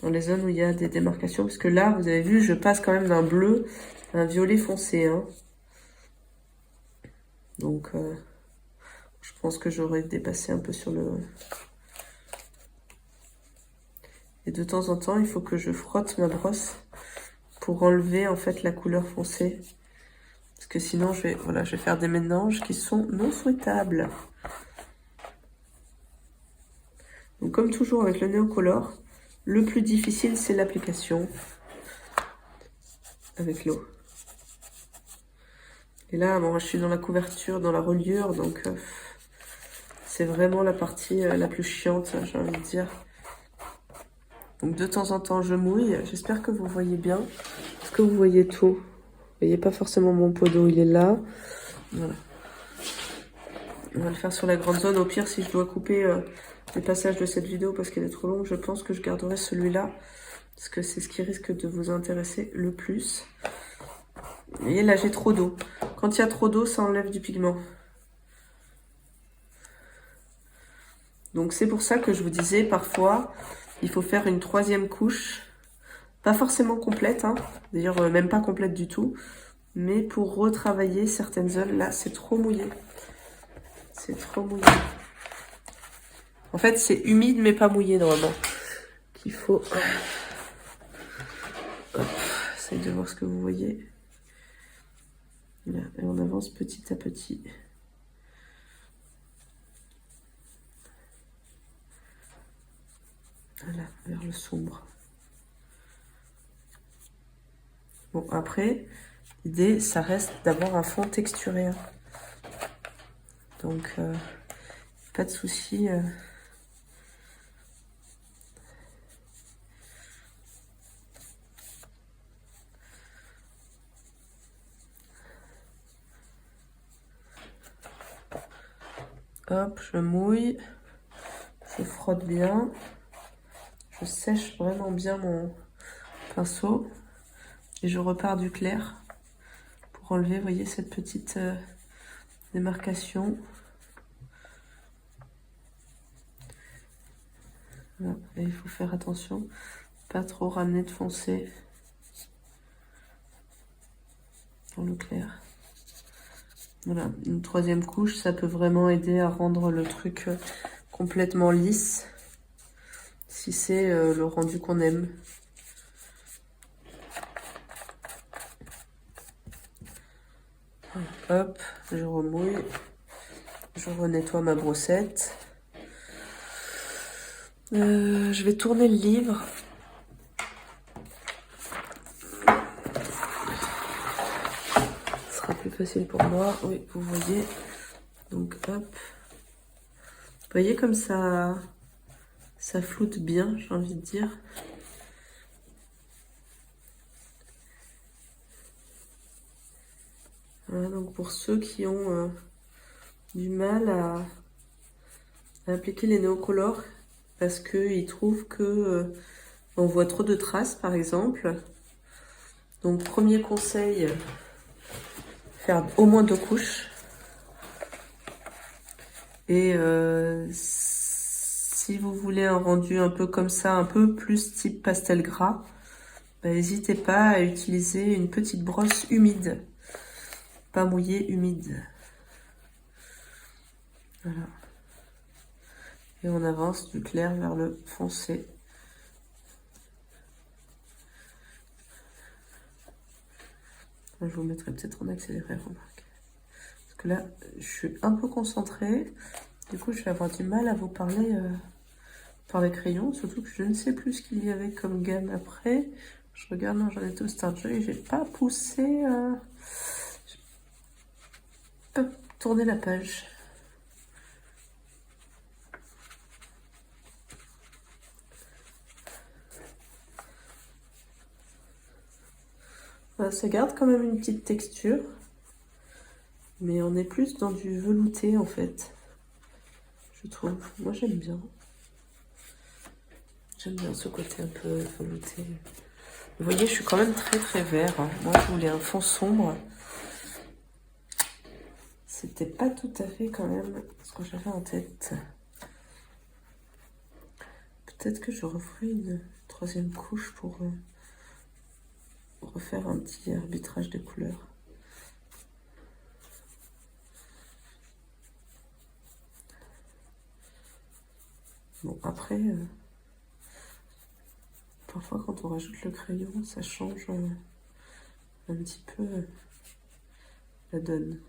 dans les zones où il y a des démarcations. Parce que là, vous avez vu, je passe quand même d'un bleu à un violet foncé. Hein. Donc, je pense que j'aurais dépassé un peu sur le... Et de temps en temps, il faut que je frotte ma brosse pour enlever en fait la couleur foncée. Parce que sinon, je vais faire des mélanges qui sont non souhaitables. Donc comme toujours avec le néocolore, le plus difficile c'est l'application avec l'eau. Et là, bon, je suis dans la couverture, dans la reliure, donc c'est vraiment la partie la plus chiante, j'ai envie de dire. Donc de temps en temps, je mouille. J'espère que vous voyez bien. Est-ce que vous voyez tout? Vous voyez pas forcément mon pot d'eau, il est là. Voilà. On va le faire sur la grande zone. Au pire, si je dois couper les passages de cette vidéo parce qu'elle est trop longue, je pense que je garderai celui-là. Parce que c'est ce qui risque de vous intéresser le plus. Vous voyez, là, j'ai trop d'eau. Quand il y a trop d'eau, ça enlève du pigment. Donc c'est pour ça que je vous disais, parfois, il faut faire une 3e couche. Pas forcément complète, hein. D'ailleurs, même pas complète du tout. Mais pour retravailler certaines zones, là, c'est trop mouillé. C'est trop mouillé. En fait, c'est humide, mais pas mouillé, normalement. Qu'il faut... Hop, essayez de voir ce que vous voyez. Là, et on avance petit à petit. Voilà, vers le sombre. Bon, après, l'idée, ça reste d'avoir un fond texturé. Hein. Donc, pas de souci. Hop, je mouille. Je frotte bien. Je sèche vraiment bien mon pinceau. Et je repars du clair pour enlever, vous voyez, cette petite démarcation. Voilà. Et il faut faire attention, pas trop ramener de foncé dans le clair. Voilà, une 3e couche, ça peut vraiment aider à rendre le truc complètement lisse, si c'est le rendu qu'on aime. Hop, je remouille, je renettoie ma brossette. Je vais tourner le livre. Ce sera plus facile pour moi. Oui, vous voyez. Donc hop. Vous voyez comme ça floute bien, j'ai envie de dire. Voilà, donc pour ceux qui ont du mal à appliquer les néocolores, parce qu'ils trouvent que on voit trop de traces, par exemple. Donc, premier conseil, faire au moins 2 couches. Et si vous voulez un rendu un peu comme ça, un peu plus type pastel gras, bah, n'hésitez pas à utiliser une petite brosse humide. Pas mouillée, humide. Voilà. Et on avance du clair vers le foncé. Je vous mettrai peut-être en accéléré, remarque. Parce que là, je suis un peu concentrée. Du coup, je vais avoir du mal à vous parler par les crayons. Surtout que je ne sais plus ce qu'il y avait comme gamme après. Je regarde, non, j'en étais au Starjoy. J'ai pas poussé... j'ai pas tourné la page. Voilà, ça garde quand même une petite texture. Mais on est plus dans du velouté, en fait. Je trouve. Moi, j'aime bien. J'aime bien ce côté un peu velouté. Vous voyez, je suis quand même très vert. Hein. Moi, je voulais un fond sombre. C'était pas tout à fait quand même ce que j'avais en tête. Peut-être que je referai une 3e couche pour refaire un petit arbitrage des couleurs. Bon, après, parfois quand on rajoute le crayon, ça change un petit peu la donne.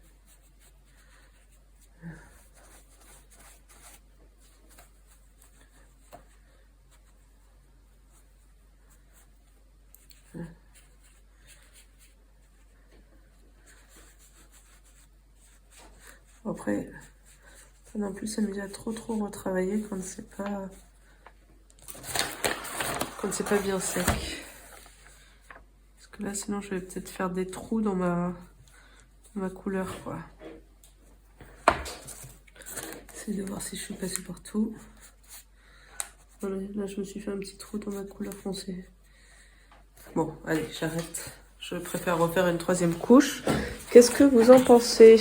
Après, pas non plus s'amuser à trop retravailler quand c'est pas quand c'est pas bien sec. Parce que là, sinon, je vais peut-être faire des trous dans ma couleur, quoi. J'essaie de voir si je suis passée partout. Voilà, là, je me suis fait un petit trou dans ma couleur foncée. Bon, allez, j'arrête. Je préfère refaire une troisième couche. Qu'est-ce que vous en pensez?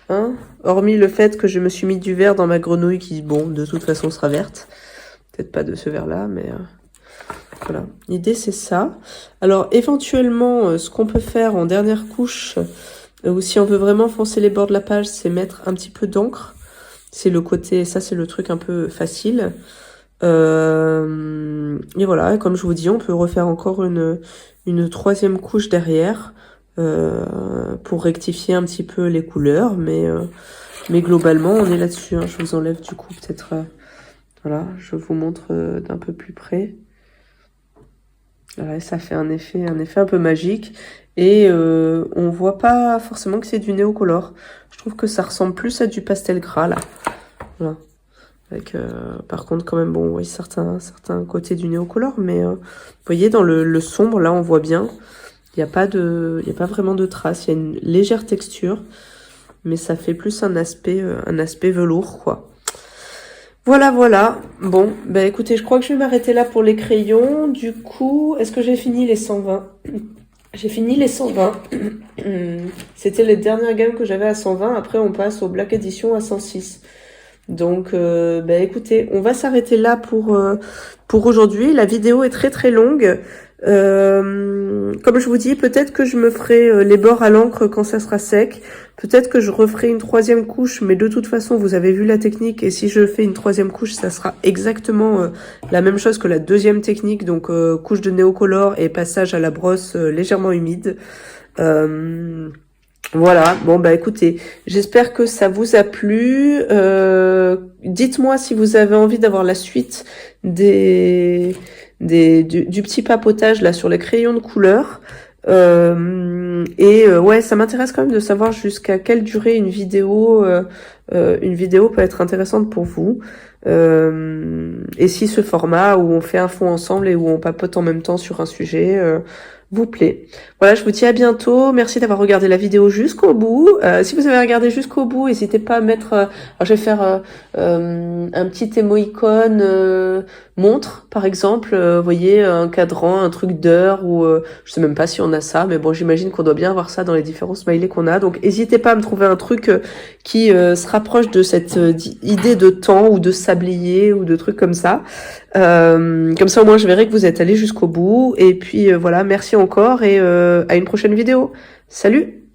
Hein? Hormis le fait que je me suis mis du vert dans ma grenouille qui, bon, de toute façon sera verte. Peut-être pas de ce vert-là, mais voilà. L'idée, c'est ça. Alors, éventuellement, ce qu'on peut faire en dernière couche, ou si on veut vraiment foncer les bords de la page, c'est mettre un petit peu d'encre. C'est le côté, ça c'est le truc un peu facile. Et voilà, comme je vous dis, on peut refaire encore une troisième couche derrière pour rectifier un petit peu les couleurs, mais globalement on est là-dessus. Hein. Je vous enlève du coup peut-être, voilà, je vous montre d'un peu plus près. Voilà, ça fait un effet un peu magique et on voit pas forcément que c'est du néocolor. Je trouve que ça ressemble plus à du pastel gras là. Voilà. Avec, par contre, quand même, bon, oui, certains côtés du néocolor, mais vous voyez, dans le sombre, là, on voit bien, il n'y a pas vraiment de traces, il y a une légère texture, mais ça fait plus un aspect velours, quoi. Voilà, voilà. Bon, bah écoutez, je crois que je vais m'arrêter là pour les crayons. Du coup, est-ce que j'ai fini les 120? J'ai fini les 120. C'était les dernières gammes que j'avais à 120. Après, on passe au Black Edition à 106. Donc, bah écoutez, on va s'arrêter là pour aujourd'hui. La vidéo est très très longue. Comme je vous dis, peut-être que je me ferai les bords à l'encre quand ça sera sec. Peut-être que je referai une troisième couche, mais de toute façon, vous avez vu la technique. Et si je fais une troisième couche, ça sera exactement la même chose que la deuxième technique. Donc, couche de néocolor et passage à la brosse légèrement humide. Voilà, bon bah écoutez, j'espère que ça vous a plu. Dites-moi si vous avez envie d'avoir la suite du petit papotage là sur les crayons de couleur. Ouais, ça m'intéresse quand même de savoir jusqu'à quelle durée une vidéo peut être intéressante pour vous. Et si ce format où on fait un fond ensemble et où on papote en même temps sur un sujet vous plaît. Voilà, je vous dis à bientôt. Merci d'avoir regardé la vidéo jusqu'au bout. Si vous avez regardé jusqu'au bout, n'hésitez pas à mettre... alors je vais faire un petit émoicône montre, par exemple. Vous voyez, un cadran, un truc d'heure, ou je sais même pas si on a ça, mais bon, j'imagine qu'on doit bien avoir ça dans les différents smileys qu'on a. Donc, n'hésitez pas à me trouver un truc qui se rapproche de cette idée de temps, ou de sablier, ou de trucs comme ça. Comme ça, au moins, je verrai que vous êtes allés jusqu'au bout. Et puis, voilà, merci encore et à une prochaine vidéo. Salut!